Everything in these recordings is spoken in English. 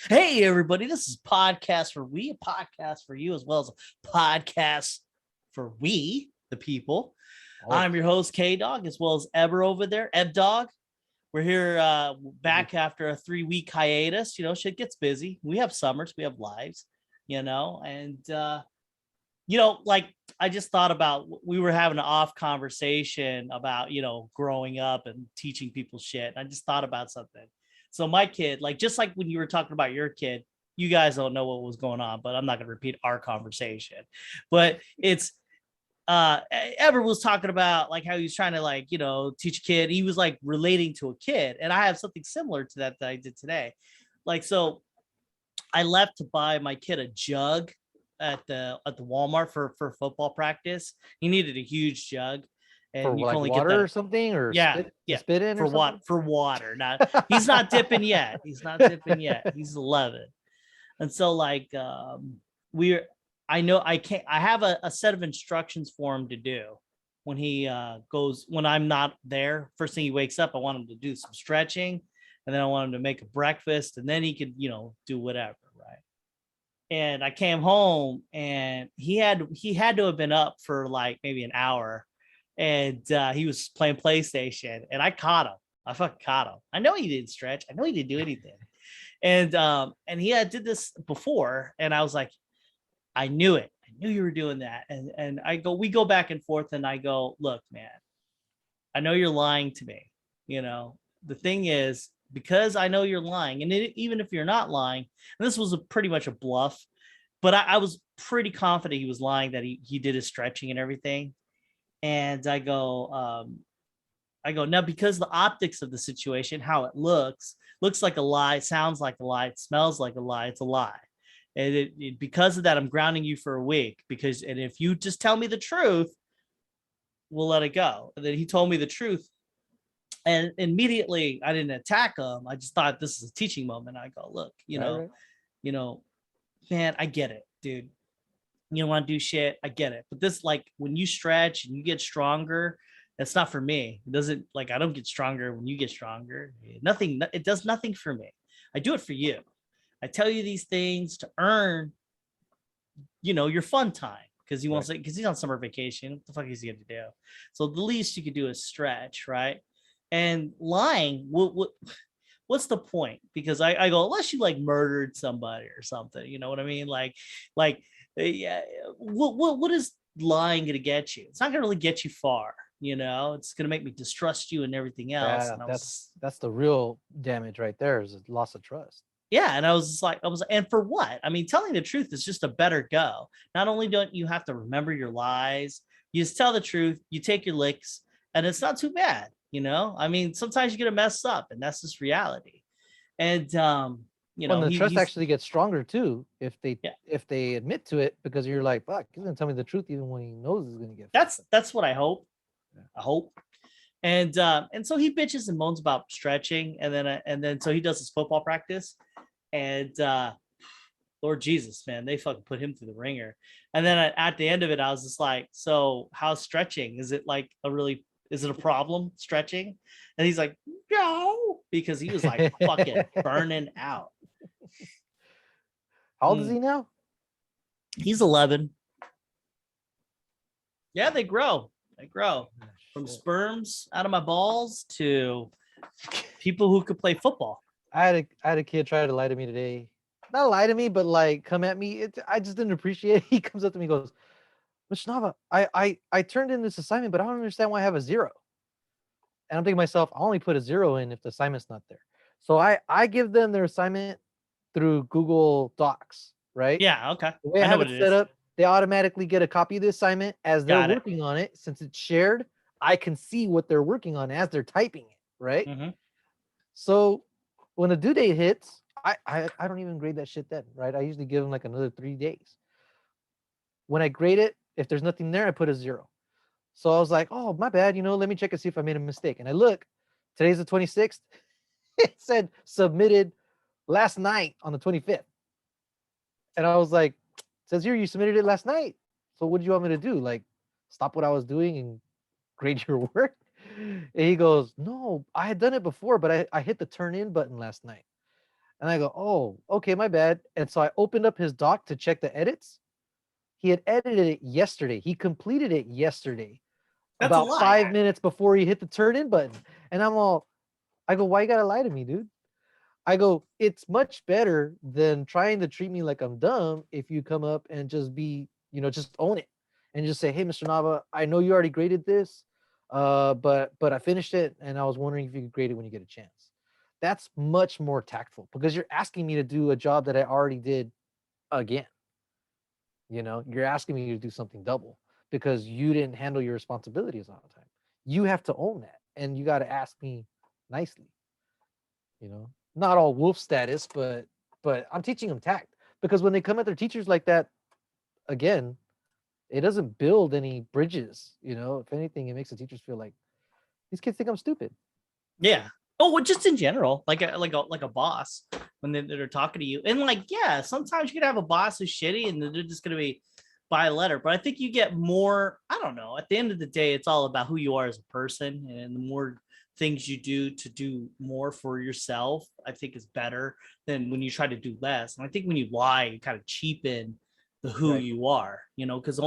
Hey, everybody, this is Podcastforwe, a podcast for you, as well as a podcast for we, the people. Oh, I'm your host, K-Dog, as well as Eber over there, Eb-Dog. We're here back after a 3-week hiatus. You know, shit gets busy. We have summers, we have lives, like I just thought about, we were having an off conversation about, growing up and teaching people shit. I just thought about something. So my kid, just like when you were talking about your kid, you guys don't know what was going on, but I'm not going to repeat our conversation. But it's Ever was talking about like how he was trying to teach a kid. He was like relating to a kid, and I have something similar to that I did today. So I left to buy my kid a jug at the Walmart for football practice. He needed a huge jug, and for you like can only water get that or something, or yeah, spit in for or what something? for water. Not He's not dipping yet. He's not dipping yet. He's 11, and so we're. I know I can't. I have a set of instructions for him to do when he goes when I'm not there. First thing he wakes up, I want him to do some stretching, and then I want him to make a breakfast, and then he could do whatever, right? And I came home, and he had to have been up for like maybe an hour, and he was playing PlayStation, and I caught him. I fucking caught him. I know he didn't stretch. I know he didn't do anything. And he had did this before, and I was like, I knew it. I knew you were doing that. And we go back and forth, and I go, look, man, I know you're lying to me. The thing is, because I know you're lying, and even if you're not lying, and this was pretty much a bluff, but I was pretty confident he was lying, that he did his stretching and everything. And I go, now, because the optics of the situation, how it looks like a lie, sounds like a lie, it smells like a lie, it's a lie. And because of that, I'm grounding you for a week, and if you just tell me the truth, we'll let it go. And then he told me the truth, and immediately I didn't attack him. I just thought, this is a teaching moment. I go, look, Right. man, I get it, dude. You don't want to do shit. I get it. But this, when you stretch and you get stronger, that's not for me. It doesn't, I don't get stronger when you get stronger. It does nothing for me. I do it for you. I tell you these things to earn, your fun time, because because he's on summer vacation. What the fuck is he going to do? So the least you could do is stretch, right? And lying, what's the point? Because I go, unless you murdered somebody or something, you know what I mean? Yeah, what is lying going to get you? It's not going to really get you far. It's going to make me distrust you and everything else. Yeah, And that's the real damage right there, is a loss of trust. yeah, and I was and for what? I mean, telling the truth is just a better go. Not only don't you have to remember your lies, you just tell the truth, you take your licks, and it's not too bad. I mean, sometimes you're gonna mess up, and that's just reality. And When the trust he's actually gets stronger too, yeah, if they admit to it, because you're like, fuck, he's gonna tell me the truth even when he knows he's gonna get. that's what I hope. Yeah. I hope. And so he bitches and moans about stretching, and then so he does his football practice, and Lord Jesus, man, they fucking put him through the ringer. And then at the end of it, I was just like, so how's stretching? Is it is it a problem stretching? And he's like, no, because he was like fucking burning out. How old is he now? He's 11. Yeah, they grow. From sperms out of my balls to people who could play football. I had a kid try to lie to me today. Not lie to me, but come at me. I just didn't appreciate it. He comes up to me and goes, Mr. Nava, I turned in this assignment, but I don't understand why I have a 0. And I'm thinking to myself, I only put a 0 in if the assignment's not there. So I give them their assignment through Google Docs, right? Yeah, okay. The way I know have what it it set is. up, they automatically get a copy of the assignment as they're Got it. working on it. Since it's shared, I can see what they're working on as they're typing it, right? Mm-hmm. So when the due date hits, I don't even grade that shit then, right? I usually give them like another 3 days. When I grade it, if there's nothing there, I put a 0. So I was like, oh, my bad, let me check and see if I made a mistake. And I look, today's the 26th. It said submitted last night on the 25th. And I was like, it says here you submitted it last night. So what do you want me to do? Stop what I was doing and grade your work? And he goes, no, I had done it before, but I hit the turn in button last night. And I go, oh, okay, my bad. And so I opened up his doc to check the edits. He had edited it yesterday. He completed it yesterday, That's a about lie. 5 minutes before he hit the turn in button. And I go, why you gotta lie to me, dude? I go, it's much better than trying to treat me like I'm dumb if you come up and just be, just own it and just say, hey, Mr. Nava, I know you already graded this, but I finished it and I was wondering if you could grade it when you get a chance. That's much more tactful because you're asking me to do a job that I already did again. You're asking me to do something double because you didn't handle your responsibilities on time. You have to own that and you got to ask me nicely. Not all wolf status, but I'm teaching them tact because when they come at their teachers like that, again, it doesn't build any bridges. If anything, it makes the teachers feel like these kids think I'm stupid. Yeah. Oh, well, just in general, like a boss when they're talking to you, and like, yeah, sometimes you could have a boss who's shitty, and they're just gonna be by letter. But I think you get more. I don't know. At the end of the day, it's all about who you are as a person, and the more things you do to do more for yourself, I think is better than when you try to do less. And I think when you lie, you kind of cheapen the who Right. you are. Because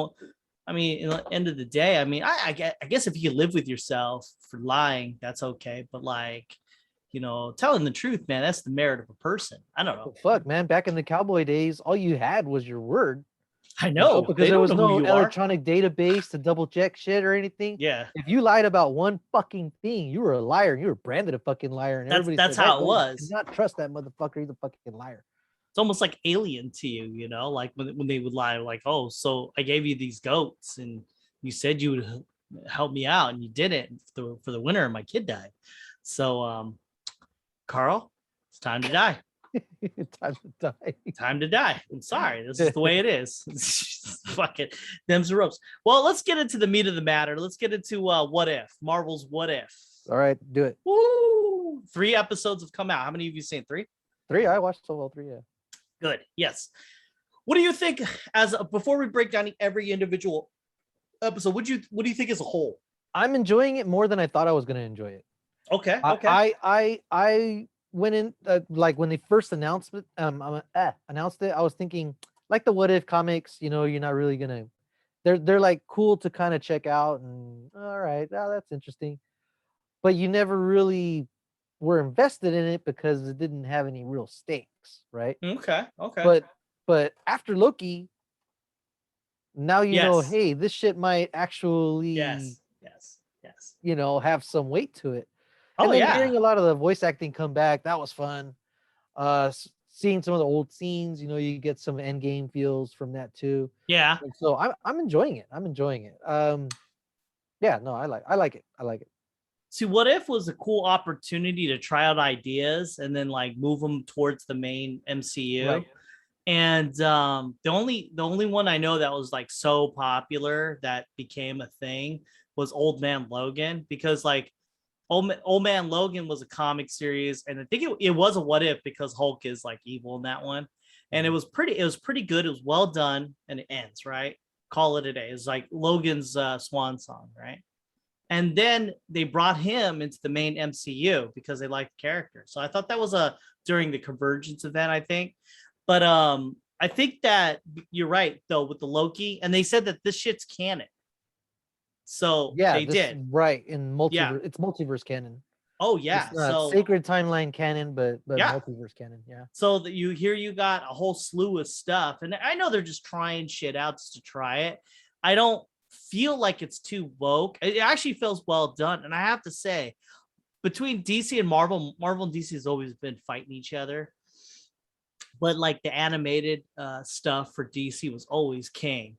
I mean, in the end of the day, I mean, I guess if you can live with yourself for lying, that's okay. But like, telling the truth, man, that's the merit of a person. I don't know. Well, fuck, man. Back in the cowboy days, all you had was your word. I know Because they there don't was know who no you are. electronic database to double check shit or anything. Yeah, If you lied about one fucking thing, you were a liar. You were branded a fucking liar, and everybody that's said, how it "You was. cannot trust that motherfucker. He's a fucking liar." It's almost like alien to you, like when they would lie, like, oh, so I gave you these goats and you said you would help me out and you didn't for the winter and my kid died. So Carl, it's time to die. Time to die. Time to die. I'm sorry. This is the way it is. Fuck it. Them's the ropes. Well, let's get into the meat of the matter. Let's get into What If, Marvel's What If. All right, do it. Woo! 3 episodes have come out. How many of you seen? 3? 3. I watched all 3. Yeah. Good. Yes. What do you think before we break down every individual episode, what do you think as a whole? I'm enjoying it more than I thought I was going to enjoy it. Okay. I went in like when they first announced it, I was thinking like the What If comics, you're not really gonna. They're like cool to kind of check out and all right, that's interesting, but you never really were invested in it because it didn't have any real stakes, right? Okay. But after Loki, now know, Yes. hey, this shit might actually Yes. have some weight to it. Oh, And then yeah. hearing a lot of the voice acting come back, that was fun. Seeing some of the old scenes, you get some end game feels from that too. Yeah. And so I'm enjoying it. Yeah, no, I like it. See, What If was a cool opportunity to try out ideas and then like move them towards the main MCU. Right. And the only one I know that was like so popular that became a thing was Old Man Logan, because like Old Man Logan was a comic series, and I think it was a What If because Hulk is like evil in that one, and it was pretty good. It was well done, and it ends right. Call it a day. It's like Logan's swan song, right? And then they brought him into the main MCU because they liked the character. So I thought that was during the Convergence event, I think. But I think that you're right though with the Loki, and they said that this shit's canon. So yeah, they did right in multiverse. Yeah. It's multiverse canon. Oh yeah, It's not so sacred timeline canon, but yeah. multiverse canon. Yeah. So that you got a whole slew of stuff, and I know they're just trying shit out just to try it. I don't feel like it's too woke. It actually feels well done, and I have to say, between DC and Marvel and DC has always been fighting each other. But like the animated stuff for DC was always king,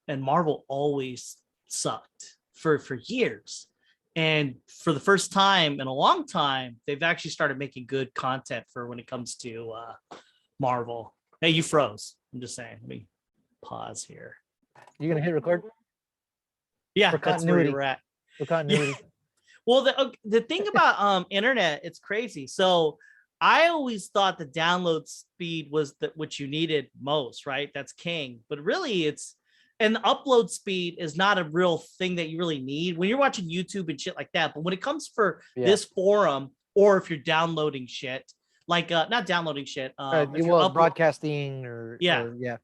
and Marvel always sucked for years. And for the first time in a long time, they've actually started making good content for when it comes to Marvel. Hey, you froze. I'm just saying. Let me pause here. You're gonna hit record? Yeah, for that's where continuity. we're at. For continuity. Yeah. Well, the thing about internet, it's crazy. So I always thought the download speed was what you needed most, right? That's king. But really, and the upload speed is not a real thing that you really need when you're watching YouTube and shit like that. But when it comes for this forum, or if you're downloading shit, like not downloading shit. If you're Well, broadcasting or yeah, yeah.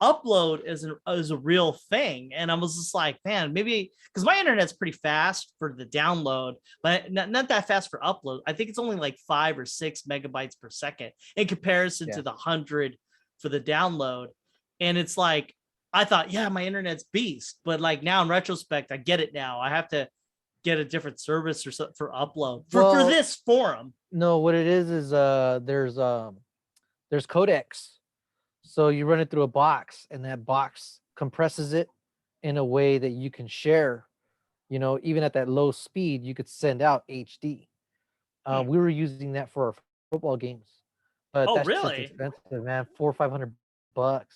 upload is a real thing. And I was just like, man, maybe because my internet's pretty fast for the download, but not that fast for upload. I think it's only like 5 or 6 megabytes per second in comparison to the 100 for the download. And it's like, I thought, yeah, my internet's beast, but like now in retrospect, I get it now. I have to get a different service or something for upload for this forum. No, what it is there's codecs. So you run it through a box, and that box compresses it in a way that you can share. You know, even at that low speed, you could send out HD. We were using that for our football games, but that's just really expensive, man. $400-500.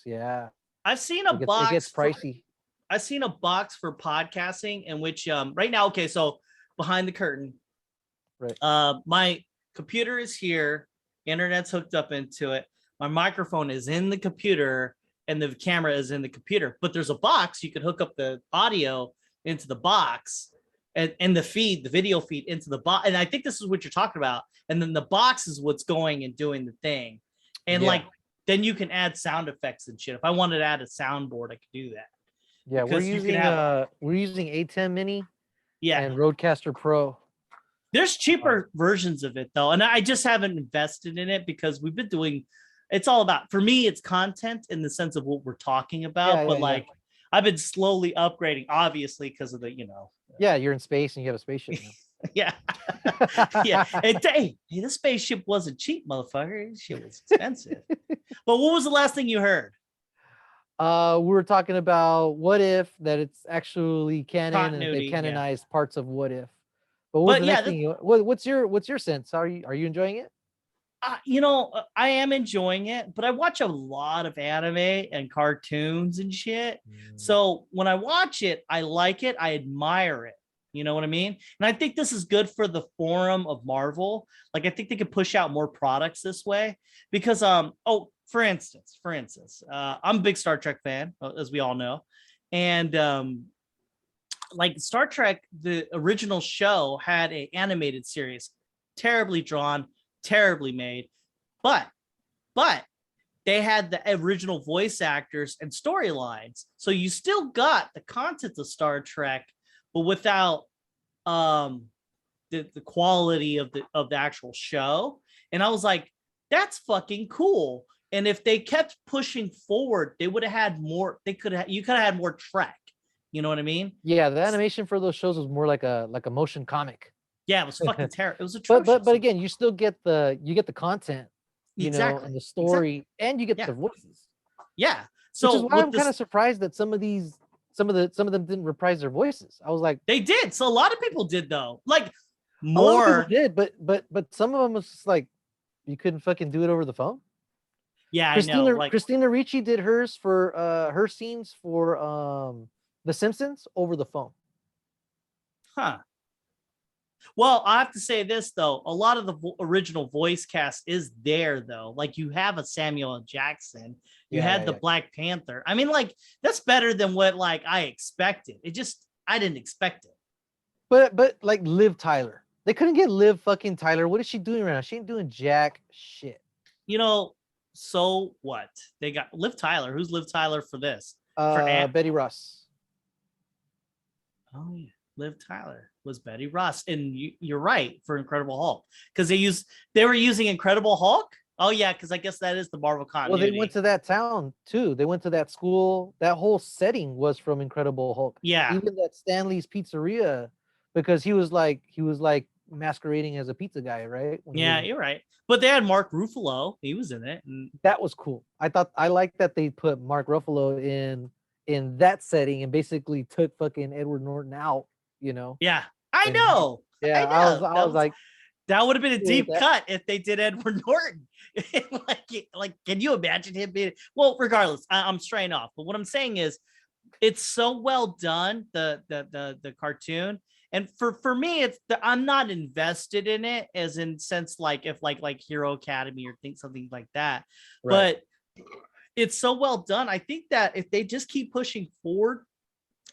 Yeah, I've seen a box. It gets pricey. I've seen a box for podcasting in which right now, okay, so behind the curtain, right? My computer is here, internet's hooked up into it. My microphone is in the computer and the camera is in the computer, but there's a box you could hook up the audio into the box and the video feed into the box. And I think this is what you're talking about. And then the box is what's going and doing the thing. And like, then you can add sound effects and shit. If I wanted to add a soundboard, I could do that. Yeah, we're using A10 Mini and Rodecaster Pro. There's cheaper versions of it though. And I just haven't invested in it because we've been doing, it's all about, for me, it's content in the sense of what we're talking about. I've been slowly upgrading, obviously, because of the, Yeah, you're in space and you have a spaceship now. Yeah. Yeah. Hey, this spaceship wasn't cheap, motherfucker. This shit was expensive. But what was the last thing you heard? We were talking about What If, that it's actually canon continuity, and they canonized parts of What If. But what's the next thing? What's your sense? Are you enjoying it? I am enjoying it, but I watch a lot of anime and cartoons and shit. So when I watch it, I like it. I admire it. You know what I mean? And I think this is good for the forum of Marvel. Like, I think they could push out more products this way because, for instance, I'm a big Star Trek fan, as we all know. And, like Star Trek, the original show had an animated series, terribly drawn, terribly made, but they had the original voice actors and storylines, so you still got the content of Star Trek, but without the quality of the actual show. And I was like, that's fucking cool. And if they kept pushing forward, they would have had more. You could have had more Trek. You know what I mean? Yeah, the animation for those shows was more like a motion comic. Yeah, it was fucking terrible. It was atrocious. But again, you still get the content, know, and the story, and you get the voices. Yeah. So which is why I'm kind of surprised that some of them didn't reprise their voices. I was like, they did. So a lot of people did though. Like more a lot of people did, but some of them was just like, you couldn't fucking do it over the phone. Yeah, I know. Like Christina Ricci did hers for her scenes for The Simpsons over the phone. Huh. Well, I have to say this though, a lot of the original voice cast is there though. Like you have a Samuel L. Jackson, you had the Black Panther. I mean, like that's better than what like I expected. I didn't expect it. But like Liv Tyler, they couldn't get Liv fucking Tyler. What is she doing right now? She ain't doing jack shit. So what? They got Liv Tyler. Who's Liv Tyler for this? Betty Ross. Oh yeah. Liv Tyler was Betty Ross, and you're right for Incredible Hulk because they were using Incredible Hulk. Oh yeah, because I guess that is the Marvel continuity. Well, they went to that town too. They went to that school. That whole setting was from Incredible Hulk. Yeah, even that Stanley's Pizzeria, because he was like masquerading as a pizza guy, right? You're right. But they had Mark Ruffalo. He was in it, and that was cool. I liked that they put Mark Ruffalo in that setting and basically took fucking Edward Norton out. Yeah, I know. Yeah, I was like, that would have been a deep cut if they did Edward Norton. like, can you imagine him being? Well, regardless, I'm straying off. But what I'm saying is, it's so well done, the cartoon, and for me, I'm not invested in it as in sense like if like Hero Academy or something like that, right. But it's so well done. I think that if they just keep pushing forward,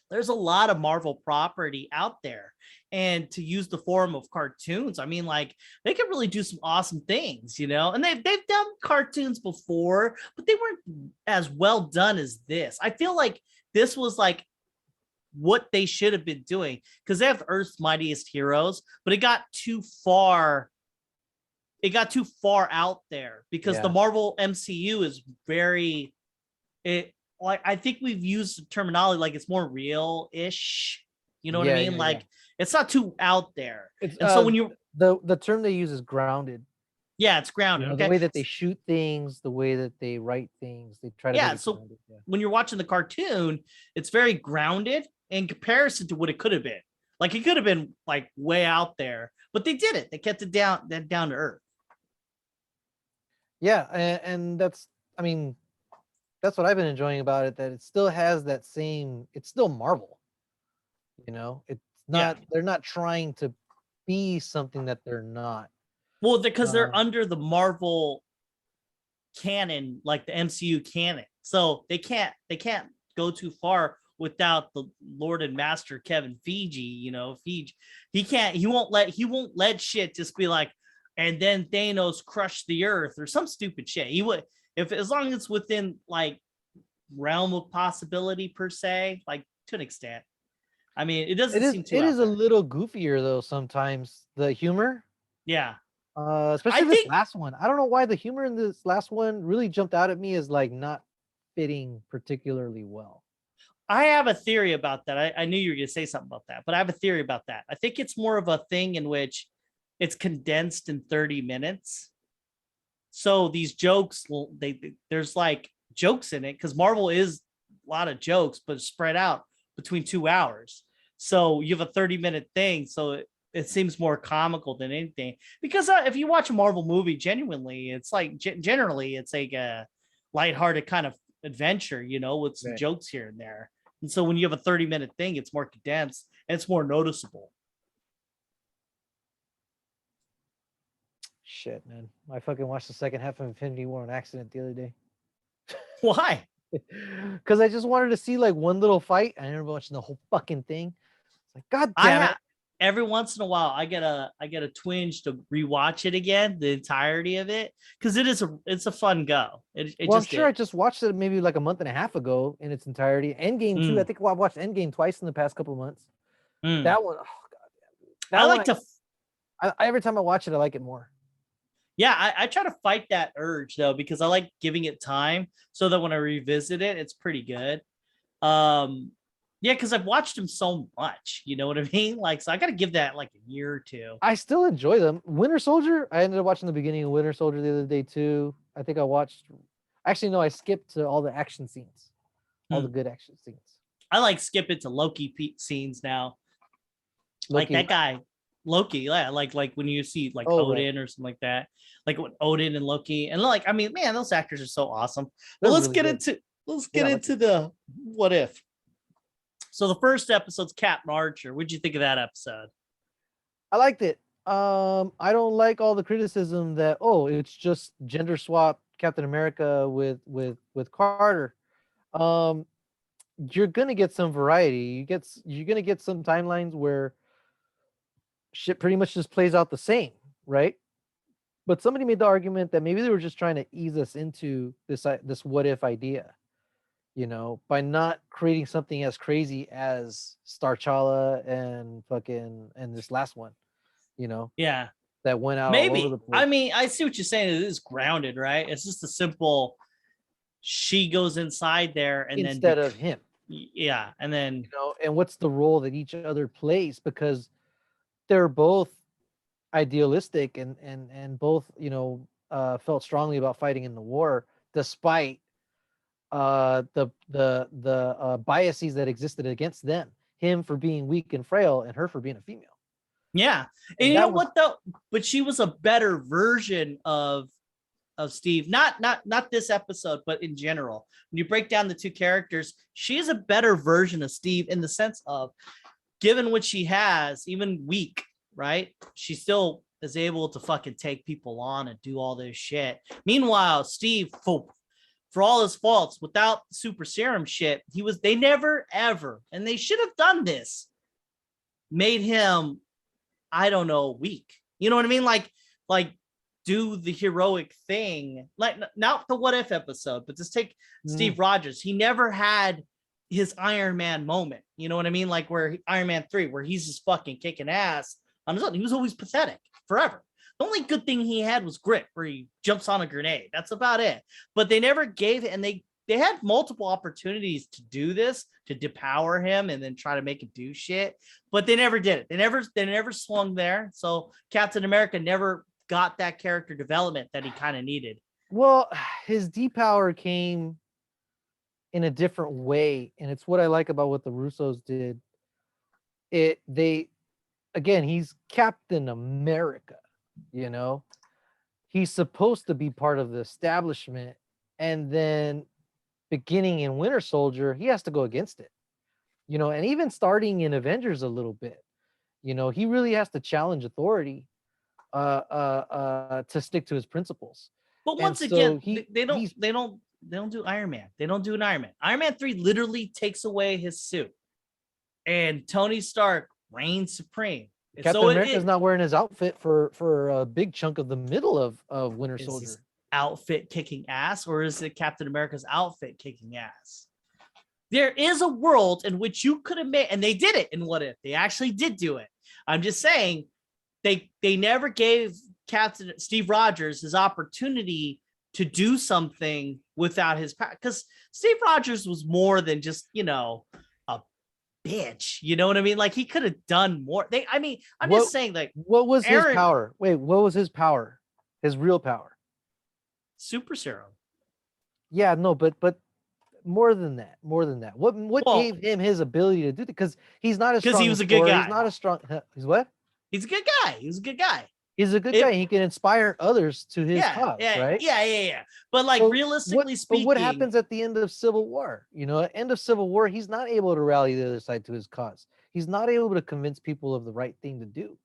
there's a lot of Marvel property out there. and to use the form of cartoons. I mean, like they could really do some awesome things, and they've done cartoons before, but they weren't as well done as this. I feel like this was like what they should have been doing, because they have Earth's Mightiest Heroes, but it got too far. It got too far out there because the Marvel MCU is very, I think we've used the terminology like it's more real-ish. You know what I mean? Like it's not too out there. It's, and so when you the term they use is grounded. Yeah, it's grounded. Okay. The way that they shoot things, the way that they write things, they try to make it grounded. When you're watching the cartoon, it's very grounded in comparison to what it could have been. Like it could have been like way out there, but they did it. They kept it down to earth. Yeah, and that's, I mean, that's what I've been enjoying about it, that it still has that same, it's still Marvel. It's not, they're not trying to be something that they're not. Well, because they're under the Marvel canon, like the MCU canon. So they can't go too far without the Lord and Master Kevin Feige, Feige. He won't let shit just be like, and then Thanos crushed the earth or some stupid shit. He would, as long as it's within like realm of possibility per se, like to an extent. I mean, it doesn't seem too. It is a little goofier though sometimes, the humor. Yeah. Especially this last one. I don't know why the humor in this last one really jumped out at me as like not fitting particularly well. I have a theory about that. I knew you were going to say something about that, but I have a theory about that. I think it's more of a thing in which it's condensed in 30 minutes. So these jokes, there's like jokes in it because Marvel is a lot of jokes, but spread out between 2 hours. So you have a 30-minute thing. So it seems more comical than anything, because if you watch a Marvel movie, genuinely, it's like generally it's like a lighthearted kind of adventure, with some jokes here and there. And so when you have a 30-minute thing, it's more condensed and it's more noticeable. Shit, man. I fucking watched the second half of Infinity War on accident the other day. Why? Because I just wanted to see like one little fight. I ended up watching the whole fucking thing. It's like, God damn it. Every once in a while, I get a twinge to rewatch it again, the entirety of it, because it's a fun go. I'm sure I just watched it maybe like a month and a half ago in its entirety. Endgame too. I think I watched Endgame twice in the past couple of months. That one, oh god, every time I watch it, I like it more. Yeah, I try to fight that urge though, because I like giving it time so that when I revisit it, it's pretty good. Yeah, because I've watched them so much, you know what I mean? Like, so I got to give that like a year or two. I still enjoy them. Winter Soldier, I ended up watching the beginning of Winter Soldier the other day too. I think I watched, actually, no, I skipped to all the action scenes, all the good action scenes. I like skip it to Loki scenes now. Loki. Like that guy, Loki, yeah, like when you see like Odin or something like that, like when Odin and Loki, and like, I mean, man, those actors are so awesome. But let's get into the what if. So the first episode's Captain Archer. What'd you think of that episode? I liked it. I don't like all the criticism that it's just gender swap Captain America with Carter. You're gonna get some variety. You're gonna get some timelines where shit pretty much just plays out the same, right? But somebody made the argument that maybe they were just trying to ease us into this what if idea. By not creating something as crazy as Starchala and this last one, Yeah. That went out. Maybe. All over the place. I mean, I see what you're saying. It is grounded, right? It's just a simple, she goes inside there and instead of him. Yeah. And then, and what's the role that each other plays, because they're both idealistic and both, felt strongly about fighting in the war, despite the biases that existed against them, him for being weak and frail and her for being a female. Yeah. And you know what though? But she was a better version of Steve, not this episode, but in general. When you break down the two characters, she is a better version of Steve in the sense of, given what she has, even weak, right? She still is able to fucking take people on and do all this shit. Meanwhile, Steve, for all his faults, without super serum shit, they never ever, and they should have done this. made him, I don't know, weak. You know what I mean? Like do the heroic thing, like not the What If episode, but just take Steve Rogers. He never had his Iron Man moment. You know what I mean? Like where Iron Man 3, where he's just fucking kicking ass on his own. He was always pathetic forever. The only good thing he had was grit, where he jumps on a grenade. That's about it. But they never gave it, and they had multiple opportunities to do this, to depower him and then try to make him do shit, but they never did it. They never swung there. So Captain America never got that character development that he kind of needed. Well, his depower came in a different way, and it's what I like about what the Russos did. He's Captain America, you know. He's supposed to be part of the establishment, and then beginning in Winter Soldier, he has to go against it, you know, and even starting in Avengers a little bit, you know, he really has to challenge authority to stick to his principles. But once again, they don't do Iron Man. They don't do an Iron Man. Iron Man 3 literally takes away his suit, and Tony Stark reigns supreme. Captain America's not wearing his outfit for a big chunk of the middle of Winter Soldier. Outfit kicking ass, or is it Captain America's outfit kicking ass? There is a world in which you could have made, and they did it in What If. They actually did do it. I'm just saying they never gave Captain Steve Rogers his opportunity to do something without his power, because Steve Rogers was more than just, you know, a bitch. You know what I mean? Like he could have done more. I'm just saying, like, what was his power? Wait, what was his power? His real power? Super serum. Yeah, no, but more than that. What gave him his ability to do that? Because he's not as strong. Because he was a good guy. He's not as strong. He's what? He's a good guy. He's a good guy. He can inspire others to his cause, right? Yeah. But like, realistically speaking, what happens at the end of Civil War? You know, at the end of Civil War, he's not able to rally the other side to his cause. He's not able to convince people of the right thing to do.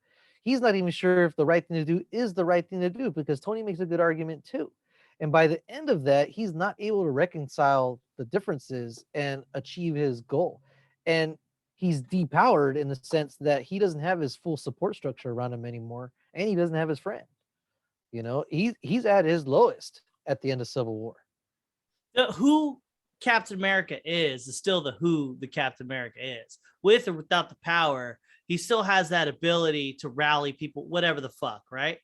He's not even sure if the right thing to do is the right thing to do, because Tony makes a good argument too. And by the end of that, he's not able to reconcile the differences and achieve his goal. And he's depowered in the sense that he doesn't have his full support structure around him anymore, and he doesn't have his friend. You know, he's at his lowest at the end of Civil War. Who Captain America is still who the Captain America is. With or without the power, he still has that ability to rally people, whatever the fuck, right?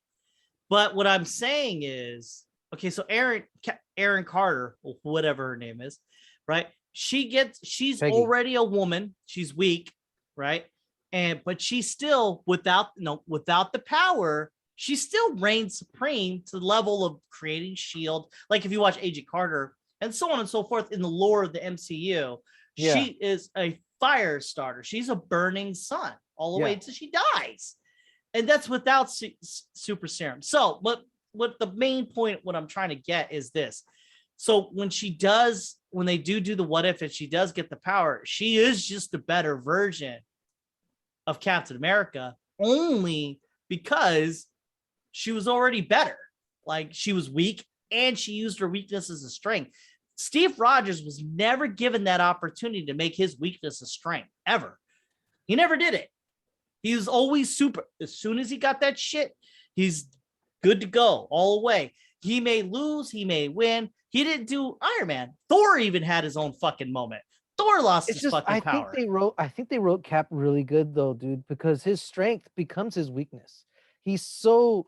But what I'm saying is, okay, so Aaron Carter, or whatever her name is, right? She's Peggy. Already a woman. She's weak, right? But she's still without the power, she still reigns supreme to the level of creating S.H.I.E.L.D. Like if you watch Agent Carter and so on and so forth in the lore of the MCU, she is a fire starter. She's a burning sun all the way until she dies. And that's without super serum. So what the main point, what I'm trying to get is this. So when they do the What If, and she does get the power, she is just a better version of Captain America, only because she was already better. Like, she was weak and she used her weakness as a strength. Steve Rogers was never given that opportunity to make his weakness a strength, ever. He never did it. He was always super. As soon as he got that shit, he's good to go all the way. He may lose, he may win. He didn't do Iron Man. Thor even had his own fucking moment. Thor lost his fucking power. I think they wrote Cap really good though, dude, because his strength becomes his weakness. He's so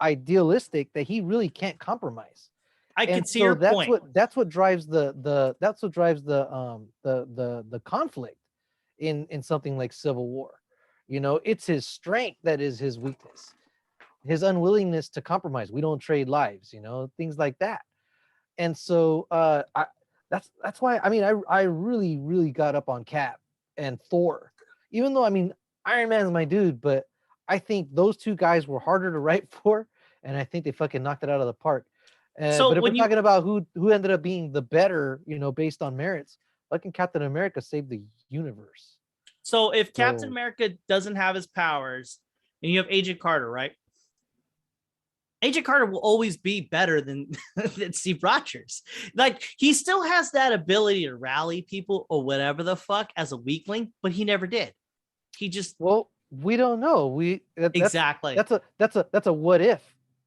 idealistic that he really can't compromise. I can see your point. That's what drives the conflict in something like Civil War. You know, it's his strength that is his weakness. His unwillingness to compromise. We don't trade lives, you know, things like that. And so that's why, I mean, I really, really got up on Cap and Thor, even though, I mean, Iron Man's my dude, but I think those two guys were harder to write for, and I think they fucking knocked it out of the park. But if we're talking about who ended up being the better, you know, based on merits, fucking Captain America saved the universe. So if Captain America doesn't have his powers, and you have Agent Carter, right? Agent Carter will always be better than Steve Rogers. Like, he still has that ability to rally people or whatever the fuck as a weakling, but he never did. He just Well, we don't know. exactly. That's a what if.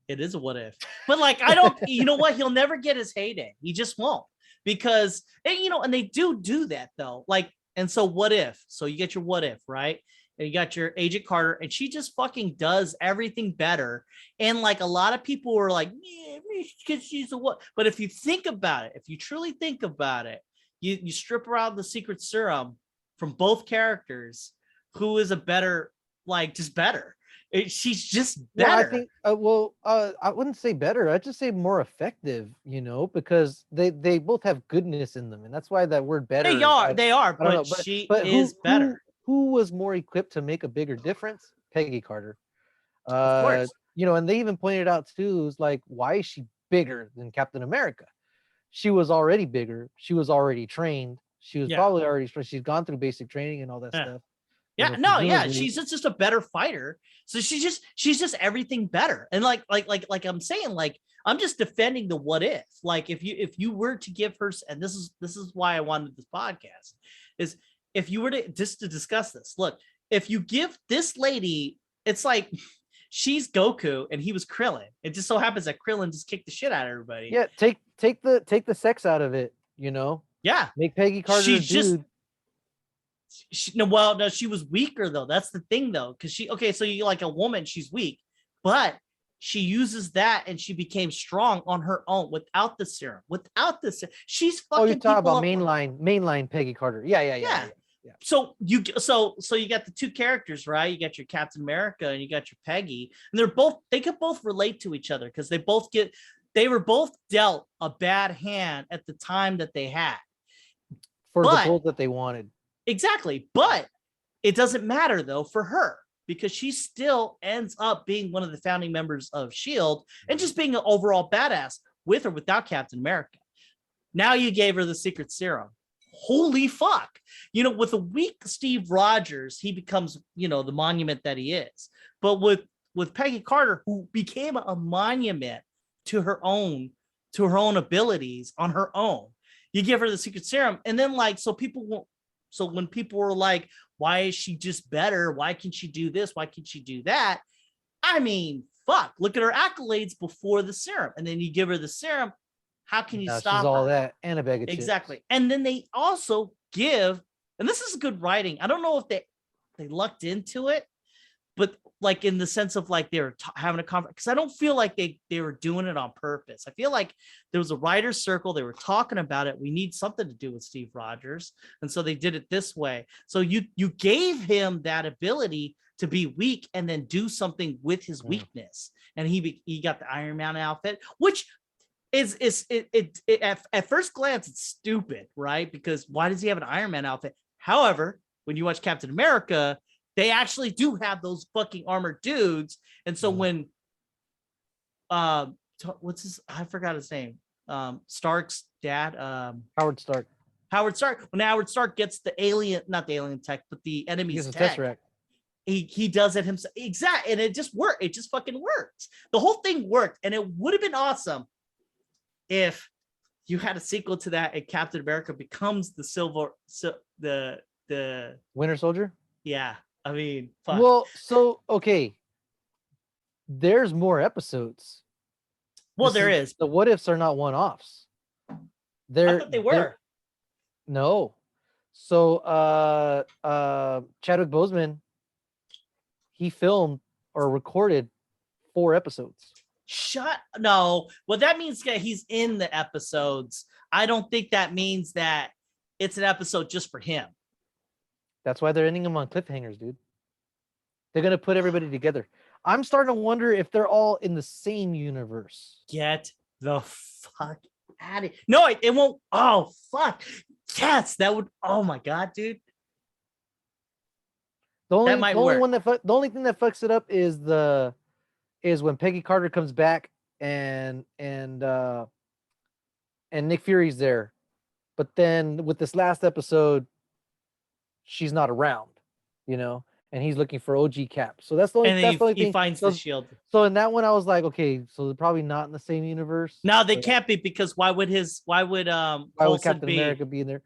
It is a what if. But like, I don't, you know what? He'll never get his heyday. He just won't. Because, and, you know, and they do that though. Like, and so what if? So you get your what if, right? And you got your Agent Carter, and she just fucking does everything better. And like a lot of people were like, yeah, because she's a what? But if you think about it, if you truly think about it, you strip around the secret serum from both characters, who is a better, like just better. She's just better. Well, I think I wouldn't say better. I'd just say more effective, you know, because they both have goodness in them, and that's why that word better. They are, but know, she but is better. Who was more equipped to make a bigger difference? Peggy Carter. Of course. You know, and they even pointed out too, is like, why is she bigger than Captain America? She was already bigger. She was already trained. She was probably already, she's gone through basic training and all that stuff. Yeah, you know, she's just a better fighter. So she's just everything better. And like I'm saying, like, I'm just defending the what if. Like, if you were to give her, and this is why I wanted this podcast, is if you were to just to discuss this. Look, if you give this lady, it's like she's Goku and he was Krillin. It just so happens that Krillin just kicked the shit out of everybody. Yeah, take the sex out of it, you know. Yeah, make Peggy Carter a dude. No, she was weaker though. That's the thing though, because so you like a woman, she's weak, but she uses that and she became strong on her own without the serum. She's fucking. Oh, you're talking about mainline Peggy Carter. Yeah. So you got the two characters, right? You got your Captain America and you got your Peggy, and they could both relate to each other because they were both dealt a bad hand at the time that they had for the goal that they wanted. Exactly. But it doesn't matter though for her, because she still ends up being one of the founding members of S.H.I.E.L.D. and just being an overall badass with or without Captain America. Now you gave her the secret serum. Holy fuck. You know, with a weak Steve Rogers, he becomes, you know, the monument that he is. But with Peggy Carter, who became a monument to her own abilities on her own, you give her the secret serum. And then like, so when people were like, why is she just better? Why can she do this? Why can she do that? I mean, fuck, look at her accolades before the serum. And then you give her the serum. How can you stop her? All that and a bag of exactly. Chips. And then they also give, and this is good writing. I don't know if they lucked into it, but like in the sense of like they were having a conference, because I don't feel like they were doing it on purpose. I feel like there was a writer's circle. They were talking about it. We need something to do with Steve Rogers. And so they did it this way. So you gave him that ability to be weak and then do something with his weakness. And he got the Iron Man outfit, which is at first glance, it's stupid, right? Because why does he have an Iron Man outfit? However, when you watch Captain America, they actually do have those fucking armored dudes. And so when what's his, I forgot his name, Stark's dad, Howard Stark. When Howard Stark gets the alien, not the alien tech, but the enemy's tech, Tesseract. He does it himself. Exactly. And it just worked. It just fucking works. The whole thing worked. And it would have been awesome if you had a sequel to that and Captain America becomes the Winter Soldier. Yeah. I mean, fuck. Well, so okay, there's more episodes. Well, there is. The what ifs are not one-offs. I thought they were. No. So Chadwick Boseman, he filmed or recorded 4 episodes. No. Well, that means that he's in the episodes. I don't think that means that it's an episode just for him. That's why they're ending them on cliffhangers, dude. They're going to put everybody together. I'm starting to wonder if they're all in the same universe. Get the fuck out of here. No, it won't. Oh, fuck. Yes, that would. Oh, my God, dude. The only thing that fucks it up is when Peggy Carter comes back and Nick Fury's there. But then with this last episode, she's not around, you know, and he's looking for OG Cap. So that's the only thing. He finds the shield. So in that one, I was like, okay, so they're probably not in the same universe. No, they can't be, because why would Captain America be in there?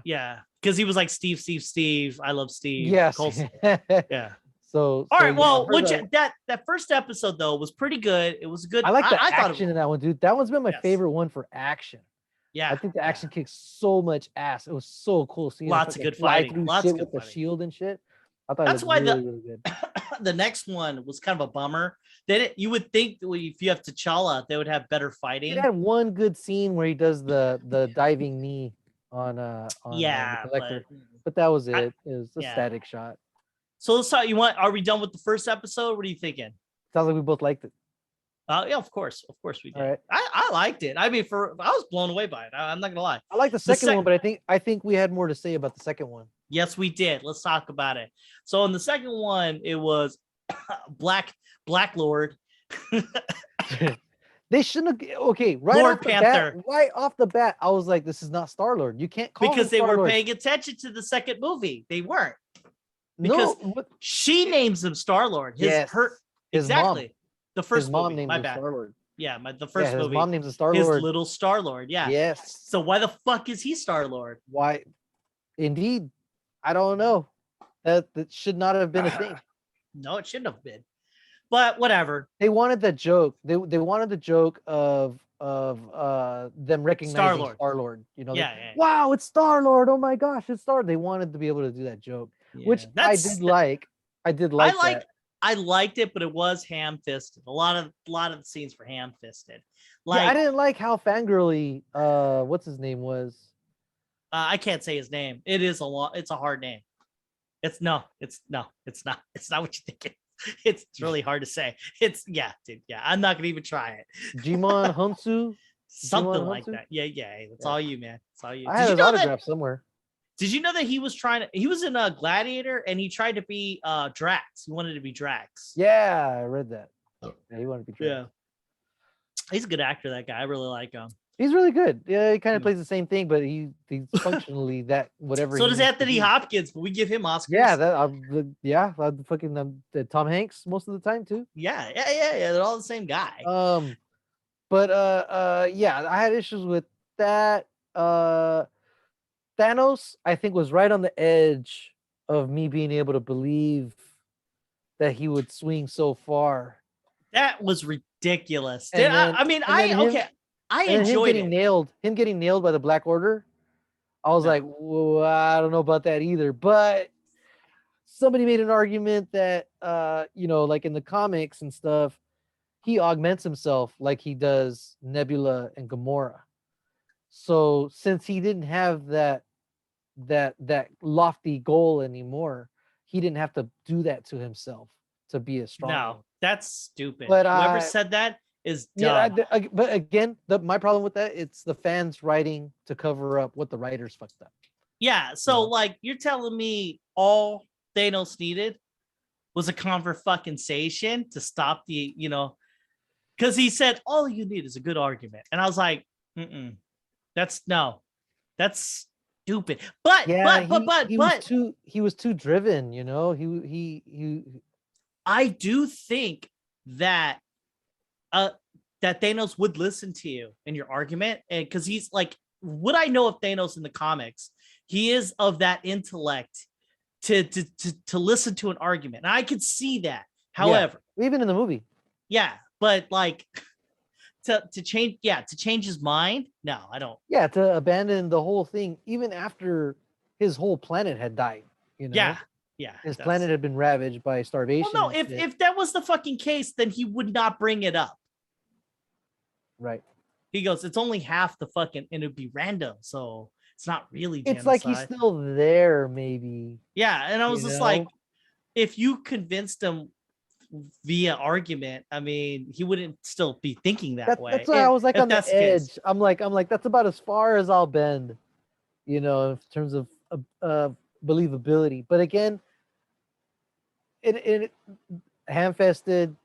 Yeah, because he was like Steve. I love Steve. Yes. Coulson. Yeah. So All right. yeah, Well, her, that first episode though was pretty good. It was good. I like the I thought action in that one, dude. That one's been my Yes. favorite one for action. Yeah. I think the action kicks so much ass. It was so cool seeing Lots of good fighting. Lots shit of good with the fighting. shield and shit. I thought That's it why was really, really good. the next one was kind of a bummer. You would think that if you have T'Challa, they would have better fighting. It had one good scene where he does the diving knee on the collector, but that was it. It was a static shot. So let's talk. Are we done with the first episode? What are you thinking? Sounds like we both liked it. Yeah, of course we did. All right. I liked it. I mean, I was blown away by it. I'm not gonna lie. I like the second one, but I think we had more to say about the second one. Yes, we did. Let's talk about it. So in the second one, it was Black Lord. They shouldn't have. Okay, right off the bat, I was like, "This is not Star-Lord. You can't call because him they Star-Lord. were paying attention to the second movie. They weren't because she names him Star-Lord. His exactly. Mom. The first his mom movie. names My him bad. Star-Lord. Yeah, the first movie. His mom names him Star-Lord. His little Star-Lord. Yeah. Yes. So why the fuck is he Star-Lord? Why? Indeed, I don't know. That should not have been a thing. No, it shouldn't have been. But whatever. They wanted the joke. They wanted the joke of them recognizing Star-Lord. You know, wow, it's Star-Lord. Oh my gosh, it's Star. They wanted to be able to do that joke, which I did like. That. I liked it, but it was ham-fisted. A lot of the scenes were ham-fisted. Like I didn't like how fangirly what's his name was. I can't say his name. It's a hard name. It's not what you think it's really hard to say. Dude. Yeah, I'm not gonna even try it. Jimon Hunsu? Something like that. Yeah. It's all you, man. It's all you. I had his autograph somewhere. Did you know that he was in a Gladiator and he tried to be Drax? He wanted to be Drax. Yeah, I read that. Yeah, he wanted to be Drax. Yeah. He's a good actor, that guy. I really like him. He's really good. Yeah, he kind of plays the same thing, but he's functionally that whatever. So does Anthony Hopkins, but we give him Oscars. Yeah, Tom Hanks most of the time too. Yeah. They're all the same guy. Yeah, I had issues with that. Thanos, I think, was right on the edge of me being able to believe that he would swing so far. That was ridiculous. I enjoyed him getting nailed by the Black Order. I was like, well, I don't know about that either. But somebody made an argument that, like in the comics and stuff, he augments himself like he does Nebula and Gamora. So since he didn't have that lofty goal anymore, he didn't have to do that to himself to be a strong. No, that's stupid. But whoever said that is dumb. Yeah, but again, my problem with that, it's the fans writing to cover up what the writers fucked up. Yeah, so like you're telling me all Thanos needed was a conversation to stop the, because he said all you need is a good argument, and I was like, that's stupid. But he was too driven, he I do think that that Thanos would listen to you in your argument, and because he's like, what I know of Thanos in the comics, he is of that intellect to listen to an argument, and I could see that. However, even in the movie, but like to change his mind, no, I don't. Yeah, to abandon the whole thing, even after his whole planet had died. Yeah, his planet had been ravaged by starvation. Well, no, if that was the fucking case, then he would not bring it up. Right. He goes, it's only half the fucking, and it'd be random, so it's not really genocide. It's like he's still there, maybe. Yeah, and I was just like, if you convinced him via argument, I mean, he wouldn't still be thinking that way. That's why I was like on the edge. I'm like, that's about as far as I'll bend, in terms of believability. But again, it ham-fisted.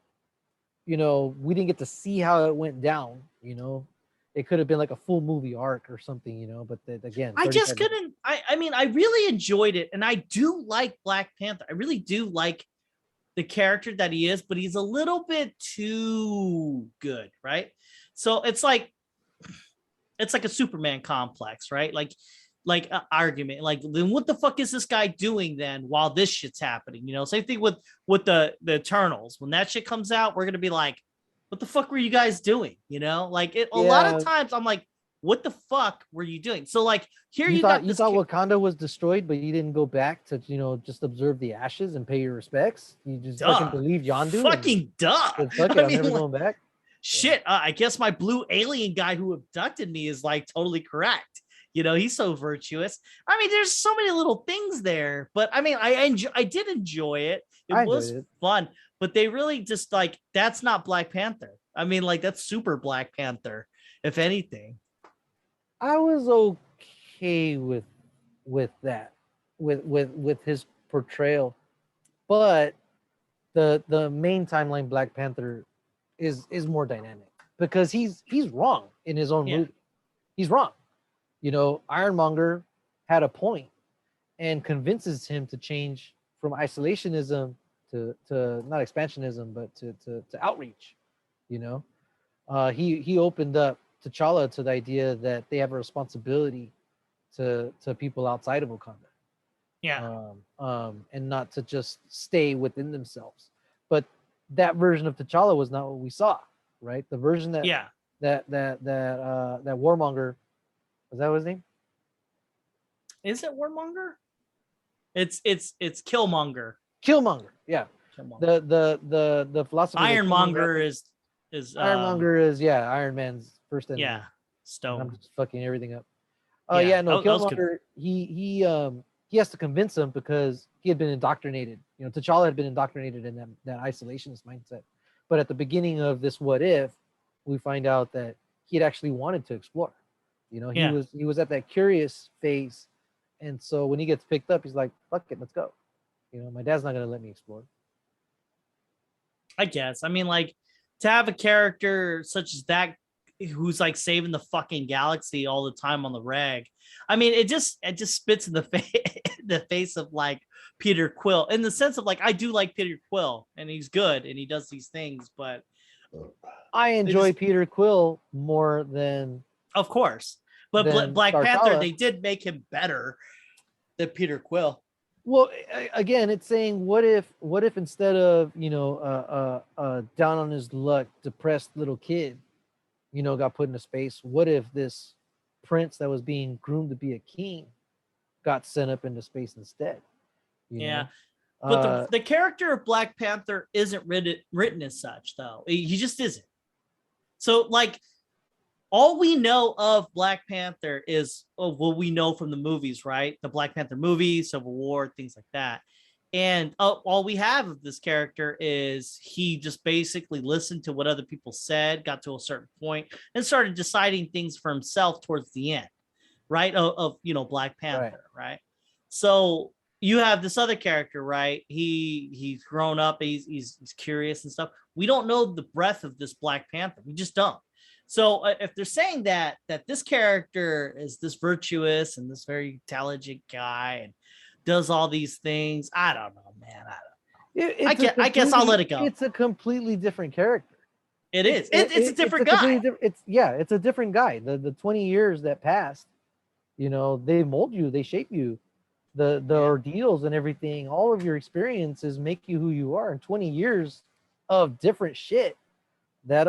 We didn't get to see how it went down. It could have been like a full movie arc or something. But again, I just couldn't. I mean, I really enjoyed it, and I do like Black Panther. I really do like the character that he is, but he's a little bit too good, right? So it's like a Superman complex, right? Like like argument, like then what the fuck is this guy doing then while this shit's happening? Same thing with the Eternals. When that shit comes out, we're gonna be like, what the fuck were you guys doing? Like a lot of times I'm like, what the fuck were you doing? So like here you thought Wakanda was destroyed, but you didn't go back to just observe the ashes and pay your respects. You just fucking believe Yondu. Fucking duh. Fuck it, I'm never going back. Shit, I guess my blue alien guy who abducted me is like totally correct. He's so virtuous. I mean, there's so many little things there, but I mean, I did enjoy it. It was fun, but they really just like, that's not Black Panther. I mean, like that's super Black Panther, if anything. I was okay with that, with his portrayal, but the main timeline Black Panther is more dynamic because he's wrong in his own movie. He's wrong. Ironmonger had a point and convinces him to change from isolationism to not expansionism, but to outreach. He opened up T'Challa to the idea that they have a responsibility to people outside of Wakanda. Yeah. And not to just stay within themselves. But that version of T'Challa was not what we saw, right? The version that Warmonger, was that his name? Is it Warmonger? It's Killmonger. Killmonger, yeah. Killmonger. The philosophy. Ironmonger is Ironmonger is Iron Man's first enemy. Yeah, Stone. I'm just fucking everything up. Killmonger. He has to convince him because he had been indoctrinated. T'Challa had been indoctrinated in that isolationist mindset. But at the beginning of this What If, we find out that he had actually wanted to explore. He was at that curious phase, and so when he gets picked up, he's like, "Fuck it, let's go." My dad's not gonna let me explore. I guess. I mean, like to have a character such as that who's like saving the fucking galaxy all the time on the reg. I mean, it just spits in the face of like Peter Quill in the sense of like, I do like Peter Quill and he's good and he does these things, but I enjoy Peter Quill more than, of course, but Black Panther, they did make him better than Peter Quill. Well, again, it's saying, what if instead of down on his luck, depressed little kid, got put into space? What if this prince that was being groomed to be a king got sent up into space instead? But the character of Black Panther isn't written as such, though. He just isn't. So, like, all we know of Black Panther is what we know from the movies, right? The Black Panther movie, Civil War, things like that. And all we have of this character is he just basically listened to what other people said, got to a certain point, and started deciding things for himself towards the end, right? Of Black Panther, right? So you have this other character, right? He's grown up, he's curious and stuff. We don't know the breadth of this Black Panther. We just don't. So if they're saying that this character is this virtuous and this very intelligent guy and does all these things, I don't know, man. I guess I'll let it go. It's a completely different character. It's a different guy. It's a different guy. The 20 years that passed, they mold you, they shape you. The ordeals and everything, all of your experiences make you who you are. And 20 years of different shit, that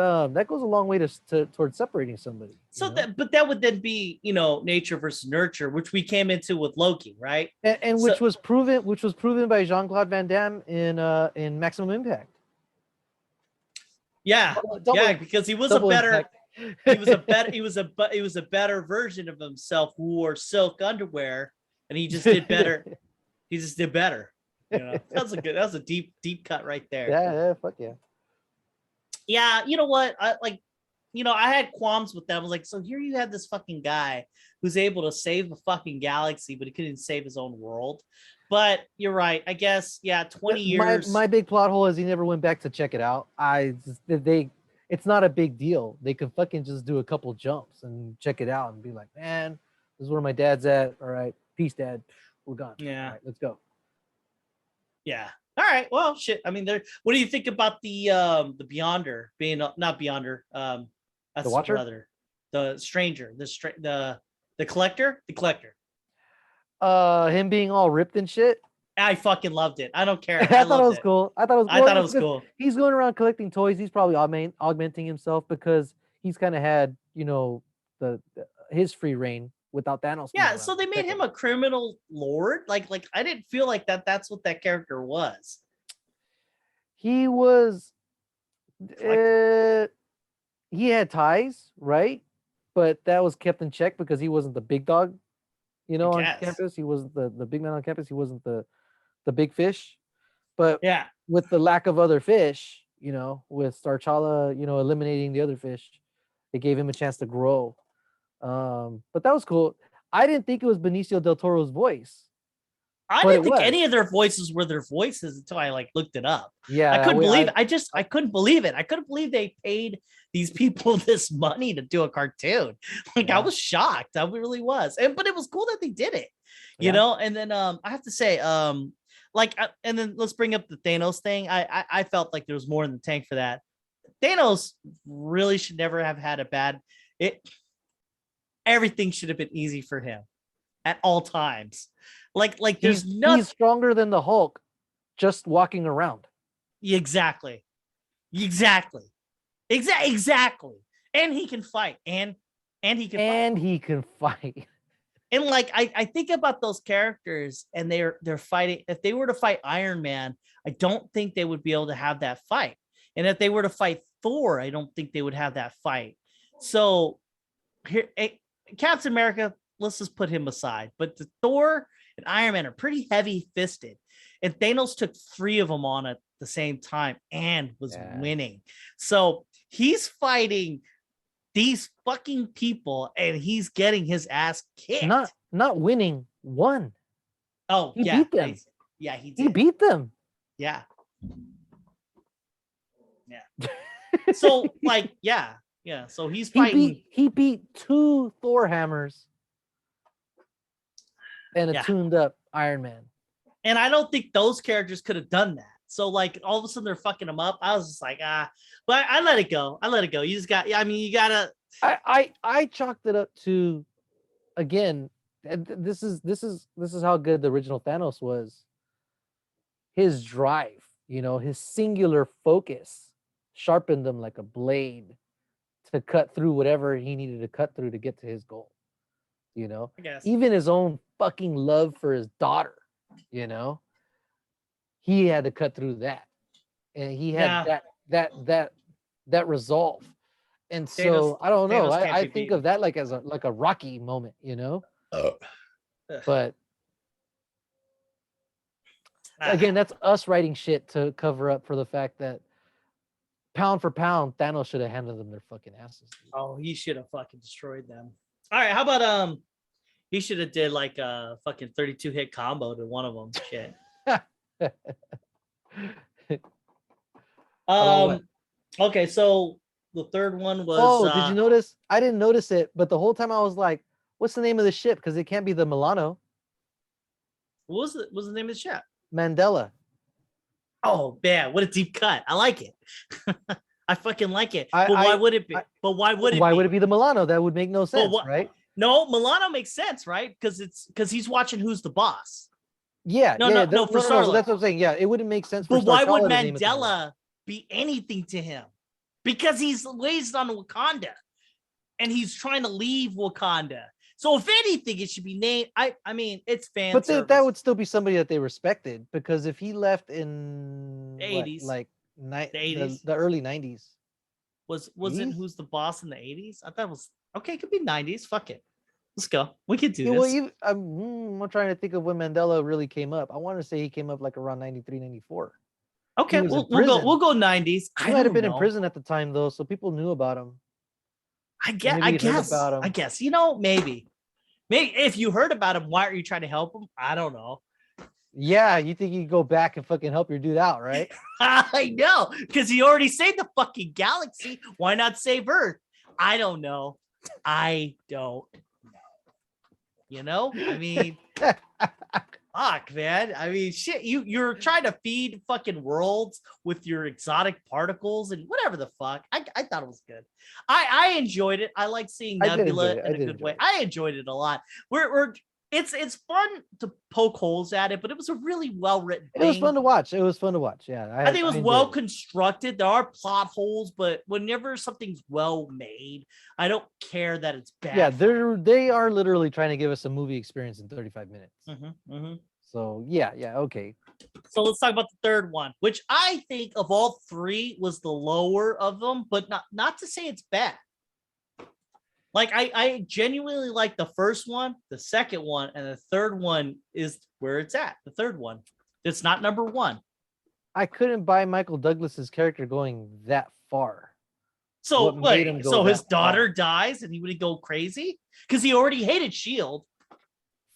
goes a long way towards separating somebody. So that would then be nature versus nurture, which we came into with Loki, right? And which was proven by Jean-Claude Van Damme in Maximum Impact. Yeah, because he was a better. He was a better version of himself who wore silk underwear, and he just did better. He just did better. That was a deep cut right there. Yeah, fuck yeah. Yeah, you know what? I had qualms with that. I was like, so here you have this fucking guy who's able to save the fucking galaxy, but he couldn't save his own world. But you're right. I guess, 20 years. My big plot hole is he never went back to check it out. It's not a big deal. They could fucking just do a couple jumps and check it out and be like, man, this is where my dad's at. All right, peace, Dad. We're gone. Yeah. All right, let's go. Yeah. All right. Well, shit. I mean, what do you think about the Beyonder being not Beyonder? That's the Watcher, brother, the Stranger, the Collector, Him being all ripped and shit. I fucking loved it. I don't care. I I thought it loved was it. cool. I thought it was I cool. thought it was Because cool. he's going around collecting toys. He's probably augmenting himself because he's kind of had, his free reign without Thanos being Yeah, around so they to made protect him him. a criminal lord. Like I didn't feel like that's what that character was. He was, Like, he had ties, right? But that was kept in check because he wasn't the big dog, I on guess. campus. He wasn't the big man on campus. He wasn't the big fish. But Yeah. with the lack of other fish, with Starchala, eliminating the other fish, it gave him a chance to grow. But that was cool. I didn't think it was Benicio del Toro's voice, I but didn't it think was. any of their voices were their voices until I like looked it up. Yeah, I couldn't believe it. I I couldn't believe it. I couldn't believe they paid these people this money to do a cartoon. Like I Yeah. was shocked. I really was. But it was cool that they did it. Yeah. And then I have to say and then let's bring up the Thanos thing. I felt like there was more in the tank for that. Thanos really should never have had a bad it. Everything should have been easy for him at all times. Like there's nothing. He's stronger than the Hulk just walking around. Exactly. And he can fight. And he can And fight. he can fight. And like I think about those characters and they're fighting. If they were to fight Iron Man, I don't think they would be able to have that fight. And if they were to fight Thor, I don't think they would have that fight. So here, Captain America, let's just put him aside. But the Thor and Iron Man are pretty heavy fisted. And Thanos took 3 of them on at the same time and was winning. So he's fighting these fucking people and he's getting his ass kicked. Not winning, won. Oh, he beat them. Yeah, he did. He beat them. Yeah. So like, yeah. So he's fighting. He beat 2 Thor hammers and a tuned up Iron Man. And I don't think those characters could have done that. So like all of a sudden they're fucking him up. I was just like, but I let it go. You just got, you gotta. I chalked it up to, again, this is how good the original Thanos was. His drive, his singular focus sharpened him like a blade to cut through whatever he needed to cut through to get to his goal. I guess. Even his own fucking love for his daughter, he had to cut through that, and he had that resolve. And so I don't know. I think of that like as a Rocky moment, But again, that's us writing shit to cover up for the fact that pound for pound, Thanos should have handed them their fucking asses. Oh, he should have fucking destroyed them. All right, how about he should have did like a fucking 32 hit combo to one of them. Shit. Okay, so the third one was. Oh, did you notice? I didn't notice it, but the whole time I was like, "What's the name of the ship?" Because it can't be the Milano. What was the name of the ship? Mandela. Oh man, what a deep cut! I like it. I fucking like it. But why would it be? Why would it be the Milano? That would make no sense, right? No, Milano makes sense, right? Because he's watching Who's the Boss. Yeah, no, for Starlight. That's what I'm saying. Yeah, it wouldn't make sense. But why would Mandela be anything to him? Because he's raised on Wakanda, and he's trying to leave Wakanda. So if anything, it should be named. I mean, it's fan. But that would still be somebody that they respected, because if he left in the 80s, the early 90s, wasn't Who's the Boss in the 80s? I thought it was okay. It could be 90s. Fuck it. Let's go. We could do this. Well, I'm trying to think of when Mandela really came up. I want to say he came up like around 93, 94. Okay, we'll go 90s. He might have been in prison at the time though, so people knew about him. I guess. Maybe if you heard about him, why are you trying to help him? I don't know. Yeah, you think you could go back and fucking help your dude out, right? I know, because he already saved the fucking galaxy. Why not save Earth? I don't know. I mean, fuck, man. I mean, shit. You're trying to feed fucking worlds with your exotic particles and whatever the fuck. I thought it was good. I enjoyed it. I like seeing Nebula in a good way. I enjoyed it a lot. it's fun to poke holes at it, but it was a really well written It was thing. fun to watch. It was fun to watch. Yeah, I think it was enjoyed well it. constructed. There are plot holes, but whenever something's well made, I don't care that it's bad. Yeah, they are literally trying to give us a movie experience in 35 minutes. So yeah, okay. So let's talk about the third one, which I think of all three was the lower of them, but not to say it's bad. Like I genuinely like the first one, the second one, and the third one is where it's at. The third one, it's not number one. I couldn't buy Michael Douglas's character going that far. So What made him go so his that daughter far? dies, and he would go crazy because he already hated Shield.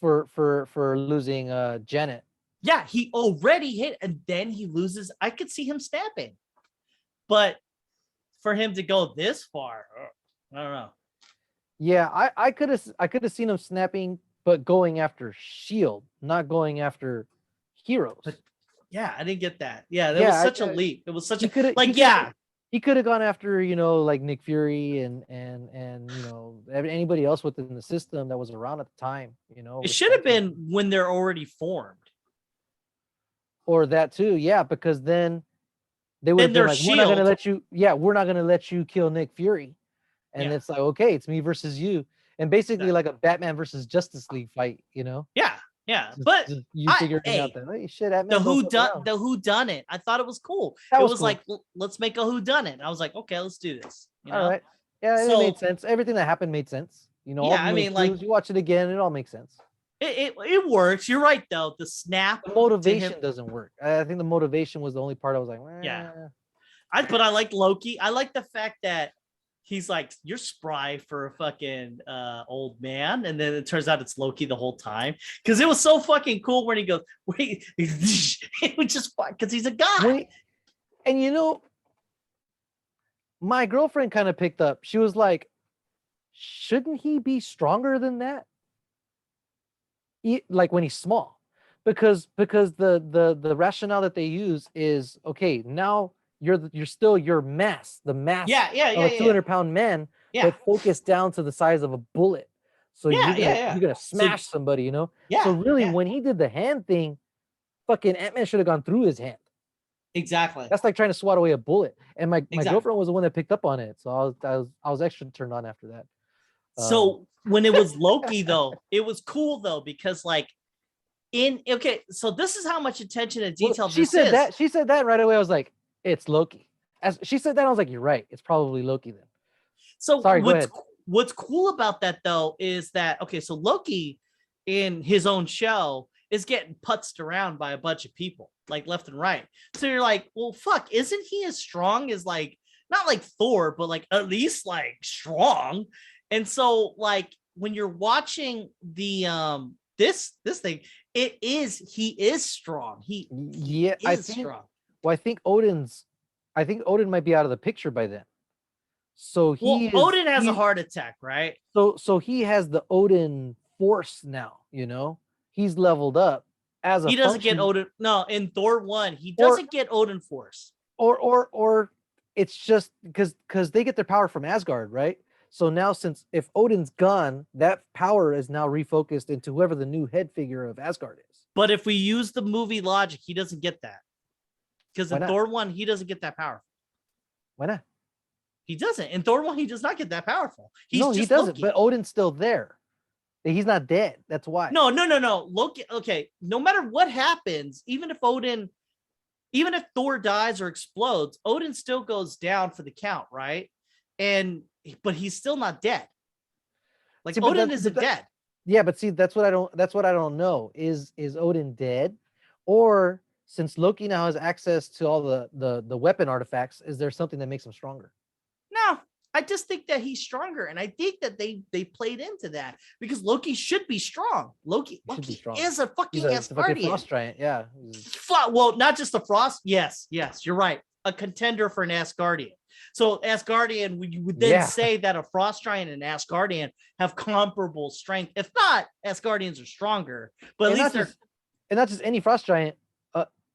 For losing Janet. Yeah, he already hit, and then he loses. I could see him snapping, but for him to go this far, I don't know. Yeah, I could have seen him snapping, but going after Shield, not going after heroes. But yeah, I didn't get that. Yeah, that was such a leap. It was such a like. He could have gone after, like Nick Fury and anybody else within the system that was around at the time. It should have been when they're already formed, or that too. Yeah, because then they would have been like, we're not gonna let you. Yeah, we're not gonna let you kill Nick Fury, and it's like, okay, it's me versus you, and basically like a Batman versus Justice League fight. Yeah, but you figuring out that, hey, shit, the who done it. I thought it was cool. It was cool. Like, let's make a who done it. I was like, okay, let's do this. All right. Yeah, it made sense. Everything that happened made sense. Yeah, I mean, like, you watch it again, it all makes sense. It works. You're right, though. The snap, the motivation doesn't work. I think the motivation was the only part I was like, yeah. But I like Loki. I like the fact that he's like, you're spry for a fucking old man, and then it turns out it's Loki the whole time, because it was so fucking cool when he goes, wait, it was just fun because he's a guy. And my girlfriend kind of picked up. She was like, shouldn't he be stronger than that? Like when he's small, because the rationale that they use is, okay, now you're still your mass, the mass of a 200-pound man, but focused down to the size of a bullet. So you're gonna smash somebody, Yeah. So really, when he did the hand thing, fucking Ant-Man should have gone through his hand. Exactly. That's like trying to swat away a bullet. And my girlfriend was the one that picked up on it, so I was extra turned on after that. So when it was Loki, though, it was cool though, because like so this is how much attention to detail she said that. She said that right away. I was like, it's Loki. As she said that, I was like, you're right. It's probably Loki then. So what's cool about that though is that, okay, so Loki in his own show is getting putzed around by a bunch of people, like left and right. So you're like, well, fuck, isn't he as strong as, like, not like Thor, but like at least like strong? And so like when you're watching the this thing, he is strong. I think strong. Well, I think Odin might be out of the picture by then. So Odin has a heart attack, right? So he has the Odin force now, he's leveled up as he doesn't get Odin. No, in Thor 1, he doesn't get Odin force. Or it's just because they get their power from Asgard, right? So now, if Odin's gone, that power is now refocused into whoever the new head figure of Asgard is. But if we use the movie logic, he doesn't get that. Because in Thor 1, he doesn't get that powerful. Why not? He doesn't. In Thor 1, he does not get that powerful. He doesn't. Loki. But Odin's still there. He's not dead. That's why. No. Loki. Okay. No matter what happens, even if Thor dies or explodes, Odin still goes down for the count, right? But he's still not dead. Like, Odin isn't dead. Yeah, but see, that's what I don't know. Is Odin dead, or since Loki now has access to all the weapon artifacts, is there something that makes him stronger? No, I just think that he's stronger, and I think that they played into that because Loki should be strong. Loki is a fucking Asgardian. Frost giant, yeah. Well, not just a Frost. Yes, you're right. A contender for an Asgardian. So Asgardian, you would then say that a Frost giant and Asgardian have comparable strength. If not, Asgardians are stronger. But at least and not just any Frost giant.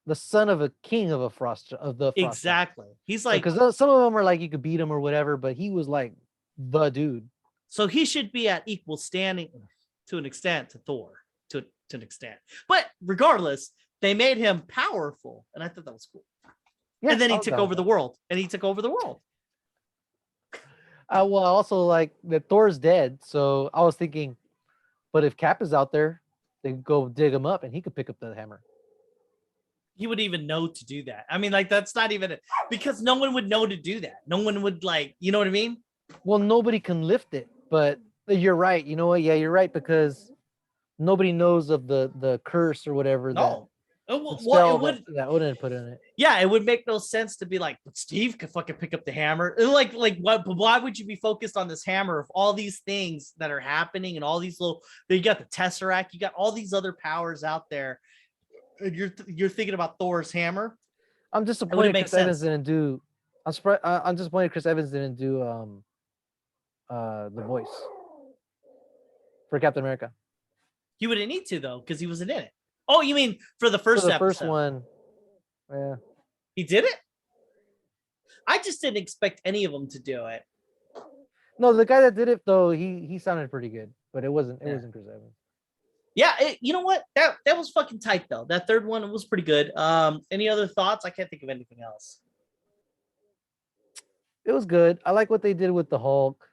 The son of a king of the Frost exactly. Giant. He's like, because some of them are like you could beat him or whatever, but he was like the dude. So he should be at equal standing to an extent to Thor. to an extent. But regardless, they made him powerful, and I thought that was cool. Yeah, And then I he was took down over with the that. world. And he took over the world. Well, also like that Thor's dead, so I was thinking, but if Cap is out there, they could go dig him up, and he could pick up the hammer. He would even know to do that. I mean, like that's not even because no one would know to do that. No one would like, you know what I mean? Well, nobody can lift it, but you're right. You know what? Yeah, you're right, because nobody knows of the curse or whatever No. the Well, spell it would. that Odin put in it. Yeah, it would make no sense to be like, but Steve could fucking pick up the hammer. And like what? But why would you be focused on this hammer if all these things that are happening and all these little? You got the Tesseract, you got all these other powers out there. And you're thinking about Thor's hammer. I'm disappointed make Chris Evans sense. didn't do. I'm surprised. I'm disappointed Chris Evans didn't do the voice for Captain America. He wouldn't need to though, because he wasn't in it. Oh, you mean for the For first the episode? first one, yeah. He did it. I just didn't expect any of them to do it. No, the guy that did it though, he sounded pretty good, but it wasn't Chris Evans. Yeah, you know what? That was fucking tight though. That third one was pretty good. Any other thoughts? I can't think of anything else. It was good. I like what they did with the Hulk.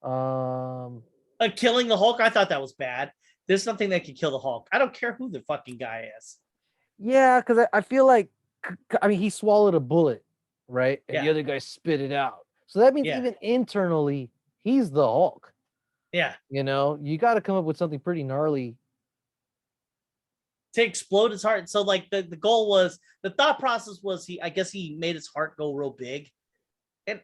Killing the Hulk, I thought that was bad. There's nothing that can kill the Hulk. I don't care who the fucking guy is. Yeah, because I feel like, I mean, he swallowed a bullet, right? And Yeah. the other guy spit it out. So that means Yeah. even internally, he's the Hulk. Yeah. You know, you got to come up with something pretty gnarly to explode his heart. So like the goal was, the thought process was I guess he made his heart go real big. And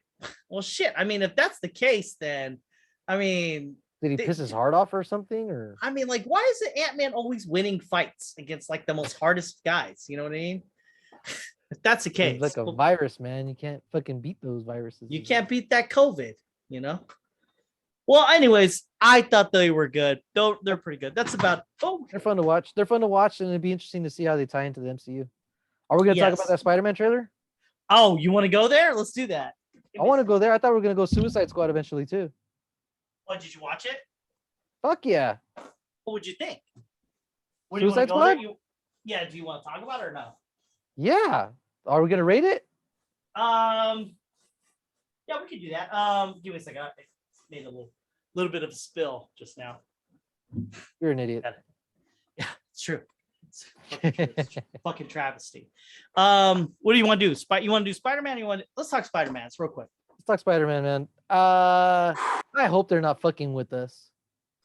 well, shit. I mean, if that's the case, then I mean, did he piss his heart off or something? Or I mean, like, why is it Ant-Man always winning fights against like the most hardest guys? You know what I mean? If that's the case, it's like a virus, man. You can't fucking beat those viruses. You can't beat that COVID, you know? Well, anyways, I thought they were good. They're pretty good. That's about they're fun to watch. They're fun to watch, and it'd be interesting to see how they tie into the MCU. Are we gonna talk about that Spider-Man trailer? Oh, you want to go there? Let's do that. I want to go there. I thought we were gonna go Suicide Squad eventually too. Oh, did you watch it? Fuck yeah. What would you think? Suicide Squad? Yeah, do you want to talk about it or no? Yeah. Are we gonna rate it? Yeah, we could do that. Give me a second. I made a little bit of a spill just now. You're an idiot. Yeah, it's true. It's fucking, true. It's fucking travesty. What do you want to do? You want to do Spider-Man? Let's talk Spider-Man real quick. Let's talk Spider-Man, man. I hope they're not fucking with us.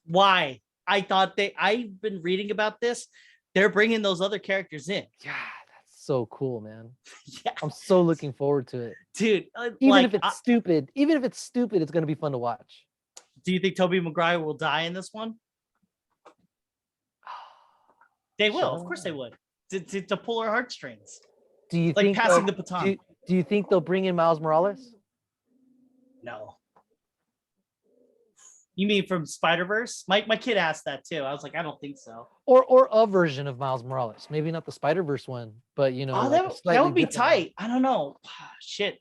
Why? I've been reading about this. They're bringing those other characters in. Yeah, that's so cool, man. Yeah, I'm so looking forward to it, dude. Even if it's stupid, it's gonna be fun to watch. Do you think Tobey Maguire will die in this one? They will, of course they would. To pull our heartstrings. Do you like think passing the baton? Do you think they'll bring in Miles Morales? No. You mean from Spider-Verse? My kid asked that too. I was like, I don't think so. Or a version of Miles Morales. Maybe not the Spider-Verse one, but you know, that would be tight. I don't know. Shit.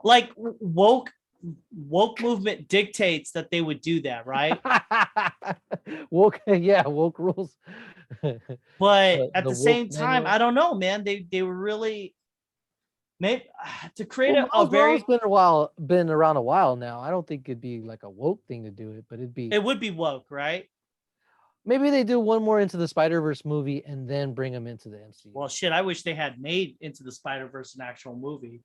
Like woke movement dictates that they would do that, right? woke rules. But at the same time, I don't know, man. They were really maybe to create a very been around a while now. I don't think it'd be like a woke thing to do it, but it would be woke, right? Maybe they do one more Into the Spider-Verse movie and then bring them into the MCU. Well, shit, I wish they had made Into the Spider-Verse an actual movie,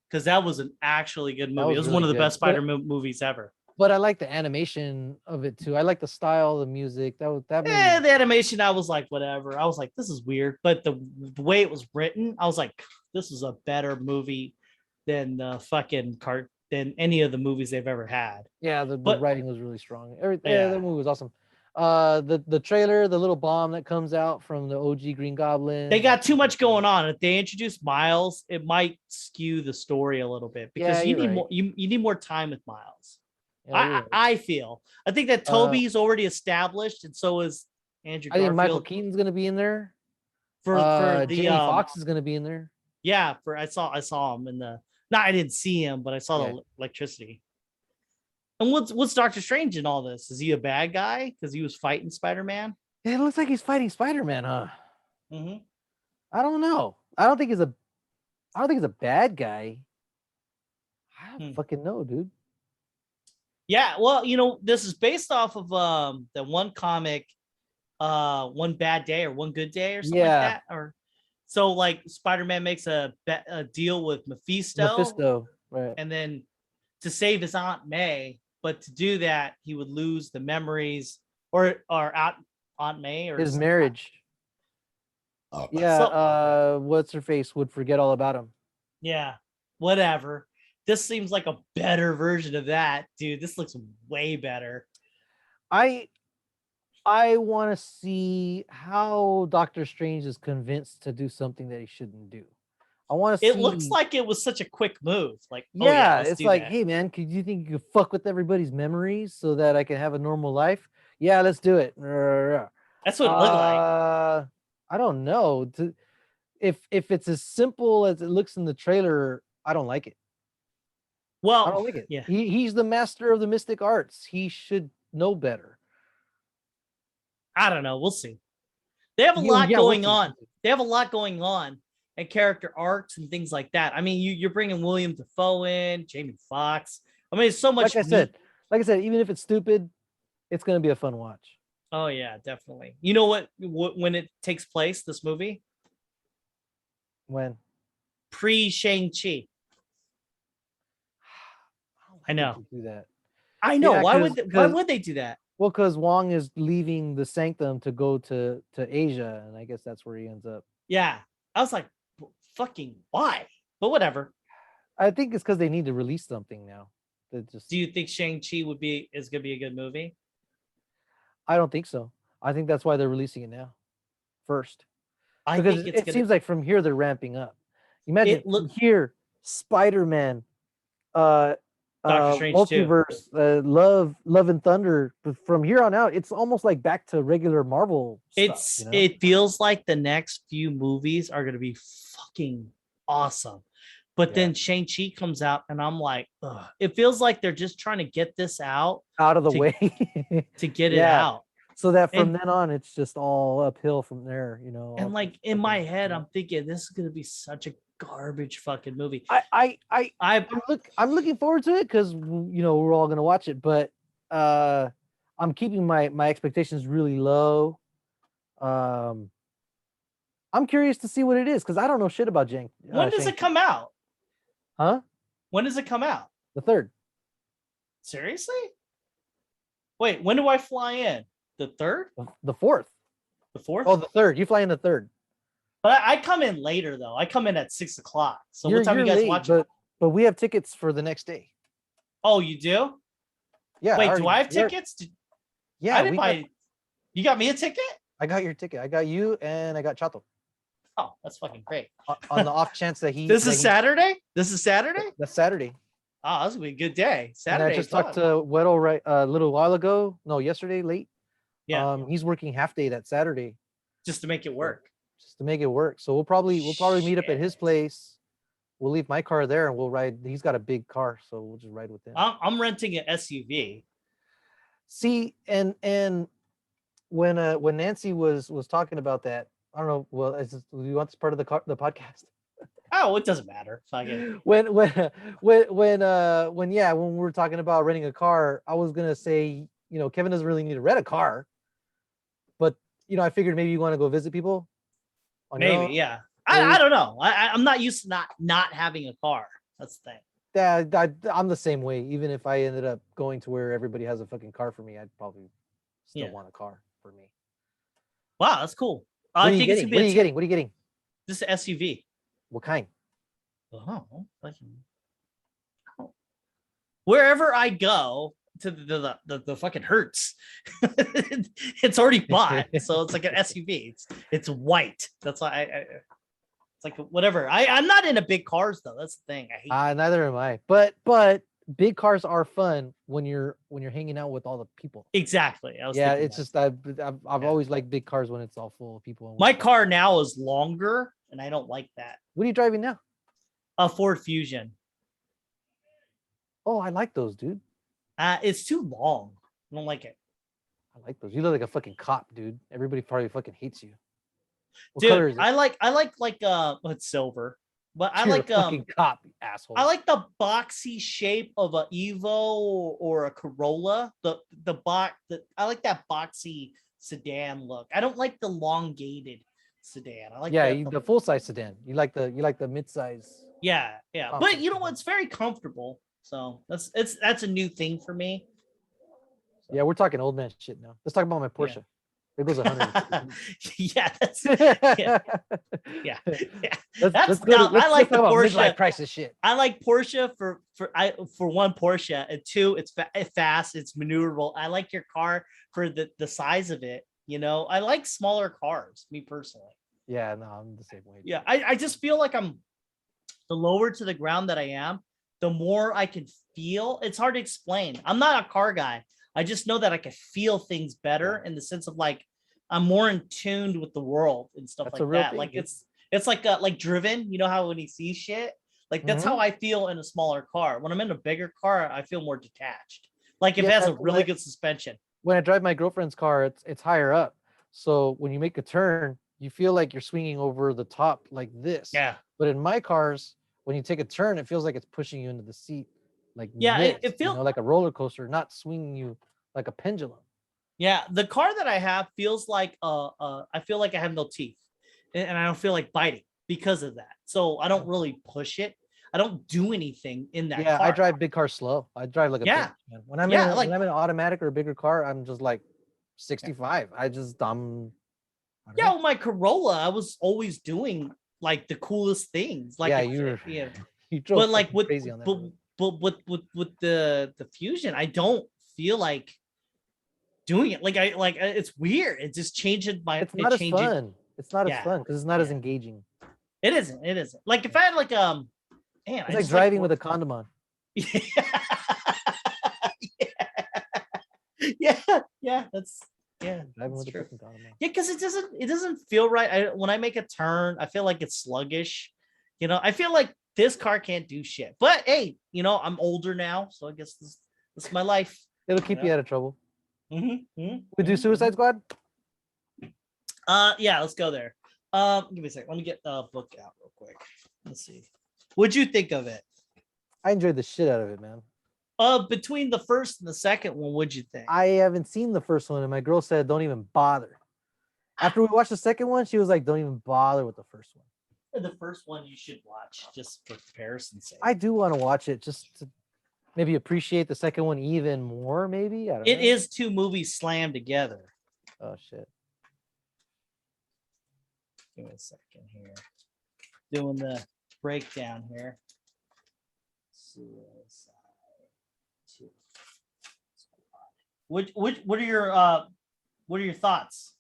because that was an actually good movie. It was really one of the best Spider-Man movies ever. But I like the animation of it too. I like the style, the music. That movie. The animation, I was like, whatever. I was like, this is weird. But the way it was written, I was like, this is a better movie than than any of the movies they've ever had. Yeah, the writing was really strong. That movie was awesome. The trailer, the little bomb that comes out from the OG Green Goblin. They got too much going on. If they introduce Miles, it might skew the story a little bit, because you need more. You need more time with Miles. Yeah, I think that Toby's already established, and so is Andrew Garfield. I think Michael Keaton's gonna be in there. For the Jamie Foxx is gonna be in there. Yeah, I saw him in the. No, I didn't see him, but I saw the electricity. And what's Doctor Strange in all this? Is he a bad guy because he was fighting Spider-Man? It looks like he's fighting Spider-Man, huh? Hmm. I don't know. I don't think he's a bad guy. I don't fucking know, dude. Yeah, well, this is based off of the one comic, One Bad Day or One Good Day or something like Yeah, that. Or so like Spider-Man makes a deal with Mephisto, Mephisto, right? and then to save his Aunt May, but to do that he would lose the memories or Aunt May or His marriage. Yeah, so what's her face would forget all about him. yeah, whatever. This seems like a better version of that, dude. This looks way better. I I want to see how Doctor Strange is convinced to do something that he shouldn't do. I want to It looks see. like it was such a quick move. Like, oh yeah, Yeah, let's it's do like, that. hey man, could you think you could fuck with everybody's memories so that I can have a normal life? Yeah, let's do it. That's what it looked like. I don't know. If it's as simple as it looks in the trailer, I don't like it. I Well, don't like it. yeah. He's the master of the mystic arts. He should know better. I don't know. We'll see. They have a lot Yeah, we'll going see. on. They have a lot going on and character arcs and things like that. I mean, you're bringing William Dafoe in, Jamie Foxx. I mean, it's so much. Like I said, even if it's stupid, it's gonna be a fun watch. Oh yeah, definitely. You know what? When it takes place, this movie When pre Shang-Chi. I know. do that. I know. Yeah, Why would they do that? well, because Wong is leaving the sanctum to go to Asia, and I guess that's where he ends up. Yeah. I was like, fucking why? But whatever. I think it's because they need to release something now. Do you think Shang-Chi is gonna be a good movie? I don't think so. I think that's why they're releasing it now, first, I because think it's it gonna seems like from here they're ramping up. Imagine it look from here, Spider-Man, Doctor Strange too. multiverse, Love and Thunder. But from here on out, it's almost like back to regular Marvel stuff. It feels like the next few movies are gonna be fucking awesome. But Yeah. then Shang-Chi comes out, and I'm like, ugh. It feels like they're just trying to get this out Out of the to, way to get it Yeah. out. So that from And then on, it's just all uphill from there. and like in my head, I'm thinking this is gonna be such a garbage fucking movie. I'm looking forward to it because we're all gonna watch it, but I'm keeping my expectations really low. I'm curious to see what it is because I don't know shit about Jank. When does it come out? Huh? When does it come out? The third. Seriously? Wait, when do I fly in? The third? The fourth. The fourth? Oh, the third. You fly in the third. But I come in later though. I come in at 6:00. So what time you guys late, watch but, it? But we have tickets for the next day. Oh, you do? Yeah. Wait, do I have tickets? Yeah. I didn't buy. You got me a ticket? I got your ticket. I got you and I got Chato. Oh, that's fucking great. On the off chance that he. This is Saturday? This is Saturday? That's Saturday. Oh, this will be a good day. Saturday. And I just talked to Weddle right a little while ago. No, yesterday late. Yeah. He's working half day that Saturday. Just to make it work. So we'll probably meet up at his place. We'll leave my car there and we'll ride. He's got a big car, so we'll just ride with him. I'm renting an SUV. See, and when Nancy was talking about that, I don't know. Well, do you want this part of the podcast? Oh, it doesn't matter. When we were talking about renting a car, I was gonna say, Kevin doesn't really need to rent a car, but I figured maybe you want to go visit people. Maybe, yeah. I don't know. I'm not used to not having a car. That's the thing. Yeah, I'm the same way. Even if I ended up going to where everybody has a fucking car for me, I'd probably still want a car for me. Wow, that's cool. What are you getting? This is SUV. What kind? Oh, wherever I go to the fucking Hertz, it's already bought. So it's like an SUV. It's white. That's why it's like whatever. I'm not into big cars though. That's the thing. I hate. Neither am I. But big cars are fun when you're hanging out with all the people. Exactly. It's just I've always liked big cars when it's all full of people. My car now is longer, and I don't like that. What are you driving now? A Ford Fusion. Oh, I like those, dude. It's too long. I don't like it. I like those. You look like a fucking cop, dude. Everybody probably fucking hates you. What color Dude, is it? I like it's silver, but You're a fucking cop, you asshole. I like the boxy shape of a Evo or a Corolla. I like that boxy sedan look. I don't like the elongated sedan. I like the full size sedan. You like the mid size. yeah. But compact you know sedan. what? It's very comfortable. So that's a new thing for me. Yeah, we're talking old man shit now. Let's talk about my Porsche. It goes 100. Yeah, yeah. Let's I like the talk about Porsche. midlife crisis shit. I like Porsche for one Porsche, and two, it's fast, it's maneuverable. I like your car for the size of it. You know, I like smaller cars, me personally. Yeah, no, I'm the same way. Yeah, I just feel like the lower to the ground that I am, the more I can feel. It's hard to explain. I'm not a car guy. I just know that I can feel things better in the sense of like I'm more in tuned with the world and stuff That's like a real that. thing, Like dude. it's like Driven. You know how when he sees shit, like that's how I feel in a smaller car. When I'm in a bigger car, I feel more detached. Like if it has a really good suspension. When I drive my girlfriend's car, it's higher up. So when you make a turn, you feel like you're swinging over the top like this. Yeah. But in my cars, when you take a turn, it feels like it's pushing you into the seat like Yeah, this, it feels like a roller coaster, not swinging you like a pendulum. Yeah, the car that I have feels like I feel like I have no teeth, and I don't feel like biting because of that. So I don't really push it. I don't do anything in that car. I drive big cars slow. I drive like a bitch, man. When I'm in an automatic or a bigger car, I'm just like 65. With my Corolla, I was always doing like the coolest things. Like you drove but like with crazy on that. but with the Fusion, I don't feel like doing it. Like it's weird. It just changes my. It's not as fun. It's not as fun because it's not as engaging. It isn't. It isn't. Like if I had like man, it's like driving with a condom on. Yeah. That's driving with true. a condom on. Yeah, because it doesn't feel right. When I make a turn, I feel like it's sluggish. You know, I feel like this car can't do shit. But hey, you know, I'm older now, so I guess this is my life. It'll keep you out of trouble. We do Suicide Squad? Yeah, let's go there. Give me a second. Let me get the book out real quick. Let's see. What'd you think of it? I enjoyed the shit out of it, man. Between the first and the second one, what'd you think? I haven't seen the first one, and my girl said, "Don't even bother." After we watched the second one, she was like, "Don't even bother with the first one." The first one you should watch just for comparison's sake. I do want to watch it just to maybe appreciate the second one even more. Maybe I don't know. It is two movies slammed together. Oh shit. Give me a second here. Doing the breakdown here. Suicide 2. What are your thoughts?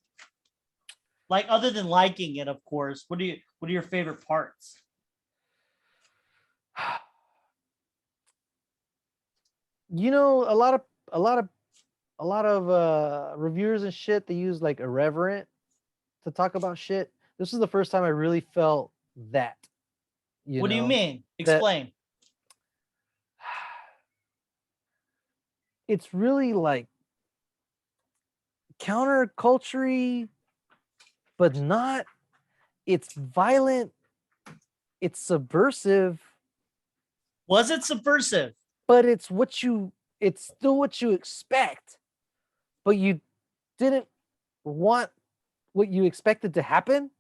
Like other than liking it, of course, what are your favorite parts? You know, a lot of reviewers and shit, they use like irreverent to talk about shit. This is the first time I really felt that. What do you mean? Explain. It's really like counterculture-y, but not. It's violent. It's subversive. Was it subversive? But it's still what you expect. But you didn't want what you expected to happen.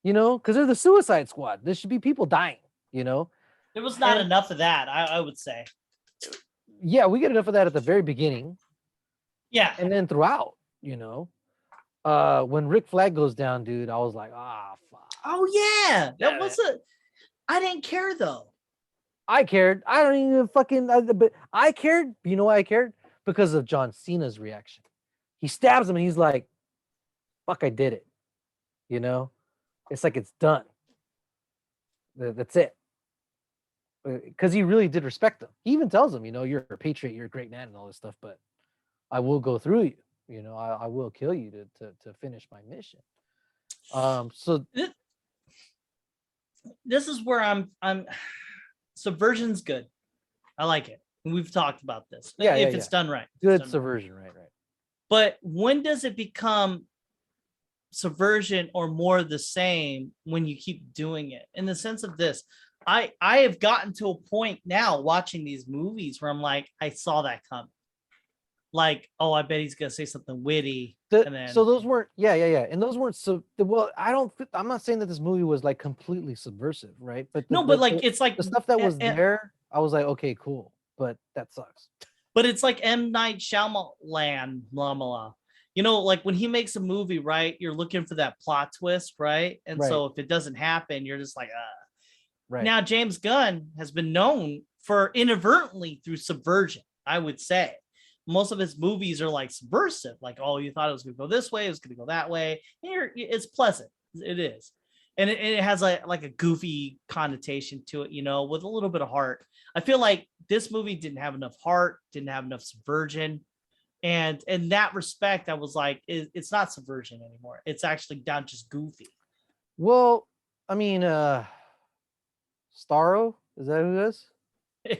You know, because they're the Suicide Squad. There should be people dying, you know? There was not enough of that, I would say. Yeah, we get enough of that at the very beginning. Yeah. And then throughout, you know. When Rick Flag goes down, dude, I was like, fuck. Oh, yeah. That was I didn't care, though. I cared. I don't even fucking... But I cared. You know why I cared? Because of John Cena's reaction. He stabs him and he's like, fuck, I did it. You know? It's like it's done. That's it. Because he really did respect him. He even tells him, you know, you're a patriot, you're a great man and all this stuff, but I will go through you. You know, I will kill you to finish my mission. So this is where I'm subversion's good. I like it. We've talked about this. If it's done right. Good subversion, right. But when does it become subversion or more of the same when you keep doing it? In the sense of this, I have gotten to a point now watching these movies where I'm like, I saw that coming. Like, oh, I bet he's gonna say something witty. And then So those weren't, yeah, and those weren't well. I'm not saying that this movie was like completely subversive, right? But no, but like it's like the stuff that was there, I was like, okay, cool, but that sucks. But it's like M. Night Shyamalan, blah, blah. You know, like when he makes a movie, right? You're looking for that plot twist, right? And Right. so if it doesn't happen, you're just like, Right. Now James Gunn has been known for inadvertently through subversion, I would say. Most of his movies are like subversive, like, oh, you thought it was going to go this way, it was going to go that way. Here, it's pleasant. It is. And it has like a goofy connotation to it, you know, with a little bit of heart. I feel like this movie didn't have enough heart, didn't have enough subversion. And in that respect, I was like, it's not subversion anymore. It's actually down just goofy. Well, I mean, Starro, is that who it is?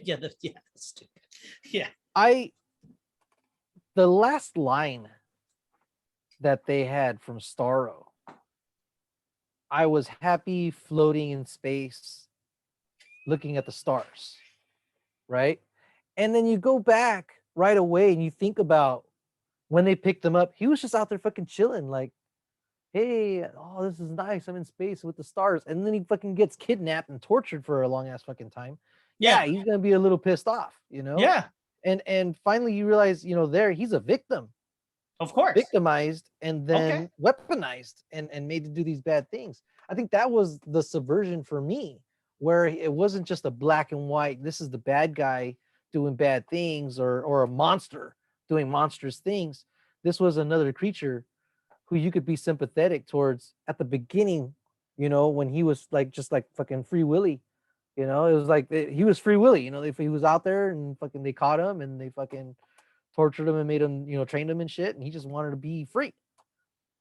Yeah, that's stupid. Yeah. The last line that they had from Starro, I was happy floating in space, looking at the stars, right? And then you go back right away and you think about when they picked him up, he was just out there fucking chilling, like, hey, oh, this is nice. I'm in space with the stars. And then he fucking gets kidnapped and tortured for a long ass fucking time. Yeah, he's gonna be a little pissed off, you know? Yeah. And finally you realize, you know, he's a victim. Of course. Victimized and then weaponized and made to do these bad things. I think that was the subversion for me, where it wasn't just a black and white, this is the bad guy doing bad things or a monster doing monstrous things. This was another creature who you could be sympathetic towards at the beginning, you know, when he was like just like fucking Free Willy. You know, it was like he was Free Willy, you know, if he was out there and fucking they caught him and they fucking tortured him and made him, you know, trained him and shit, and he just wanted to be free.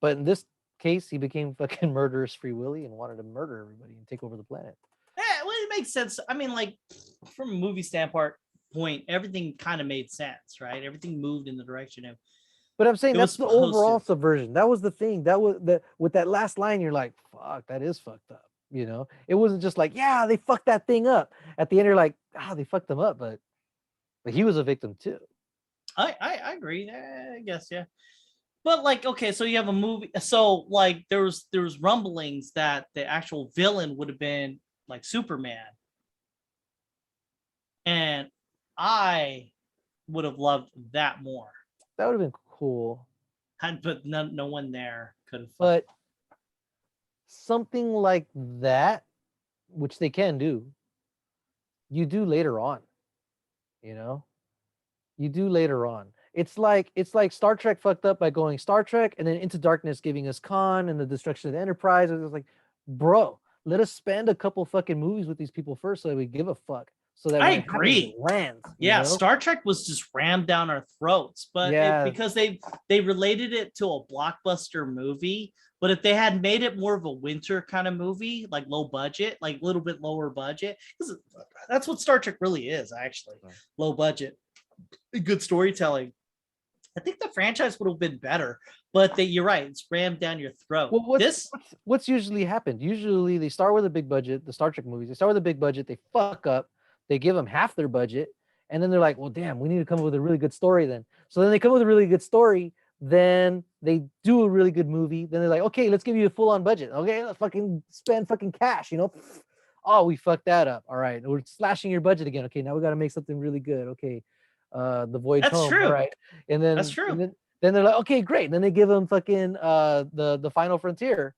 But in this case, he became fucking murderous Free Willy and wanted to murder everybody and take over the planet. Yeah, well, it makes sense. I mean, like from a movie standpoint, everything kind of made sense, right? Everything moved in the direction of. But I'm saying that's the overall subversion. That was the thing. That was with that last line, you're like, fuck, that is fucked up. You know, it wasn't just like, yeah, they fucked that thing up. At the end, you're like, they fucked them up, but he was a victim too. I agree. I guess, yeah. But like, okay, so you have a movie. So like, there was rumblings that the actual villain would have been like Superman, and I would have loved that more. That would have been cool. But no one there could have. But something like that, which they can do, you do later on. You know, you do later on. It's like Star Trek fucked up by going Star Trek and then Into Darkness giving us Khan and the destruction of the Enterprise. It was like, bro, let us spend a couple fucking movies with these people first so that we give a fuck. So that I agree. It lands. Yeah, know? Star Trek was just rammed down our throats, but because they related it to a blockbuster movie. But if they had made it more of a winter kind of movie, like low budget, like a little bit lower budget, because that's what Star Trek really is, actually, low budget, good storytelling. I think the franchise would have been better, but you're right, it's rammed down your throat. Well, what's usually happened? Usually they start with a big budget, the Star Trek movies, they start with a big budget, they fuck up, they give them half their budget, and then they're like, well, damn, we need to come up with a really good story then. So then they come up with a really good story, then they do a really good movie, then they're like, okay, let's give you a full-on budget. Okay, let's fucking spend fucking cash, you know? Oh, we fucked that up. All right, we're slashing your budget again. Okay, now we got to make something really good. Okay, The Voyage Home. True. All right, and then that's true. And then they're like, okay, great. And then they give them fucking the Final Frontier,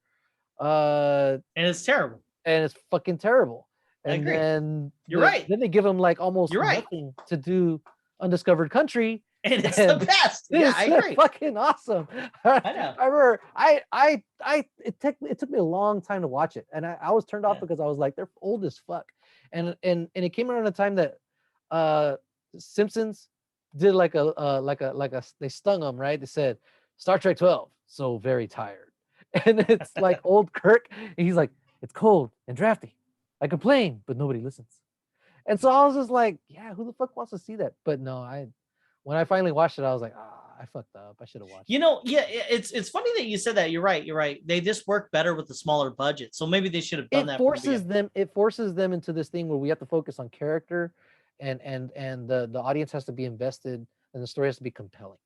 and it's terrible. And it's fucking terrible. And then you're right. Then they give them like almost nothing to do Undiscovered Country. And it's the best. Yeah, I agree. Fucking awesome. I know. I remember it took me a long time to watch it. And I was turned off because I was like, they're old as fuck. And it came around a time that Simpsons did like a they stung them, right? They said Star Trek 12, so very tired. And it's like old Kirk, and he's like, it's cold and drafty. I complain, but nobody listens. And so I was just like, yeah, who the fuck wants to see that? But no, when I finally watched it, I was like, I fucked up. I should have watched. You know, yeah, it's funny that you said that. You're right. You're right. They just work better with a smaller budget. So maybe they should have done that. It forces them into this thing where we have to focus on character, and the audience has to be invested, and the story has to be compelling.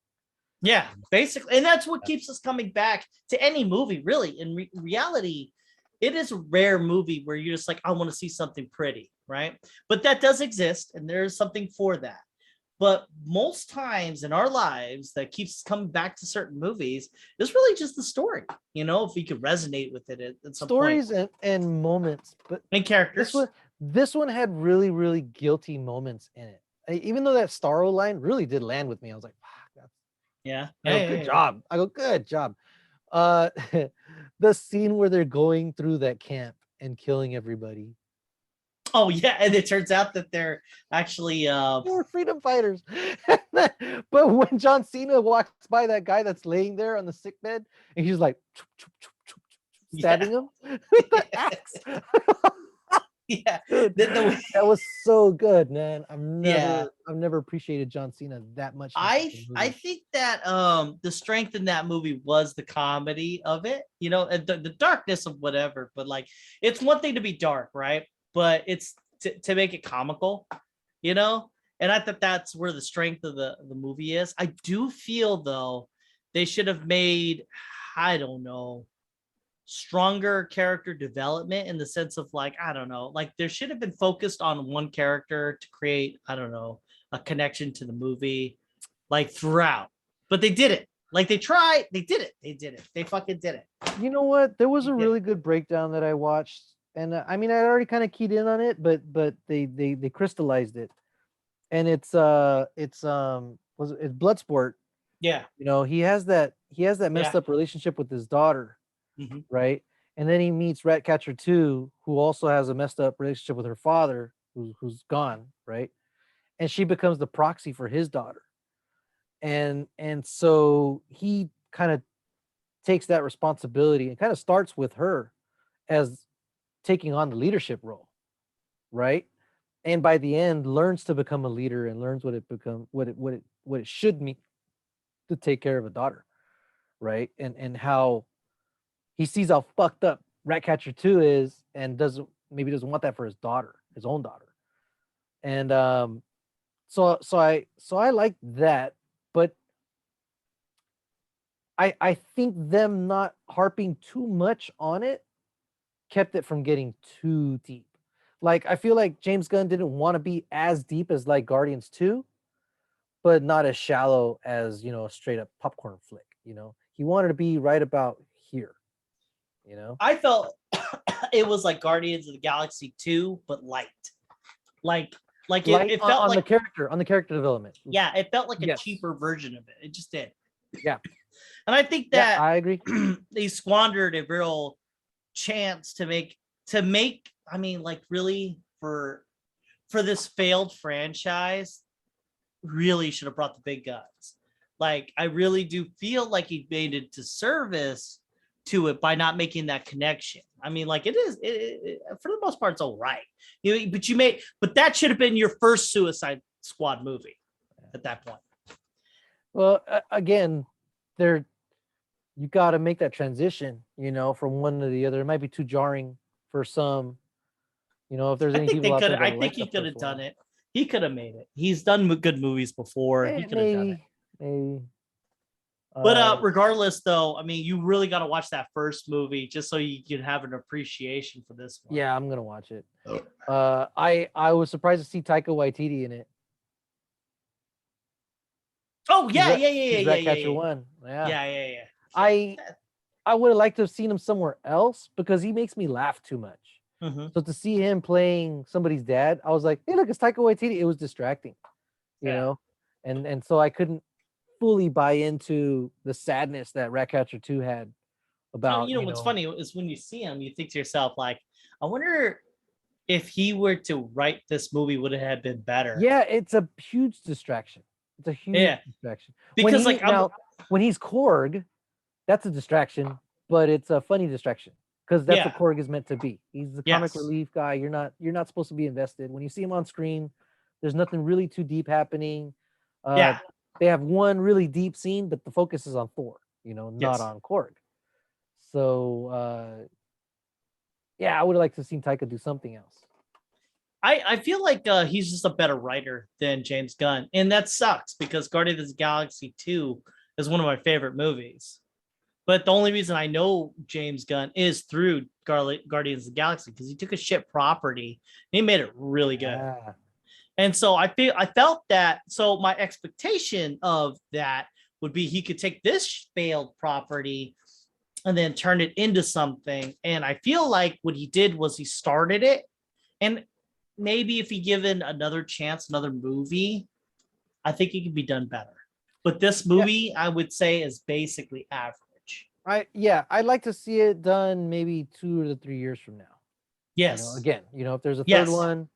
Yeah, basically, and that's what keeps us coming back to any movie. Really, in reality, it is a rare movie where you're just like, I want to see something pretty, right? But that does exist, and there is something for that. But most times in our lives, that keeps coming back to certain movies is really just the story. You know, if we could resonate with it at some stories point. and moments, but and characters. This one had really, really guilty moments in it. Even though that Starro line really did land with me, I was like, "Fuck, that's good job." I go, "Good job." The scene where they're going through that camp and killing everybody. Oh yeah, and it turns out that they're actually they were freedom fighters. But when John Cena walks by that guy that's laying there on the sick bed, and he's like stabbing him with the axe. Yeah, that was so good, man. I've never appreciated John Cena that much. I think that the strength in that movie was the comedy of it, you know, and the darkness of whatever. But like, it's one thing to be dark, right? But it's to make it comical, you know. And I thought that's where the strength of the movie is. I do feel though they should have made, I don't know, stronger character development in the sense of like, I don't know, like there should have been focused on one character to create, I don't know, a connection to the movie like throughout. But they did it. Like they tried, they did it. They fucking did it. You know what? There was a really good breakdown that I watched, and I mean, I already kind of keyed in on it, but they crystallized it, and it's Bloodsport. Yeah. You know, he has that messed up relationship with his daughter. Mm-hmm. Right, and then he meets Ratcatcher 2, who also has a messed up relationship with her father, who's gone, right, and she becomes the proxy for his daughter, and so he kind of takes that responsibility and kind of starts with her as taking on the leadership role, right, and by the end learns to become a leader and learns what it should mean to take care of a daughter, right, and how he sees how fucked up Ratcatcher 2 is and doesn't want that for his own daughter. And so I like that, but I think them not harping too much on it kept it from getting too deep. Like I feel like James Gunn didn't want to be as deep as like Guardians 2, but not as shallow as, you know, a straight up popcorn flick, you know. He wanted to be right about here. You know, I felt it was like Guardians of the Galaxy 2, but light. Like it felt on like the character development. Yeah, it felt like a cheaper version of it. It just did. Yeah. And I think that I agree. They squandered a real chance to make I mean, like really for this failed franchise, really should have brought the big guns. Like I really do feel like he made a disservice to it by not making that connection. I mean, like it for the most part, it's all right. But that should have been your first Suicide Squad movie at that point. Well, again, you got to make that transition, you know, from one to the other. It might be too jarring for some, you know, if there's any people out there. I think he could have done it. He could have made it. He's done good movies before. He could have done it. Maybe. But regardless, though, I mean, you really got to watch that first movie just so you can have an appreciation for this one. Yeah, I'm gonna watch it. I was surprised to see Taika Waititi in it. Oh yeah. Ratcatcher 1. Yeah. I would have liked to have seen him somewhere else because he makes me laugh too much. Mm-hmm. So to see him playing somebody's dad, I was like, hey, look, it's Taika Waititi. It was distracting, you know, and so I couldn't fully buy into the sadness that Ratcatcher 2 had about. You know what's funny is when you see him, you think to yourself, like, I wonder if he were to write this movie, would it have been better? Yeah, it's a huge distraction. It's a huge distraction. Because when he's Korg, that's a distraction, but it's a funny distraction because that's what Korg is meant to be. He's the comic relief guy. You're not supposed to be invested. When you see him on screen, there's nothing really too deep happening. they have one really deep scene, but the focus is on Thor, not Yes. on Korg. So yeah, I would like to see Taika do something else. I feel like he's just a better writer than James Gunn, and that sucks because Guardians of the Galaxy 2 is one of my favorite movies. But the only reason I know James Gunn is through Guardians of the Galaxy because he took a shit property and he made it really good. Yeah. And so I felt that. So my expectation of that would be he could take this failed property and then turn it into something. And I feel like what he did was he started it, and maybe if he given another chance, another movie, I think it could be done better. But this movie, I would say, is basically average. I'd like to see it done maybe 2 to 3 years from now. Yes. Again, if there's a third one,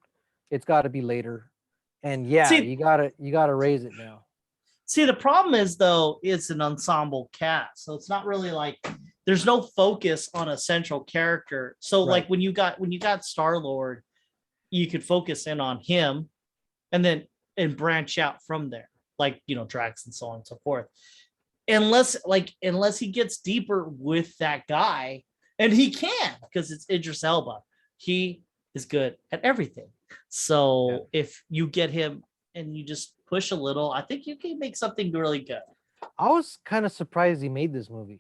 it's got to be later. And you gotta raise it now. See, the problem is though, it's an ensemble cast, so it's not really like there's no focus on a central character. So like when you got Star-Lord, you could focus in on him, and branch out from there, like Drax and so on and so forth. Unless he gets deeper with that guy, and he can because it's Idris Elba. He is good at everything. So if you get him and you just push a little, I think you can make something really good. I was kind of surprised he made this movie.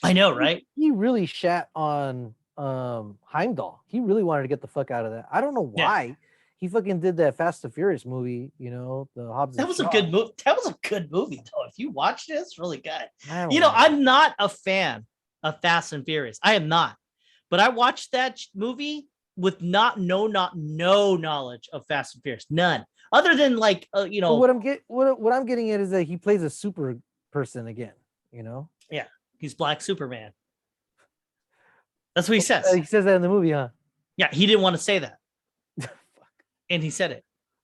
I know, right? He really shat on Heimdall. He really wanted to get the fuck out of that. I don't know why. Yeah. He fucking did that Fast and Furious movie, the Hobbs. That was a good movie. That was a good movie, though. If you watched it, it's really good. I'm not a fan of Fast and Furious. I am not. But I watched that movie with no knowledge of Fast and Furious, none, other than like what I'm getting at is that he plays a super person again. Yeah, he's Black Superman. That's what he says. He says that in the movie, huh? Yeah, he didn't want to say that, and he said it.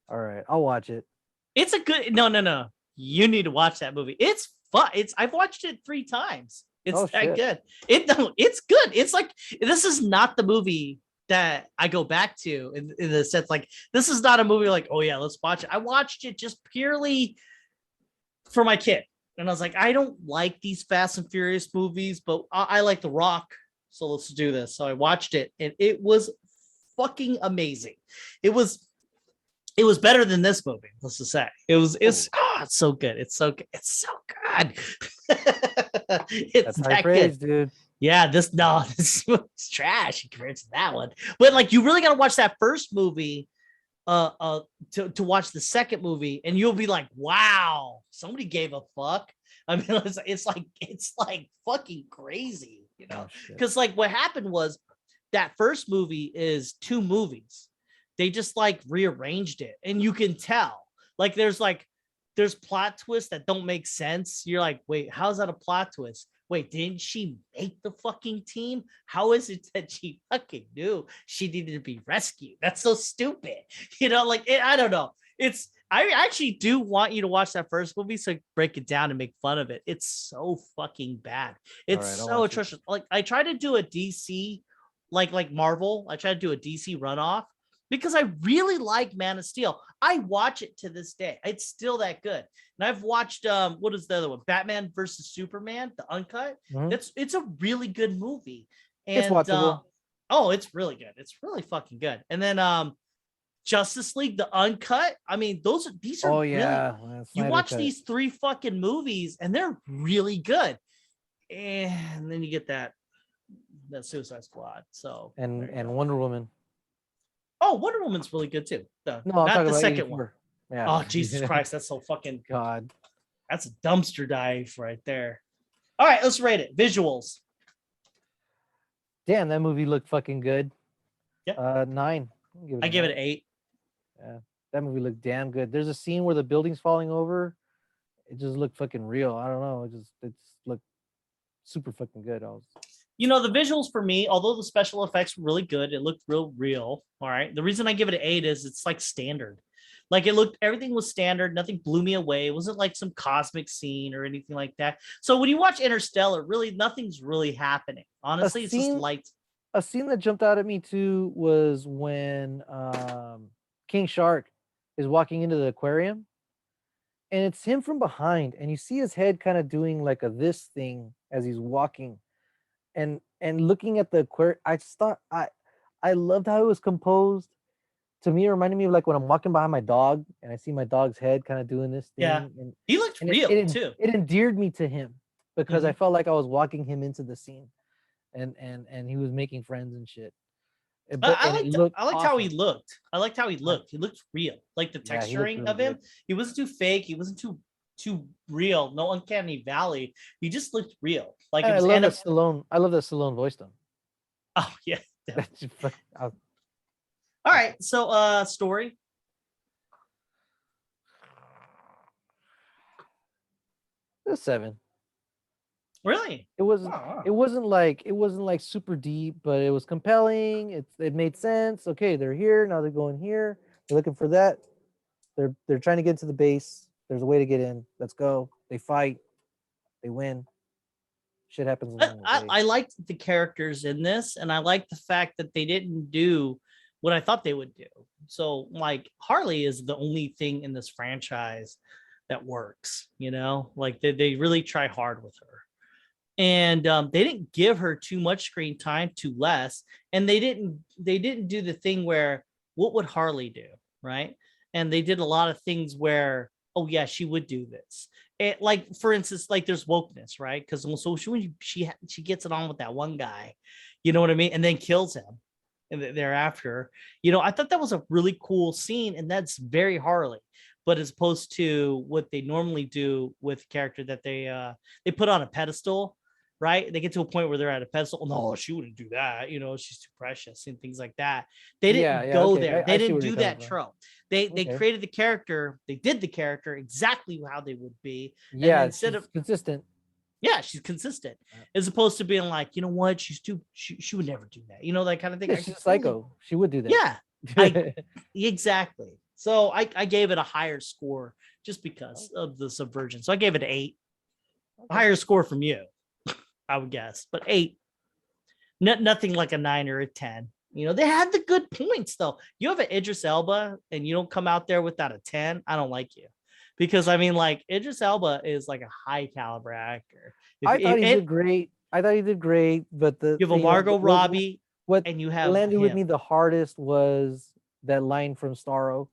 All right, I'll watch it. It's a good no. You need to watch that movie. It's fun. I've watched it 3 times. It's good. It's good. It's like, this is not the movie that I go back to in the sense, like, this is not a movie like, oh yeah, let's watch it. I watched it just purely for my kid. And I was like, I don't like these Fast and Furious movies, but I like The Rock. So let's do this. So I watched it, and it was fucking amazing. It was better than this movie. Let's just say it's so good. It's so good. It's so good. It's That's high praise, dude. Yeah, this movie's trash compared to that one. But like, you really got to watch that first movie to watch the second movie, and you'll be like, wow, somebody gave a fuck. I mean, it's like fucking crazy, because like what happened was that first movie is 2 movies. They just like rearranged it, and you can tell like there's plot twists that don't make sense. You're like, wait, how's that a plot twist? Wait, didn't she make the fucking team? How is it that she fucking knew she needed to be rescued? That's so stupid. I don't know. I actually do want you to watch that first movie so I can break it down and make fun of it. It's so fucking bad. It's so atrocious. Like, I try to do a DC, like Marvel. I try to do a DC runoff because I really like Man of Steel. I watch it to this day. It's still that good. And I've watched what is the other one? Batman versus Superman, the uncut. Mm-hmm. It's a really good movie. And it's watchable. It's really good. It's really fucking good. And then Justice League, the uncut. I mean, these are really, you watch these 3 fucking movies and they're really good. And then you get that Suicide Squad. So and Wonder Woman. Oh, Wonder Woman's really good too. Not the second 84. one. Yeah. Oh, Jesus Christ. That's so fucking God. That's a dumpster dive right there. All right, let's rate it. Visuals. Damn, that movie looked fucking good. Yeah. 9. I give it an 8. Yeah. That movie looked damn good. There's a scene where the building's falling over. It just looked fucking real. I don't know. It's looked super fucking good. The visuals for me, although the special effects were really good, it looked real. All right. The reason I give it an 8 is it's like standard. Like, everything was standard. Nothing blew me away. It wasn't like some cosmic scene or anything like that. So when you watch Interstellar, really nothing's really happening. Honestly, it's just lights. A scene that jumped out at me too was when King Shark is walking into the aquarium and it's him from behind, and you see his head kind of doing like a this thing as he's walking, and looking at the aquarium. I just thought I loved how it was composed. To me, it reminded me of like when I'm walking behind my dog and I see my dog's head kind of doing this Yeah. thing, He looked and real too. it endeared me to him because I Mhm. felt like I was walking him into the scene, and he was making friends and shit. And it looked I liked how he awesome. looked. I liked how he I- looked. He looked real. Like the yeah, he looked texturing really of him. good. He wasn't too fake. He wasn't too real. No uncanny valley. He just looked real. Like it And was I love that Stallone voiced him. oh yeah. Definitely. That's just fuck- I was- All right. So story. it was 7. Really? It wasn't. Oh, It wasn't like super deep, but it was compelling. It made sense. Okay, they're here now. They're going here. They're looking for that. They're trying to get to the base. There's a way to get in. Let's go. They fight. They win. Shit happens along the way. I liked the characters in this, and I liked the fact that they didn't do what I thought they would do. So, like, Harley is the only thing in this franchise that works, you know, like they really try hard with her. And they didn't give her too much screen time, too less, and they didn't do the thing where what would Harley do, right? And they did a lot of things where oh yeah she would do this. Like for instance, like there's wokeness, right? Because so she gets it on with that one guy, you know what I mean, and then kills him, and thereafter, you know, I thought that was a really cool scene, and that's very Harley. But as opposed to what they normally do with character that they put on a pedestal, right? They get to a point where they're at a pedestal. No, she wouldn't do that. You know, she's too precious and things like that. They Yeah, didn't yeah. go Okay, there. I They see didn't where you're do coming that from. trope. They Okay. created the character. They did the character exactly how they would be. And Yeah, instead she's of consistent. yeah, she's consistent, Yeah. as opposed to being like, you know what, she would never do that. You know, that kind of thing. Yeah, I she's a totally psycho. She would do that. yeah, I exactly. So I gave it a higher score just because of the subversion. So I gave it an 8. A higher score from you, I would guess, but 8. Nothing like a 9 or a 10. You know, they had the good points though. You have an Idris Elba and you don't come out there without a 10. I don't like you. Because I mean, like Idris Elba is like a high caliber actor. I thought he If did great. But you have a Margot Robbie what and you have landed with him. me the hardest was that line from Starro.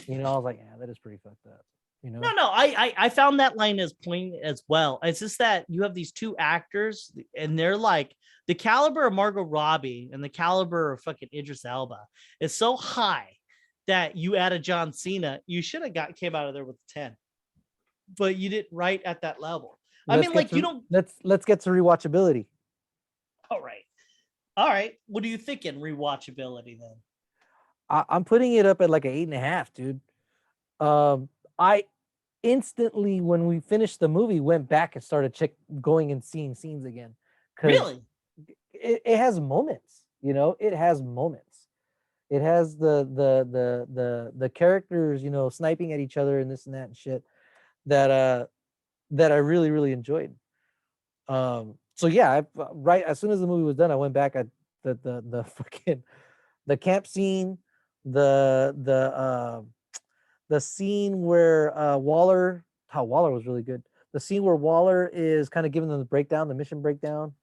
You know, I was like, yeah, that is pretty fucked up. You know, No, I found that line as poignant as well. It's just that you have these two actors, and they're like the caliber of Margot Robbie and the caliber of fucking Idris Elba is so high that you add a John Cena, you should have came out of there with a 10, but you didn't right at that level. I mean, like you don't. let's get to rewatchability. All right, all right. What are you thinking? Rewatchability then? I'm putting it up at like an 8.5, dude. I instantly, when we finished the movie, went back and started going and seeing scenes again because Really? it has moments. You know, it has moments. It has the characters, you know, sniping at each other and this and that and shit that I really enjoyed. So yeah, right as soon as the movie was done, I went back at the fucking the camp scene, the scene where Waller was really good. The scene where Waller is kind of giving them the breakdown, the mission breakdown.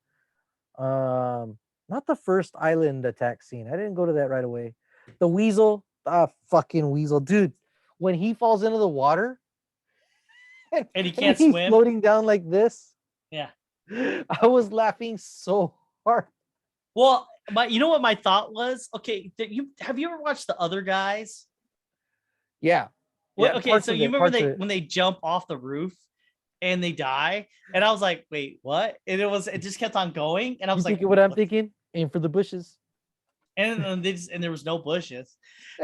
Not the first island attack scene. I didn't go to that right away. The weasel, fucking weasel, dude. When he falls into the water And he can't he's swim? floating down like this, Yeah. I was laughing so hard. Well, you know what my thought was? Okay, have you ever watched The Other Guys? Yeah. Well, Yeah, okay, so you remember parts of it. when they jump off the roof and they die, and I was like, wait, what? And it just kept on going, and I You was like, thinking what I'm thinking? Aim for the bushes. and then and there was no bushes,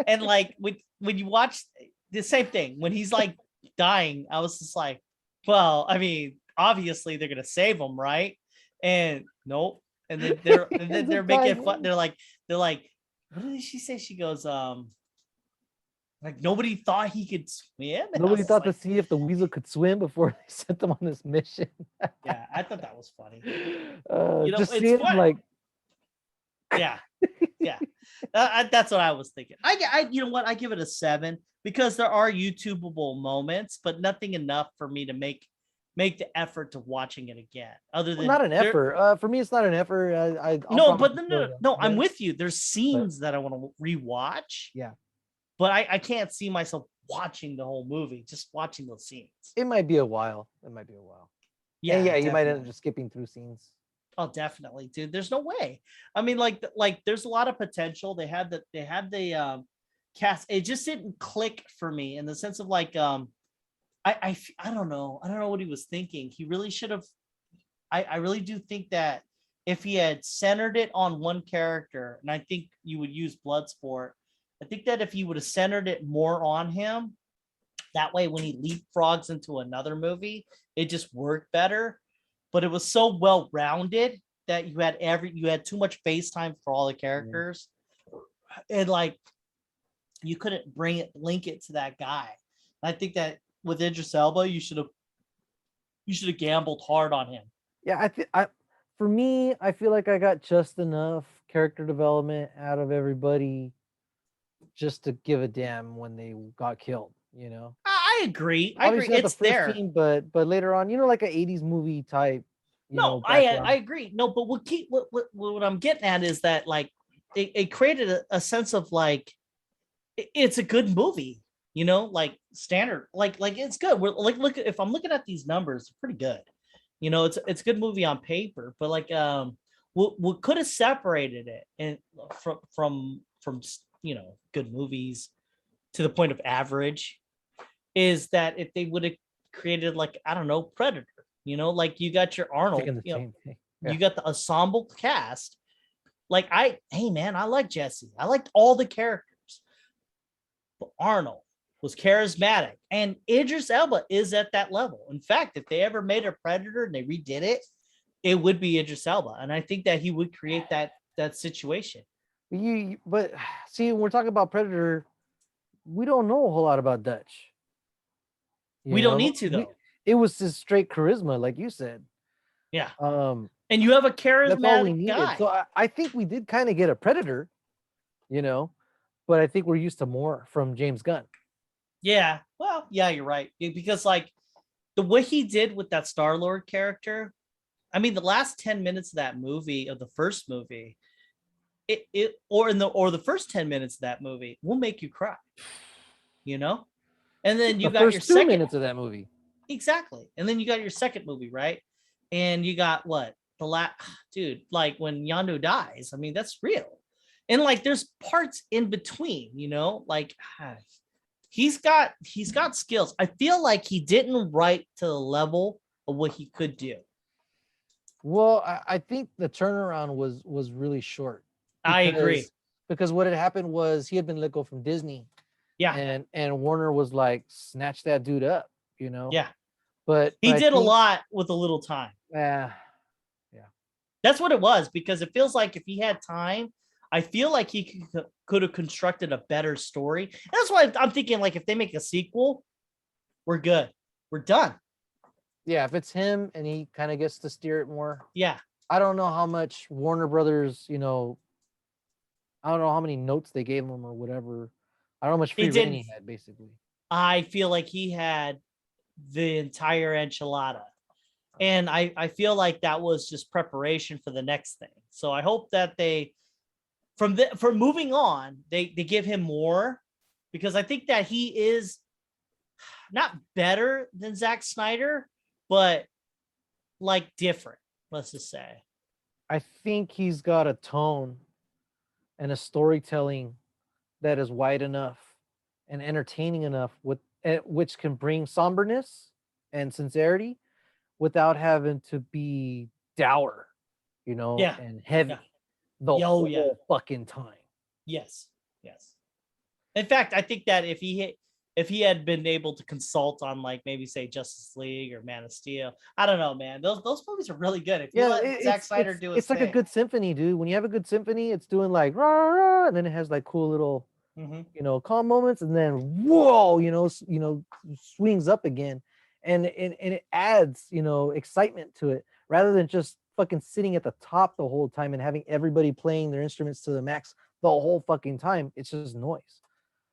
and like when you watch the same thing when he's like dying, I was just like, well, I mean, obviously they're gonna save him, right? And nope. And then they're making fun. They're like, what did she say? She goes, like nobody thought he could swim. And Nobody thought like, to see if the weasel could swim before they sent them on this mission. yeah, I thought that was funny. You know, Just just it's seeing him fun. like, Yeah, yeah. That's what I was thinking. You know what? I give it a 7 because there are YouTubeable moments, but nothing enough for me to make the effort to watching it again. Other Well, than not an there, effort. For me, it's not an effort. I'll no, probably but enjoy it no, I'm again, with you. There's but scenes that I want to rewatch, yeah, but I can't see myself watching the whole movie, just watching those scenes. it might be a while. It might be a while. Yeah, And yeah, you might end up definitely. just skipping through scenes. Oh, definitely, dude. There's no way. I mean, there's a lot of potential. They had the cast. It just didn't click for me in the sense of like I don't know. I don't know what he was thinking. He really should have. I really do think that if he had centered it on one character, and I think you would use Bloodsport. I think that if he would have centered it more on him, that way when he leapfrogs into another movie, it just worked better. But it was so well rounded that you had too much face time for all the characters, and like you couldn't link it to that guy. And I think that with Idris Elba, you should have gambled hard on him. Yeah, for me, I feel like I got just enough character development out of everybody just to give a damn when they got killed, you know. I agree. Obviously not the It's first there. scene, but later on, you know, like an 80s movie type, you No, know, I background. agree. No, but what I'm getting at is that like it created a sense of like it's a good movie, you know, like standard, like it's good. We're like look if I'm looking at these numbers, it's pretty good. You know, it's a good movie on paper, but like what could have separated it and from you know good movies to the point of average is that if they would have created like I don't know Predator, you know, like you got your Arnold, Thinking the you know, same thing. you got the ensemble cast. Like hey man, I like Jesse. I liked all the characters, but Arnold was charismatic, and Idris Elba is at that level. In fact, if they ever made a Predator and they redid it, it would be Idris Elba, and I think that he would create that situation. But see, when we're talking about Predator, we don't know a whole lot about Dutch. We You don't know, need to though. it was just straight charisma, like you said. Yeah, Um, and you have a that's all we charismatic needed. guy. So I think we did kind of get a Predator, you know, but I think we're used to more from James Gunn. Yeah, well, yeah, you're right because like the way he did with that Star-Lord character. I mean, the last 10 minutes of that movie, of the first movie, or the first 10 minutes of that movie will make you cry, you know? And then you The got your first 2 second, minutes of that movie. exactly. And then you got your second movie, right? And you got what? The last dude, like when Yondu dies. I mean, that's real. And like there's parts in between, you know, like he's got skills. I feel like he didn't write to the level of what he could do. Well, I think the turnaround was really short. I agree. Because what had happened was he had been let go from Disney. Yeah. And Warner was like, snatch that dude up, you know. Yeah. But He I did a think, lot with a little time. yeah. That's what it was, because it feels like if he had time, I feel like he could have constructed a better story. And that's why I'm thinking like if they make a sequel, we're good. We're done. Yeah, if it's him and he kind of gets to steer it more. Yeah. I don't know how much Warner Brothers, you know, I don't know how many notes they gave him or whatever. I don't know how much free reign he had, basically. I feel like he had the entire enchilada. And I feel like that was just preparation for the next thing. So I hope that they, from moving on, they give him more, because I think that he is not better than Zack Snyder, but like different, let's just say. I think he's got a tone and a storytelling that is wide enough and entertaining enough which can bring somberness and sincerity without having to be dour, you know, Yeah. and heavy Yeah. the whole fucking time. Yes. In fact, I think that if he had been able to consult on like maybe say Justice League or Man of Steel, I don't know, man. Those movies are really good. If you let Zack Snyder do it's like a good symphony, dude. When you have a good symphony, it's doing like rah, rah, and then it has like cool little, you know, calm moments, and then whoa, you know, swings up again, and it adds, you know, excitement to it rather than just fucking sitting at the top the whole time and having everybody playing their instruments to the max the whole fucking time. It's just noise.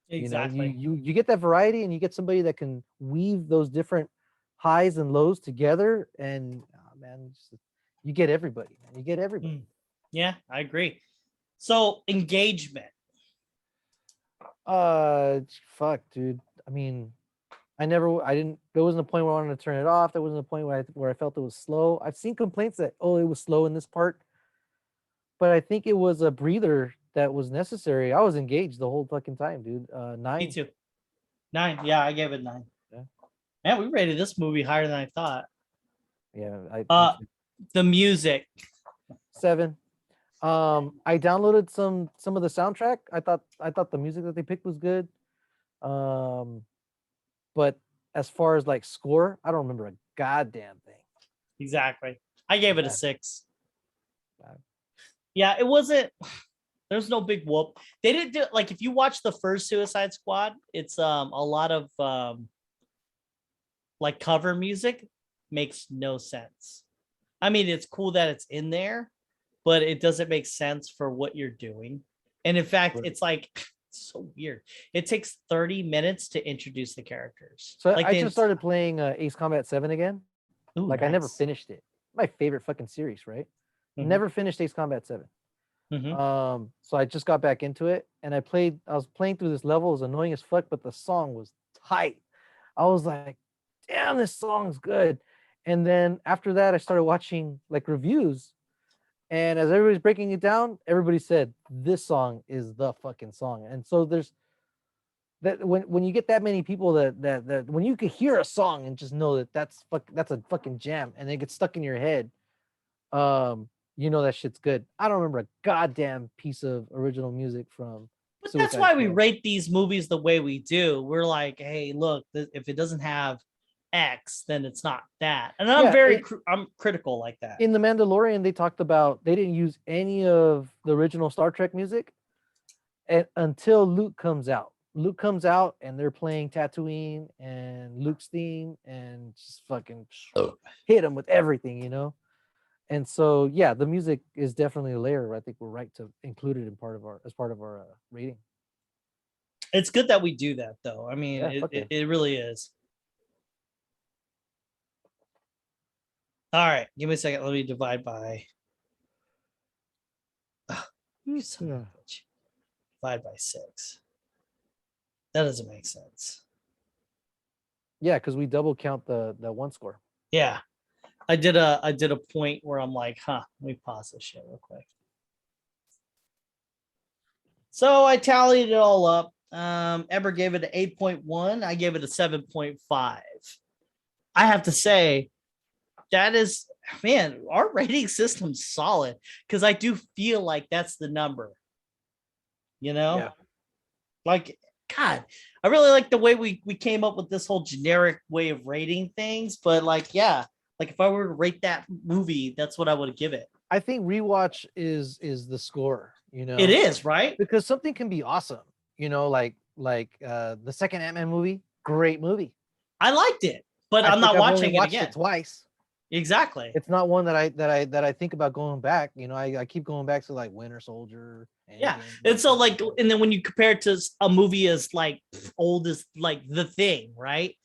Exactly. You get that variety, and you get somebody that can weave those different highs and lows together, and man, you get everybody, man. You get everybody. Yeah, I agree. So engagement. Fuck, dude. I mean, I didn't. There wasn't a point where I wanted to turn it off. There wasn't a point where I felt it was slow. I've seen complaints that it was slow in this part, but I think it was a breather that was necessary. I was engaged the whole fucking time, dude. Me 9. too. 9. Yeah, I gave it 9. Yeah. Man, we rated this movie higher than I thought. Yeah, The music. 7. I downloaded some of the soundtrack. I thought the music that they picked was good. But as far as like score, I don't remember a goddamn thing. Exactly. I gave it a Yeah. 6. Bad. Yeah, it wasn't. There's no big whoop. They didn't do like if you watch the first Suicide Squad, it's a lot of like cover music makes no sense. I mean, it's cool that it's in there, but it doesn't make sense for what you're doing. And in fact, Right. it's like it's so weird. It takes 30 minutes to introduce the characters. So Like I just started playing Ace Combat 7 again. Ooh, Like I never nice. finished it. My favorite fucking series, right? Mhm. Never finished Ace Combat 7. Mhm. So I just got back into it, and I was playing through this level. It was annoying as fuck, but the song was tight. I was like, damn, this song's good. And then after that, I started watching like reviews, and as everybody's breaking it down, everybody said this song is the fucking song. And so there's that when you get that many people that when you could hear a song and just know that that's a fucking jam, and it gets stuck in your head, you know that shit's good. I don't remember a goddamn piece of original music from But that's Suicide why we Squad. rate these movies the way we do. We're like, hey, look, if it doesn't have X, then it's not that. And I'm Yeah, I'm critical like that. in The Mandalorian, they talked about they didn't use any of the original Star Trek music until Luke comes out. Luke comes out and they're playing Tatooine and Luke's theme and just fucking hit him with everything, you know? And so, yeah, the music is definitely a layer. I think we're right to include it in as part of our rating. It's good that we do that, though. I mean, Yeah, it really is. All right, give me a second. Let me divide by. You son of a bitch. Divide by 6. That doesn't make sense. Yeah, because we double count the one score. Yeah, I did a point where I'm like, let me pause this shit real quick. So I tallied it all up. Eber gave it an 8.1. I gave it a 7.5. I have to say, that is, man, our rating system's solid because I do feel like that's the number. You know? Yeah. Like, God, I really like the way we came up with this whole generic way of rating things. But like, yeah, like if I were to rate that movie, that's what I would give it. I think rewatch is the score, you know. It is, right? Because something can be awesome, you know, like the second Ant-Man movie, great movie. I liked it, but I'm think not I've only watching it watched again. it twice. Exactly. It's not one that I think about going back. You know, I keep going back to like Winter Soldier. Yeah, and so like, and then when you compare it to a movie as like old as like The Thing, right?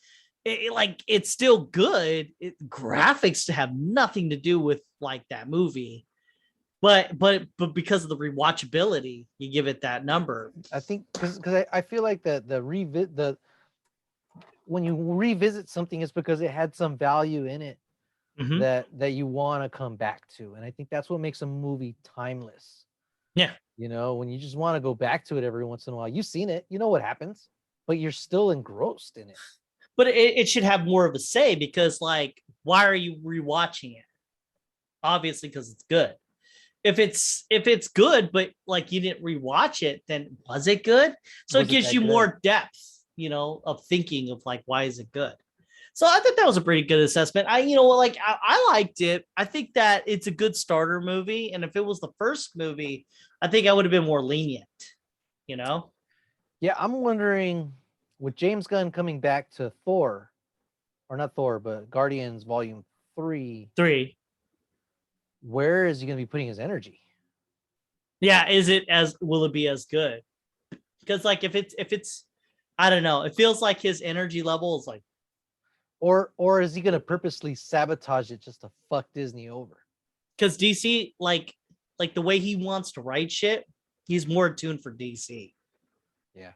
Like it's still good. Graphics have nothing to do with like that movie, but because of the rewatchability, you give it that number. I think because I feel like when you revisit something, it's because it had some value in it that you want to come back to, and I think that's what makes a movie timeless. Yeah. You know, when you just want to go back to it every once in a while, you've seen it, you know what happens, but you're still engrossed in it. But it should have more of a say because, like, why are you rewatching it? Obviously, because it's good. If it's good, but like you didn't rewatch it, then was it good? So it gives you more depth, you know, of thinking of like, why is it good? So I thought that was a pretty good assessment. I liked it. I think that it's a good starter movie. And if it was the first movie, I think I would have been more lenient, you know? Yeah, I'm wondering with James Gunn coming back to Thor, or not Thor, but Guardians Volume 3. Where Where is he going to be putting his energy? Yeah, will it be as good? Because like if it's I don't know, it feels like his energy level is like, Or is he gonna purposely sabotage it just to fuck Disney over? because DC like the way he wants to write shit, he's more attuned for DC. Yeah.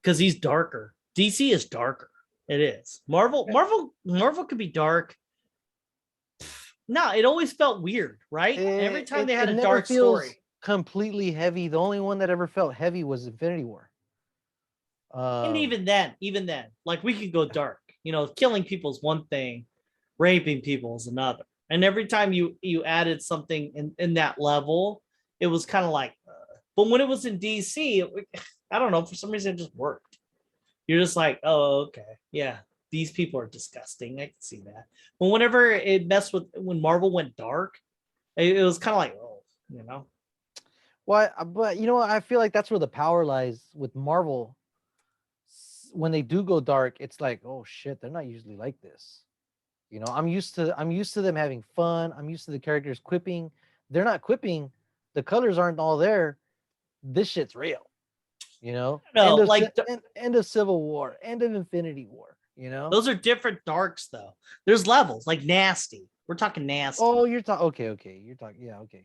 Because he's darker. DC is darker. It is. Marvel could be dark. No, it always felt weird, right? Every time they had a never dark feels story. completely heavy. The only one that ever felt heavy was Infinity War. And even then, like we could go dark. You know, killing people is one thing, raping people is another. And every time you added something in that level, it was kind of like, but when it was in DC, I don't know, for some reason it just worked. You're just like, oh, okay, yeah, these people are disgusting. I can see that. But whenever it messed with, when Marvel went dark, it was kind of like, oh, you know. Well, but you know, I feel like that's where the power lies with Marvel. When they do go dark, it's like, oh shit, they're not usually like this. You know, I'm used to them having fun. I'm used to the characters quipping. They're not quipping. The colors aren't all there. This shit's real. You know, No, like end of Civil War, end of Infinity War. You know, those are different darks though. There's levels, like nasty. We're talking nasty. oh, you're talking. Okay, you're talking. Yeah, okay.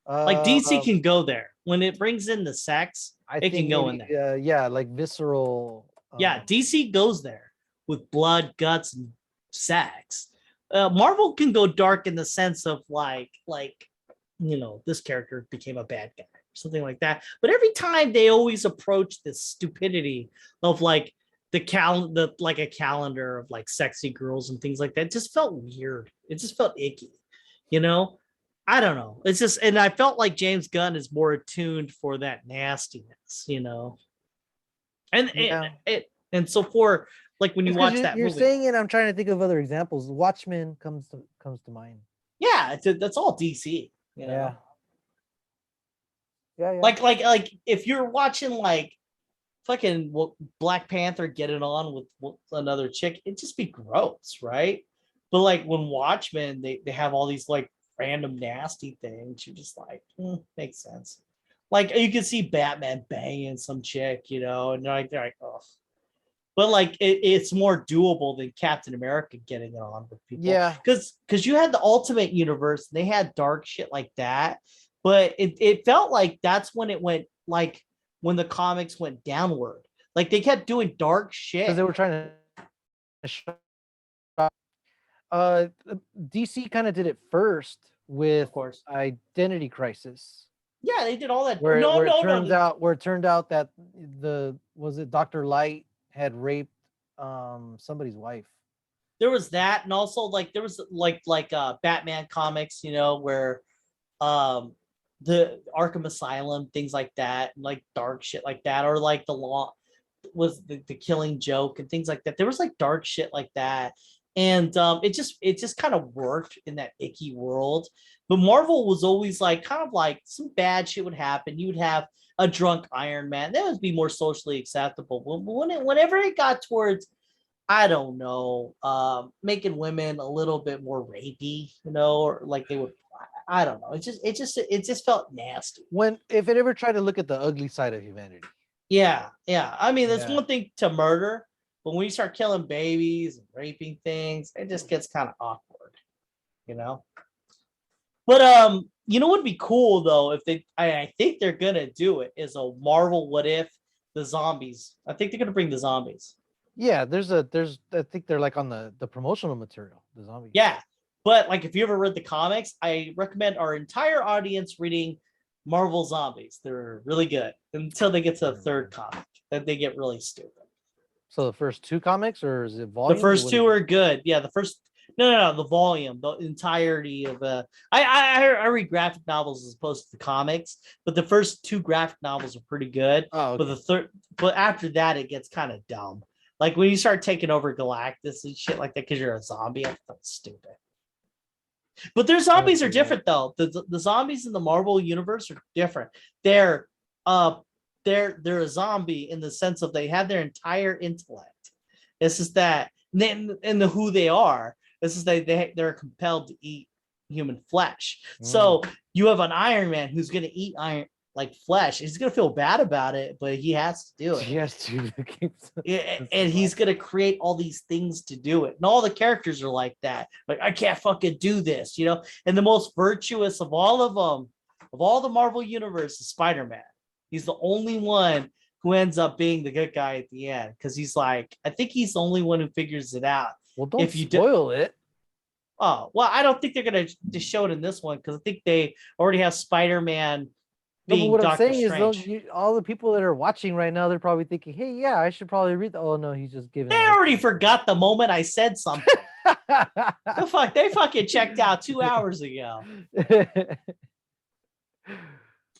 Like DC can go there when it brings in the sex. It can go in there. Yeah, like visceral. Yeah, DC goes there with blood, guts, and sex. Marvel can go dark in the sense of like you know, this character became a bad guy, something like that. But every time they always approach this stupidity of like like a calendar of like sexy girls and things like that. It just felt weird. It just felt icky, you know. I don't know. It's just, and I felt like James Gunn is more attuned for that nastiness, you know. And Yeah. and so for like when you watch that you're movie, saying it, I'm trying to think of other examples. Watchmen comes to mind. yeah, that's all DC, you know. Yeah. Yeah. Like if you're watching like fucking Black Panther get it on with another chick, it'd just be gross, right? But like when Watchmen, they have all these like random nasty things. You're just like, makes sense. Like you can see Batman banging some chick, you know, and they're like, oh. But like it's more doable than Captain America getting it on with people. Yeah. Because you had the Ultimate Universe, and they had dark shit like that. But it felt like that's when it went like when the comics went downward. Like they kept doing dark shit. Because they were trying to DC kind of did it first with of course Identity Crisis. Yeah, they did all that. Where it turned out that was it Dr. Light had raped somebody's wife. There was that, and also like there was like Batman comics, you know, where the Arkham Asylum, things like that, and like dark shit like that, or like the law was the Killing Joke and things like that. There was like dark shit like that. And it just kind of worked in that icky world. But Marvel was always like kind of like some bad shit would happen. You would have a drunk Iron Man. That would be more socially acceptable. Whenever it got towards, I don't know, making women a little bit more rapey, you know, or like they would, I don't know. It just felt nasty. If it ever tried to look at the ugly side of humanity. Yeah. I mean, there's one thing to murder, but when you start killing babies and raping things, it just gets kind of awkward, you know. But you know what would be cool though if I think they're gonna do it is a Marvel What If the zombies. I think they're gonna bring the zombies. Yeah, I think they're like on the promotional material, the zombies. Yeah, but like if you ever read the comics, I recommend our entire audience reading Marvel Zombies. They're really good until they get to the third comic. Then they get really stupid. So the first two comics, or is it volume? The first two are good. Yeah, the first no, the volume, the entirety of I read graphic novels as opposed to the comics, but the first two graphic novels are pretty good. Oh, okay. But after that, it gets kind of dumb. Like when you start taking over Galactus and shit like that because you're a zombie, I thought stupid. But their zombies are different though. The zombies in the Marvel universe are different. They're a zombie in the sense of they have their entire intellect. It's just that and the who they are. This is they're compelled to eat human flesh. So you have an Iron Man who's going to eat like flesh. He's gonna feel bad about it, but he has to do it. Yes, dude. Yeah, and he's gonna create all these things to do it. And all the characters are like that. Like, I can't fucking do this, you know. And the most virtuous of all of them, of all the Marvel universe, is Spider-Man. He's the only one who ends up being the good guy at the end, because he's like, I think he's the only one who figures it out. Well, don't If you spoil it. Oh, well, I don't think they're gonna just show it in this one, because I think they already have Spider-Man No, but being what I'm Doctor saying is, though, Strange. all the people that are watching right now, they're probably thinking, "Hey, yeah, I should probably read." Oh no, he's just giving. They already forgot the moment I said something. The fuck, they fucking checked out 2 hours ago.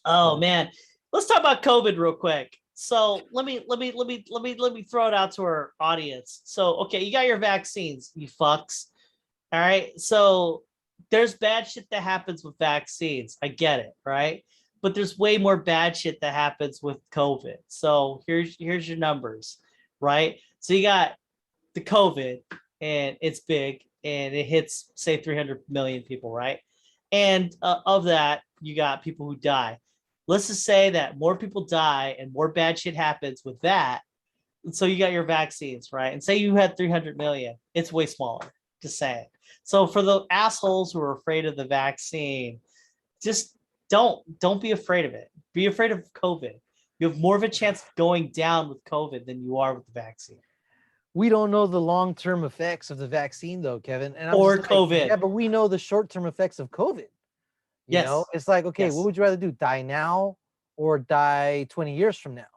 Oh man, let's talk about COVID real quick. So let me throw it out to our audience. So okay, you got your vaccines, you fucks. All right, so there's bad shit that happens with vaccines. I get it, right? But there's way more bad shit that happens with COVID. So here's your numbers, right? So you got the COVID, and it's big, and it hits, say, 300 million people, right? And of that, you got people who die. Let's just say that more people die and more bad shit happens with that. And so you got your vaccines, right? And say you had 300 million, it's way smaller, just saying. So for the assholes who are afraid of the vaccine, just don't be afraid of it. Be afraid of COVID. You have more of a chance of going down with COVID than you are with the vaccine. We don't know the long-term effects of the vaccine, though, Kevin. And I'm Or just like, COVID. yeah, but we know the short-term effects of COVID. You know, it's like, okay, what would you rather do? Die now or die 20 years from now?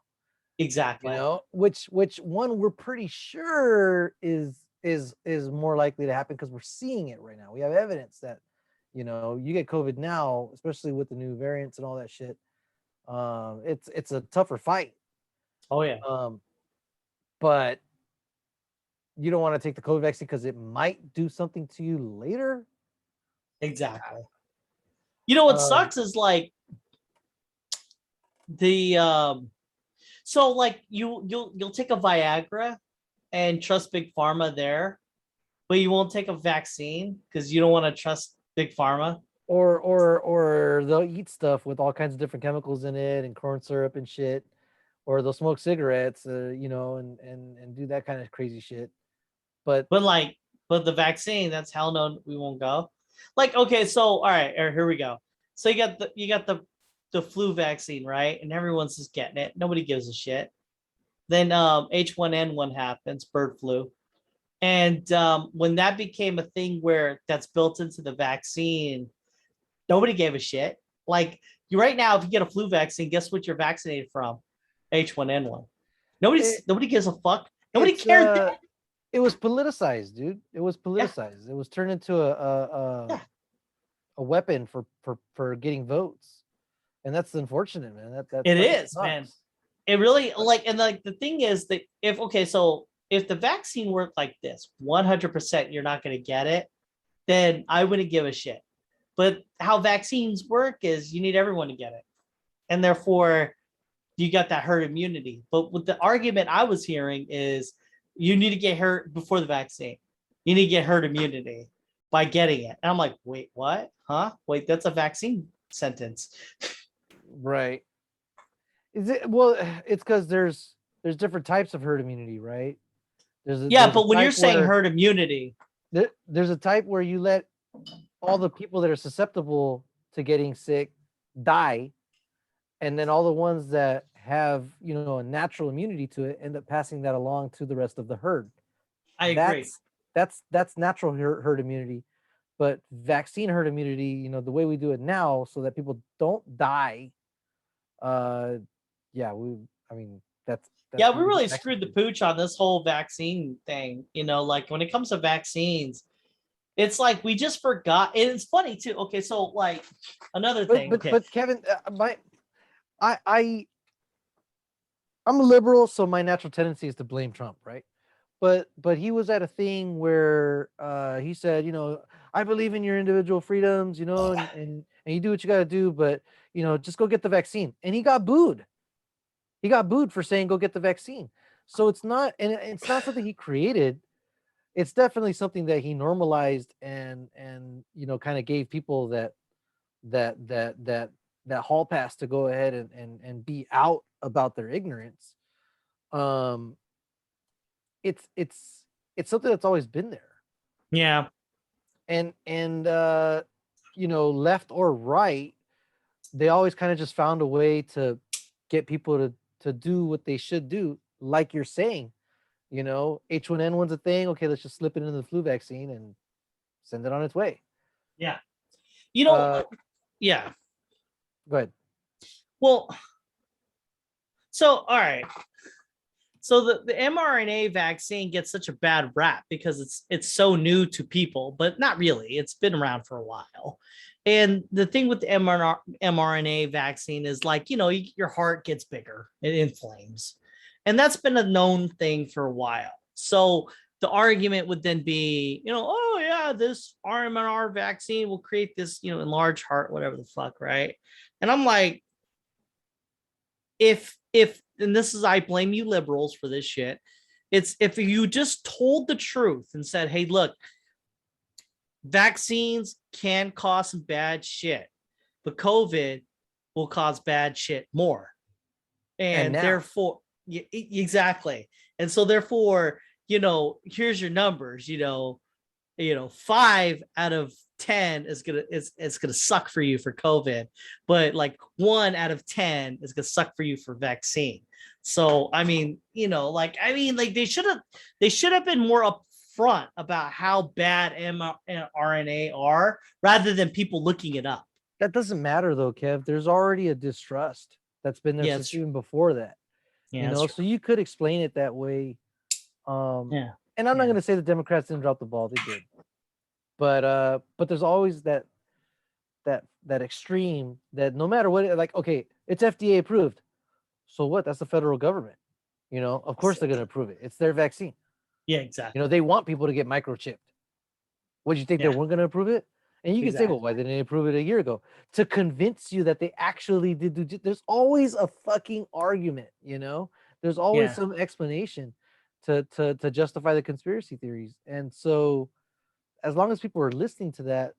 Exactly. You know, which one we're pretty sure is more likely to happen, because we're seeing it right now. We have evidence that, you know, you get COVID now, especially with the new variants and all that shit. It's a tougher fight. Oh yeah. But you don't want to take the COVID vaccine because it might do something to you later. Exactly. You know what sucks is like the so like you'll take a Viagra and trust Big Pharma there, but you won't take a vaccine because you don't want to trust Big Pharma. Or they'll eat stuff with all kinds of different chemicals in it and corn syrup and shit, or they'll smoke cigarettes, you know, and do that kind of crazy shit. But the vaccine, that's hell no, we won't go. Like, okay, so all right, here we go. So you got the flu vaccine, right? And everyone's just getting it. Nobody gives a shit. Then H1N1 happens, bird flu. And when that became a thing where that's built into the vaccine, nobody gave a shit. Like, you right now, if you get a flu vaccine, guess what you're vaccinated from? H1N1. Nobody gives a fuck. Nobody cared. It was politicized, dude. It was politicized. Yeah. It was turned into a weapon for getting votes, and that's unfortunate, man. That it is, man. It really, like, and like the thing is that if the vaccine worked like this, 100% you're not going to get it, then I wouldn't give a shit. But how vaccines work is you need everyone to get it, and therefore you got that herd immunity. But with the argument I was hearing is, you need to get hurt before the vaccine. You need to get herd immunity by getting it. And I'm like, wait, what? Huh? Wait, that's a vaccine sentence. Right. Is it? Well, it's because there's different types of herd immunity, right? But when you're saying herd immunity, there's a type where you let all the people that are susceptible to getting sick die, and then all the ones that have, you know, a natural immunity to it end up passing that along to the rest of the herd. I agree. That's natural herd immunity. But vaccine herd immunity, you know, the way we do it now, so that people don't die. That's we really screwed the pooch on this whole vaccine thing. You know, like when it comes to vaccines, it's like we just forgot. And it's funny too. Okay, so like another thing. But Kevin, I'm a liberal, so my natural tendency is to blame Trump, right? But he was at a thing where he said, you know, I believe in your individual freedoms, you know, and you do what you got to do, but, you know, just go get the vaccine. And he got booed. He got booed for saying go get the vaccine. So it's not something he created. It's definitely something that he normalized and you know, kind of gave people that hall pass to go ahead and be out about their ignorance, um, it's something that's always been there. Yeah. And left or right, they always kind of just found a way to get people to do what they should do, like you're saying. H1N1's a thing. Okay, let's just slip it into the flu vaccine and send it on its way. Yeah. Yeah. Go ahead. Well, so all right. So the mRNA vaccine gets such a bad rap because it's so new to people, but not really. It's been around for a while. And the thing with the mRNA vaccine is your heart gets bigger, it inflames. And that's been a known thing for a while. So the argument would then be, oh yeah, this RMR vaccine will create this, enlarged heart, whatever the fuck, right? And I'm like, if and this is, I blame you liberals for this shit. It's if you just told the truth and said, hey, look, vaccines can cause some bad shit, but COVID will cause bad shit more. And therefore, exactly. And so therefore, here's your numbers, 5 out of 10 is gonna suck for you for COVID, but like 1 out of 10 is gonna suck for you for vaccine. So I mean, they should have been more upfront about how bad mRNA are rather than people looking it up. That doesn't matter though, Kev. There's already a distrust that's been there since even before that. So you could explain it that way. And I'm not gonna say the Democrats didn't drop the ball, they did. But there's always that extreme that no matter what, like, okay, it's FDA approved. So what? That's the federal government. Of course they're gonna approve it. It's their vaccine. Yeah, exactly. They want people to get microchipped. What do you think they weren't gonna approve it? And you can say, well, why didn't they approve it a year ago? To convince you that they actually did do. There's always a fucking argument, There's always some explanation to justify the conspiracy theories. And so as long as people are listening to that,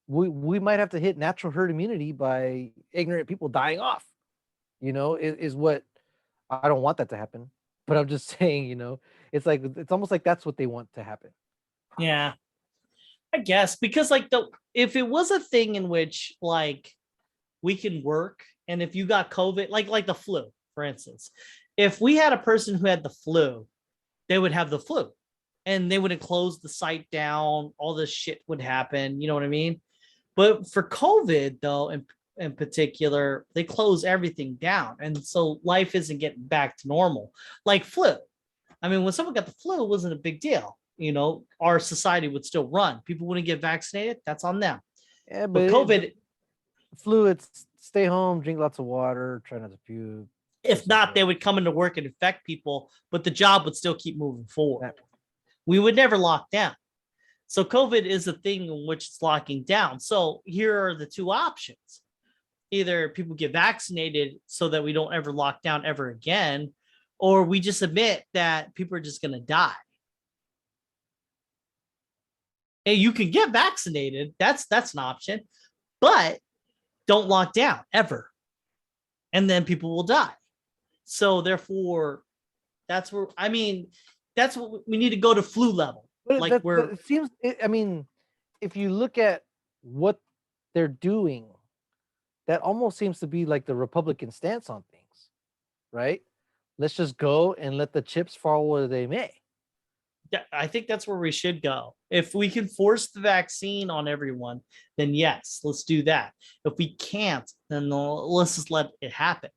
we might have to hit natural herd immunity by ignorant people dying off, is what I don't want that to happen. But I'm just saying, it's like, it's almost like that's what they want to happen. Yeah, I guess, because if it was a thing in which we can work, and if you got COVID, like the flu, for instance, if we had a person who had the flu, they would have the flu and they would close the site down. All this shit would happen. You know what I mean? But for COVID, though, in particular, they close everything down. And so life isn't getting back to normal. Like flu. I mean, when someone got the flu, it wasn't a big deal. Our society would still run. People wouldn't get vaccinated. That's on them. Yeah, but COVID, flu, it's stay home, drink lots of water, try not to puke. If not, they would come into work and infect people, but the job would still keep moving forward. We would never lock down. So COVID is a thing in which it's locking down. So here are the two options. Either people get vaccinated so that we don't ever lock down ever again, or we just admit that people are just going to die. And you can get vaccinated. That's an option, but don't lock down ever. And then people will die. So therefore, that's what we need to go to flu level. But it seems, if you look at what they're doing, that almost seems to be like the Republican stance on things, right? Let's just go and let the chips fall where they may. I think that's where we should go. If we can force the vaccine on everyone, then yes, let's do that. If we can't, then let's just let it happen.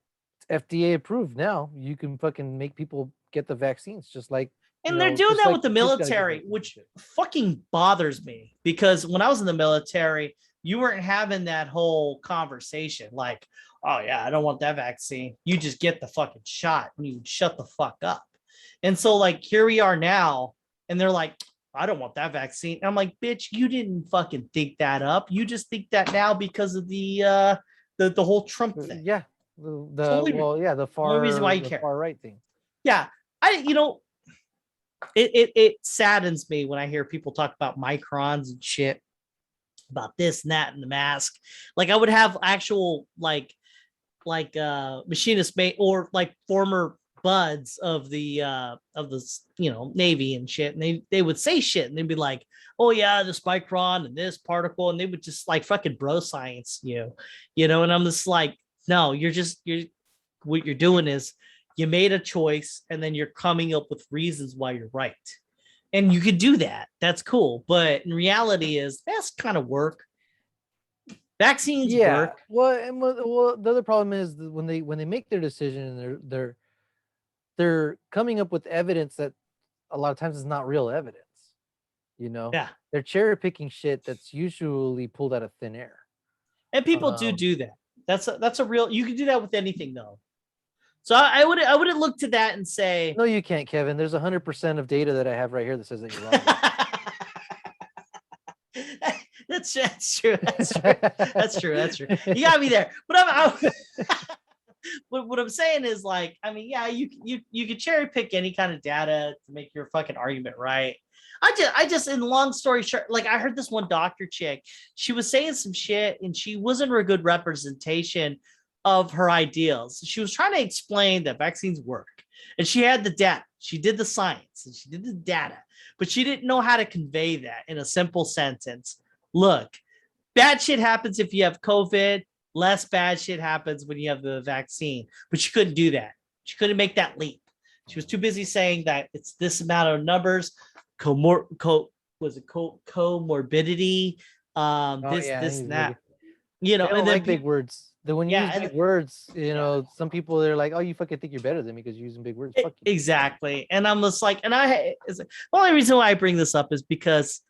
It's FDA approved now. You can fucking make people get the vaccines, just like. And they're doing that with the military, which fucking bothers me, because when I was in the military, you weren't having that whole conversation like, oh yeah, I don't want that vaccine. You just get the fucking shot and you shut the fuck up. And so here we are now, and they're like, I don't want that vaccine. And I'm like, bitch, you didn't fucking think that up. You just think that now because of the whole Trump thing. Yeah. The far reason why you care. Far right thing. Yeah. It saddens me when I hear people talk about microns and shit. about this and that and the mask. Like I would have actual like machinist mate or like former buds of the Navy and shit, and they would say shit and they'd be like, oh yeah, this micron and this particle, and they would just like fucking bro science and I'm just like, no, you're what you're doing is you made a choice and then you're coming up with reasons why you're right. And you could do that. That's cool. But in reality is that's kind of work. Vaccines work. Well, the other problem is that when they make their decision, they're coming up with evidence that a lot of times is not real evidence. Yeah. They're cherry picking shit that's usually pulled out of thin air. And people do that. That's a real, you can do that with anything though. So I wouldn't look to that and say, no, you can't, Kevin. There's 100% of data that I have right here that says that you're wrong. That's true. That's true. You got me there. But what I'm saying is like, I mean, yeah, you could cherry pick any kind of data to make your fucking argument right. I just in long story short, like I heard this one doctor chick, she was saying some shit and she wasn't a good representation of her ideals. She was trying to explain that vaccines work and she had the data, she did the science and she did the data, but she didn't know how to convey that in a simple sentence. Look, bad shit happens if you have COVID, less bad shit happens when you have the vaccine, but she couldn't do that. She couldn't make that leap. She was too busy saying that it's this amount of numbers, comorbidity, this and that. They don't and then like big words. When you use big words, some people they're like, "Oh, you fucking think you're better than me because you're using big words." Fuck you. Exactly. And I'm just like, the only reason why I bring this up is because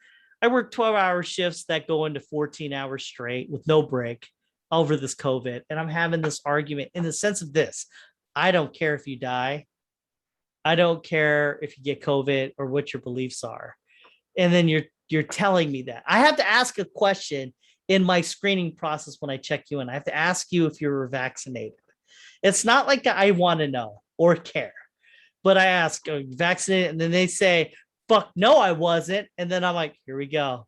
I work 12-hour shifts that go into 14 hours straight with no break over this COVID, and I'm having this argument in the sense of this: I don't care if you die. I don't care if you get COVID or what your beliefs are. And then you're telling me that. I have to ask a question in my screening process when I check you in. I have to ask you if you're vaccinated. It's not like I want to know or care, but I ask, are you vaccinated? And then they say, fuck, no, I wasn't. And then I'm like, here we go.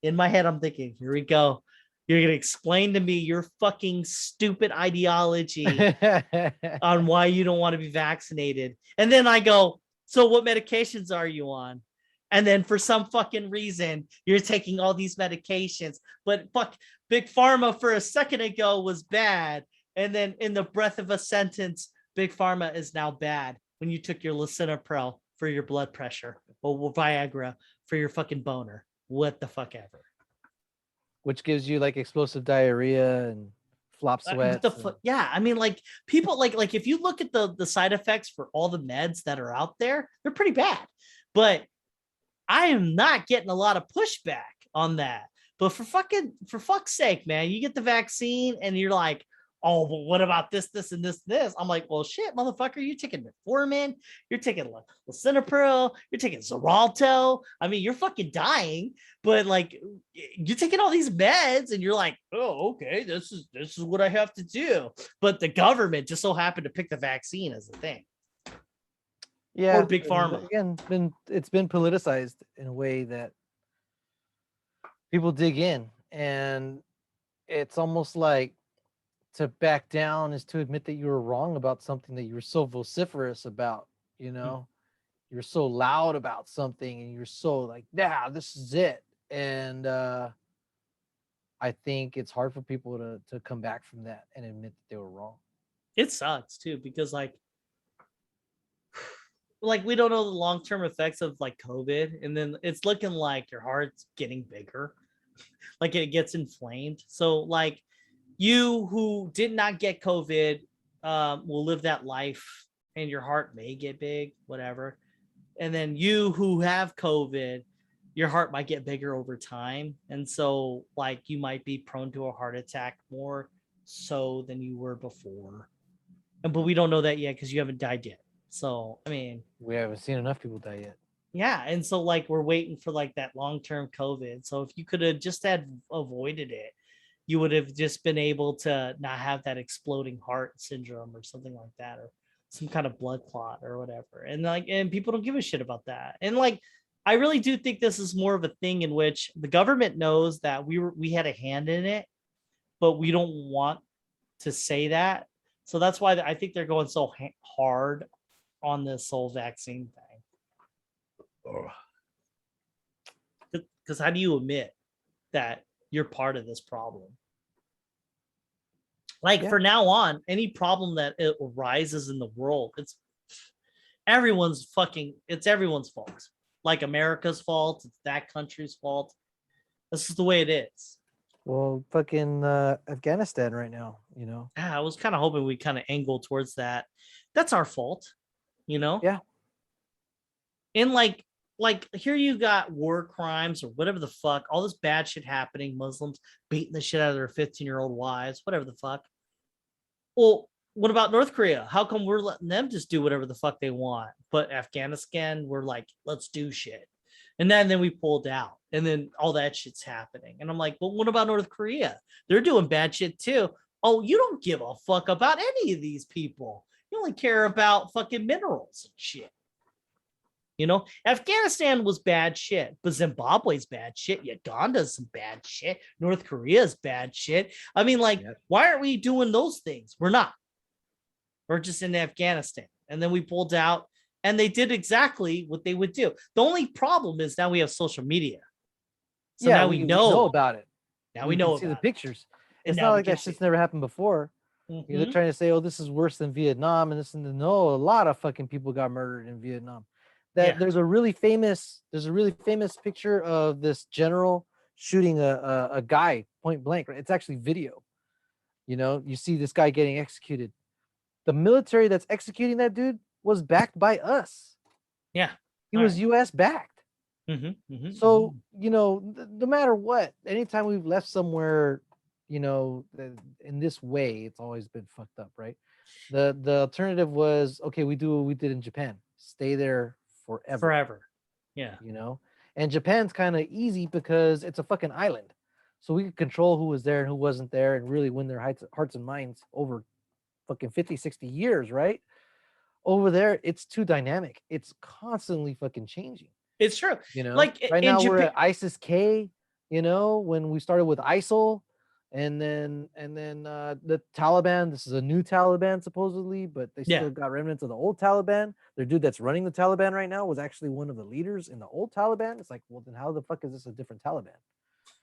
In my head, I'm thinking, here we go. You're going to explain to me your fucking stupid ideology on why you don't want to be vaccinated. And then I go, so what medications are you on? And then for some fucking reason, you're taking all these medications. But fuck, Big Pharma for a second ago was bad. And then in the breath of a sentence, Big Pharma is now bad when you took your lisinopril for your blood pressure or Viagra for your fucking boner. What the fuck ever. Which gives you like explosive diarrhea and flop sweats. Yeah, I mean, like people like if you look at the side effects for all the meds that are out there, they're pretty bad. But I am not getting a lot of pushback on that. But for fuck's sake, man, you get the vaccine and you're like, oh, but what about this, and this? I'm like, well, shit, motherfucker, you're taking metformin, you're taking lisinopril, you're taking Xarelto. I mean, you're fucking dying, but like, you're taking all these meds, and you're like, oh, okay, this is what I have to do. But the government just so happened to pick the vaccine as a thing. Yeah, or Big Pharma. Again, it's been politicized in a way that people dig in, and it's almost like to back down is to admit that you were wrong about something that you were so vociferous about. You're so loud about something, and you're so like, yeah, this is it. And I think it's hard for people to come back from that and admit that they were wrong. It sucks too, because like we don't know the long-term effects of like COVID, and then it's looking like your heart's getting bigger, like it gets inflamed. So like you who did not get COVID will live that life, and your heart may get big, whatever. And then you who have COVID, your heart might get bigger over time, and so like you might be prone to a heart attack more so than you were before. But we don't know that yet because you haven't died yet. So, I mean, we haven't seen enough people die yet. Yeah. And so like, we're waiting for like that long-term COVID. So if you could have just avoided it, you would have just been able to not have that exploding heart syndrome or something like that, or some kind of blood clot or whatever. And like, and people don't give a shit about that. And like, I really do think this is more of a thing in which the government knows that we had a hand in it, but we don't want to say that. So that's why I think they're going so hard on this whole vaccine thing. Because how do you admit that you're part of this problem? Like for now on, any problem that it arises in the world, it's everyone's fault. Like America's fault, it's that country's fault. This is the way it is. Well, fucking Afghanistan right now, you know. I was kind of hoping we kind of angle towards that. That's our fault, you know? Yeah. And like here you got war crimes or whatever the fuck, all this bad shit happening, Muslims beating the shit out of their 15-year-old wives, whatever the fuck. Well, what about North Korea? How come we're letting them just do whatever the fuck they want? But Afghanistan, we're like, let's do shit. And then we pulled out, and then all that shit's happening. And I'm like, well, what about North Korea? They're doing bad shit too. Oh, you don't give a fuck about any of these people. You only care about fucking minerals and shit. You know, Afghanistan was bad shit, but Zimbabwe's bad shit. Uganda's some bad shit. North Korea's bad shit. I mean, like, why aren't we doing those things? We're not. We're just in Afghanistan. And then we pulled out, and they did exactly what they would do. The only problem is now we have social media. So now we know about it. Now we know see the pictures. And it's not like that shit's never happened before. Mm-hmm. They're trying to say, oh, this is worse than Vietnam, and this and no, a lot of fucking people got murdered in Vietnam. There's a really famous picture of this general shooting a guy point blank. Right? It's actually video. You know, you see this guy getting executed. The military that's executing that dude was backed by us. Yeah, he was U.S. backed. So you know, no matter what, anytime we've left somewhere, you know, in this way, it's always been fucked up, right? The alternative was, okay, we do what we did in Japan, stay there forever. Yeah, you know, and Japan's kind of easy because it's a fucking island, so we could control who was there and who wasn't there and really win their hearts and minds over fucking 50-60 years, right? Over there it's too dynamic, it's constantly fucking changing. It's true, you know, like right now we're at ISIS-K, you know, when we started with ISIL, and then the Taliban. This is a new Taliban supposedly, but they still got remnants of the old Taliban. Their dude that's running the Taliban right now was actually one of the leaders in the old Taliban. It's like, well, then how the fuck is this a different Taliban?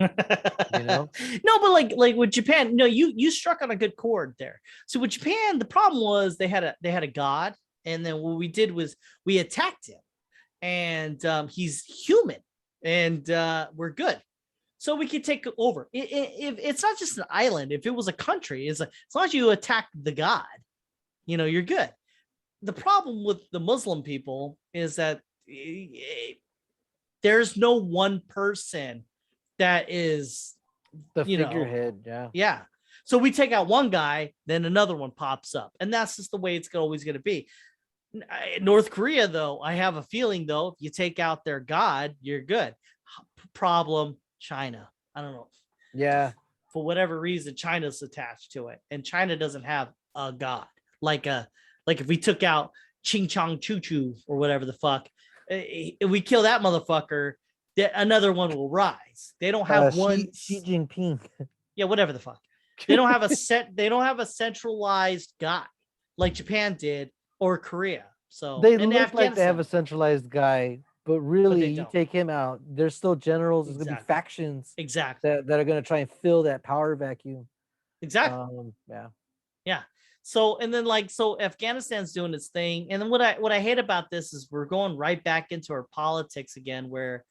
You know? No, but like with Japan, no, you struck on a good chord there. So with Japan, the problem was they had a god, and then what we did was we attacked him, and he's human, and we're good. So we could take over. If it's not just an island, if it was a country, as long as you attack the god, you know, you're good. The problem with the Muslim people is that there's no one person that is the figurehead. Yeah. So we take out one guy, then another one pops up, and that's just the way it's always going to be. North Korea, though, I have a feeling, though, if you take out their god, you're good. Problem. China. I don't know. Yeah. For whatever reason, China's attached to it, and China doesn't have a god. Like if we took out Ching Chong Choo Choo or whatever the fuck, if we kill that motherfucker, another one will rise. They don't have one. Xi Jinping. Yeah, whatever the fuck. They don't have They don't have a centralized guy like Japan did or Korea. So they look like they have a centralized guy. But really, you take him out, there's still generals, there's going to be factions that are going to try and fill that power vacuum. Exactly. Yeah. So, and then so Afghanistan's doing its thing. And then what I hate about this is we're going right back into our politics again, where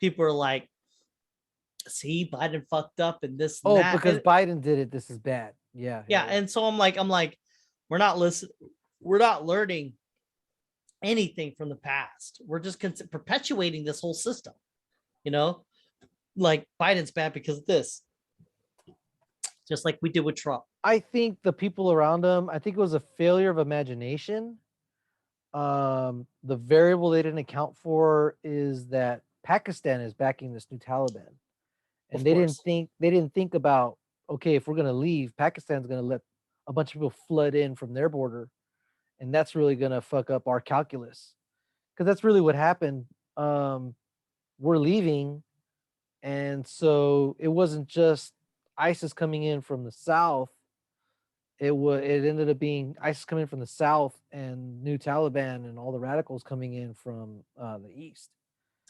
people are like, see, Biden fucked up and this and that. Because Biden did it, this is bad. Yeah. And so I'm like, we're not listening. We're not learning anything from the past. We're just perpetuating this whole system, you know, like Biden's bad because of this, just like we did with Trump. I think the people around him, I think it was a failure of imagination. The variable they didn't account for is that Pakistan is backing this new Taliban, and they didn't think about, okay, if we're going to leave, Pakistan's going to let a bunch of people flood in from their border. And that's really going to fuck up our calculus, because that's really what happened. we're leaving, and so it wasn't just ISIS coming in from the south. It ended up being ISIS coming in from the south and new Taliban and all the radicals coming in from the east.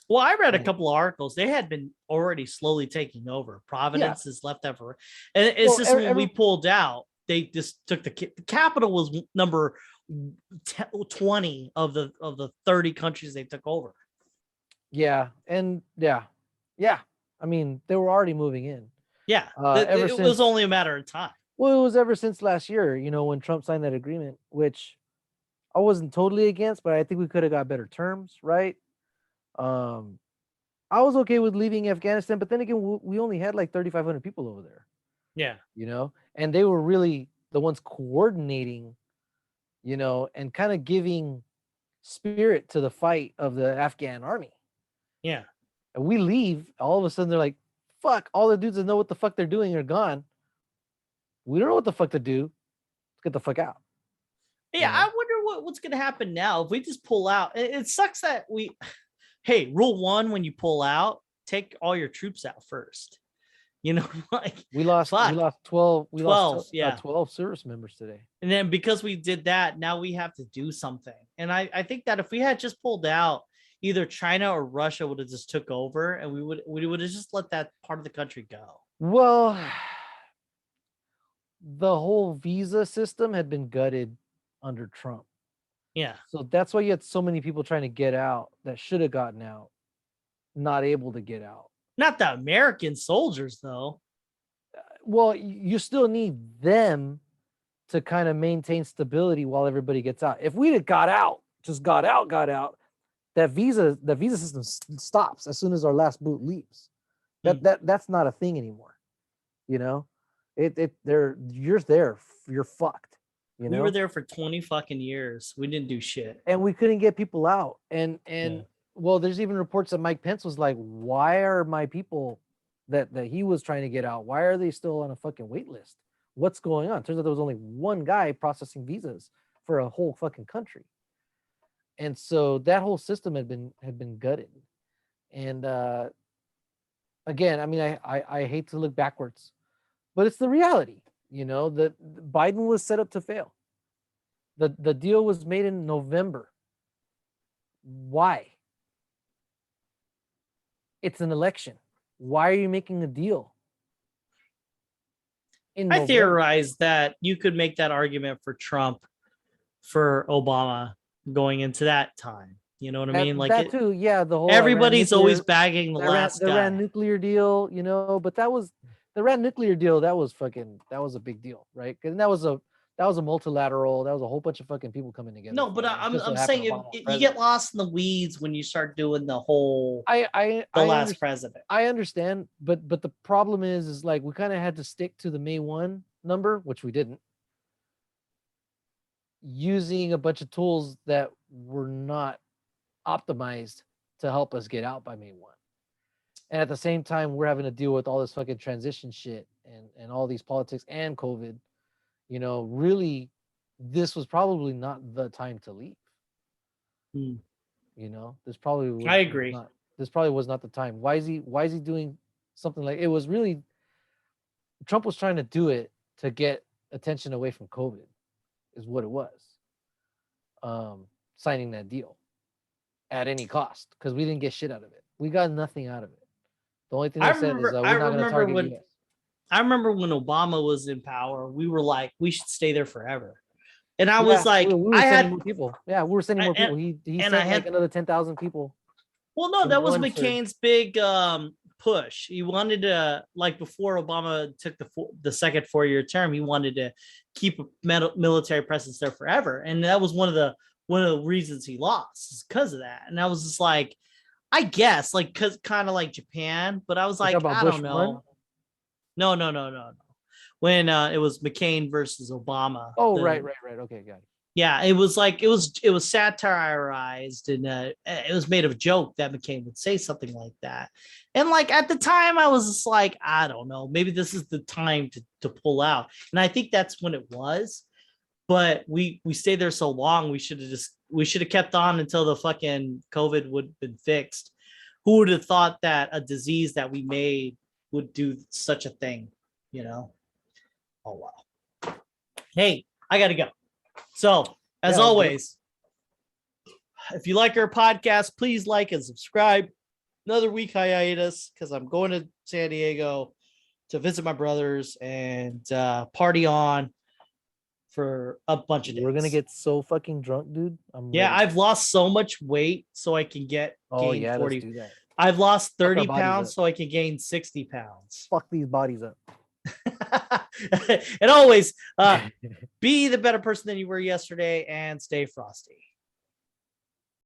Well, I read a And- couple of articles. They had been already slowly taking over. Providence is left over, and it's Well, just when we pulled out, they just took the capital was number 20 of the 30 countries they took over. Yeah, and yeah. I mean, they were already moving in. Yeah, Ever it since was only a matter of time. Well, it was ever since last year, when Trump signed that agreement, which I wasn't totally against, but I think we could have got better terms, right? Um, I was okay with leaving Afghanistan, but then again, we only had like 3,500 people over there, Yeah, and they were really the ones coordinating, and kind of giving spirit to the fight of the Afghan army. yeah. And we leave, all of a sudden they're like, fuck, all the dudes that know what the fuck they're doing are gone. We don't know what the fuck to do. Let's get the fuck out. Yeah, I wonder what's going to happen now if we just pull out. It sucks that hey, rule 1, when you pull out, take all your troops out first. Like we lost 12 12 service members today. And then because we did that, now we have to do something. And I think that if we had just pulled out, either China or Russia would have just took over, and we would have just let that part of the country go. Well, the whole visa system had been gutted under Trump. Yeah. So that's why you had so many people trying to get out that should have gotten out, not able to get out. Not the American soldiers, though. Well, you still need them to kind of maintain stability while everybody gets out. If we'd have got out, that visa system stops as soon as our last boot leaves. That's not a thing anymore. You're fucked. We were there for 20 fucking years. We didn't do shit. And we couldn't get people out. Well, there's even reports that Mike Pence was like, why are my people that he was trying to get out, why are they still on a fucking wait list? What's going on? Turns out there was only one guy processing visas for a whole fucking country. And so that whole system had been gutted. And again, I mean, I hate to look backwards, but it's the reality, that Biden was set up to fail. The deal was made in November. Why? It's an election. Why are you making a deal? I theorize that you could make that argument for Trump, for Obama going into that time. You know what I mean? Like that too, yeah. The whole everybody's always bagging the last guy. The Iran nuclear deal, but that was the Iran nuclear deal. That was a big deal, right? Because that was a multilateral. That was a whole bunch of fucking people coming together. No, but I'm saying you get lost in the weeds when you start doing the whole last president. I understand, but the problem is like we kind of had to stick to the May 1 number, which we didn't, using a bunch of tools that were not optimized to help us get out by May 1. And at the same time, we're having to deal with all this fucking transition shit and all these politics and COVID. Really, this was probably not the time to leave. This probably I agree. This probably was not the time. Why is he doing something like it was really Trump was trying to do it to get attention away from COVID, is what it was. Signing that deal at any cost, because we didn't get shit out of it. We got nothing out of it. The only thing they said is we're not going to target US. I remember when Obama was in power, we were like, we should stay there forever. And I was like, we were sending more people. Yeah, we were sending more people. He sent like another 10,000 people. Well, no, that was McCain's big push. He wanted to, like before Obama took the second 4-year term, he wanted to keep a military presence there forever. And that was one of the reasons he lost, is because of that. And I was just like, I guess, like, because kind of like Japan, but I was like, I don't know. No. When it was McCain versus Obama. Oh, right. Okay, got it. Yeah, it was like it was satirized, and it was made of a joke that McCain would say something like that. And like at the time, I was just like, I don't know, maybe this is the time to pull out. And I think that's when it was. But we stayed there so long, we should have kept on until the fucking COVID would have been fixed. who would have thought that a disease that we made would do such a thing, you know? Oh, wow. Hey, I got to go. So, as always, if you like our podcast, please like and subscribe. Another week hiatus because I'm going to San Diego to visit my brothers and party on for a bunch of days. We're gonna get so fucking drunk, dude. I've lost so much weight so I can gain 40. Let's do that. I've lost 30 bodies pounds up. so I can gain 60 pounds. Fuck these bodies up. And always be the better person than you were yesterday and stay frosty.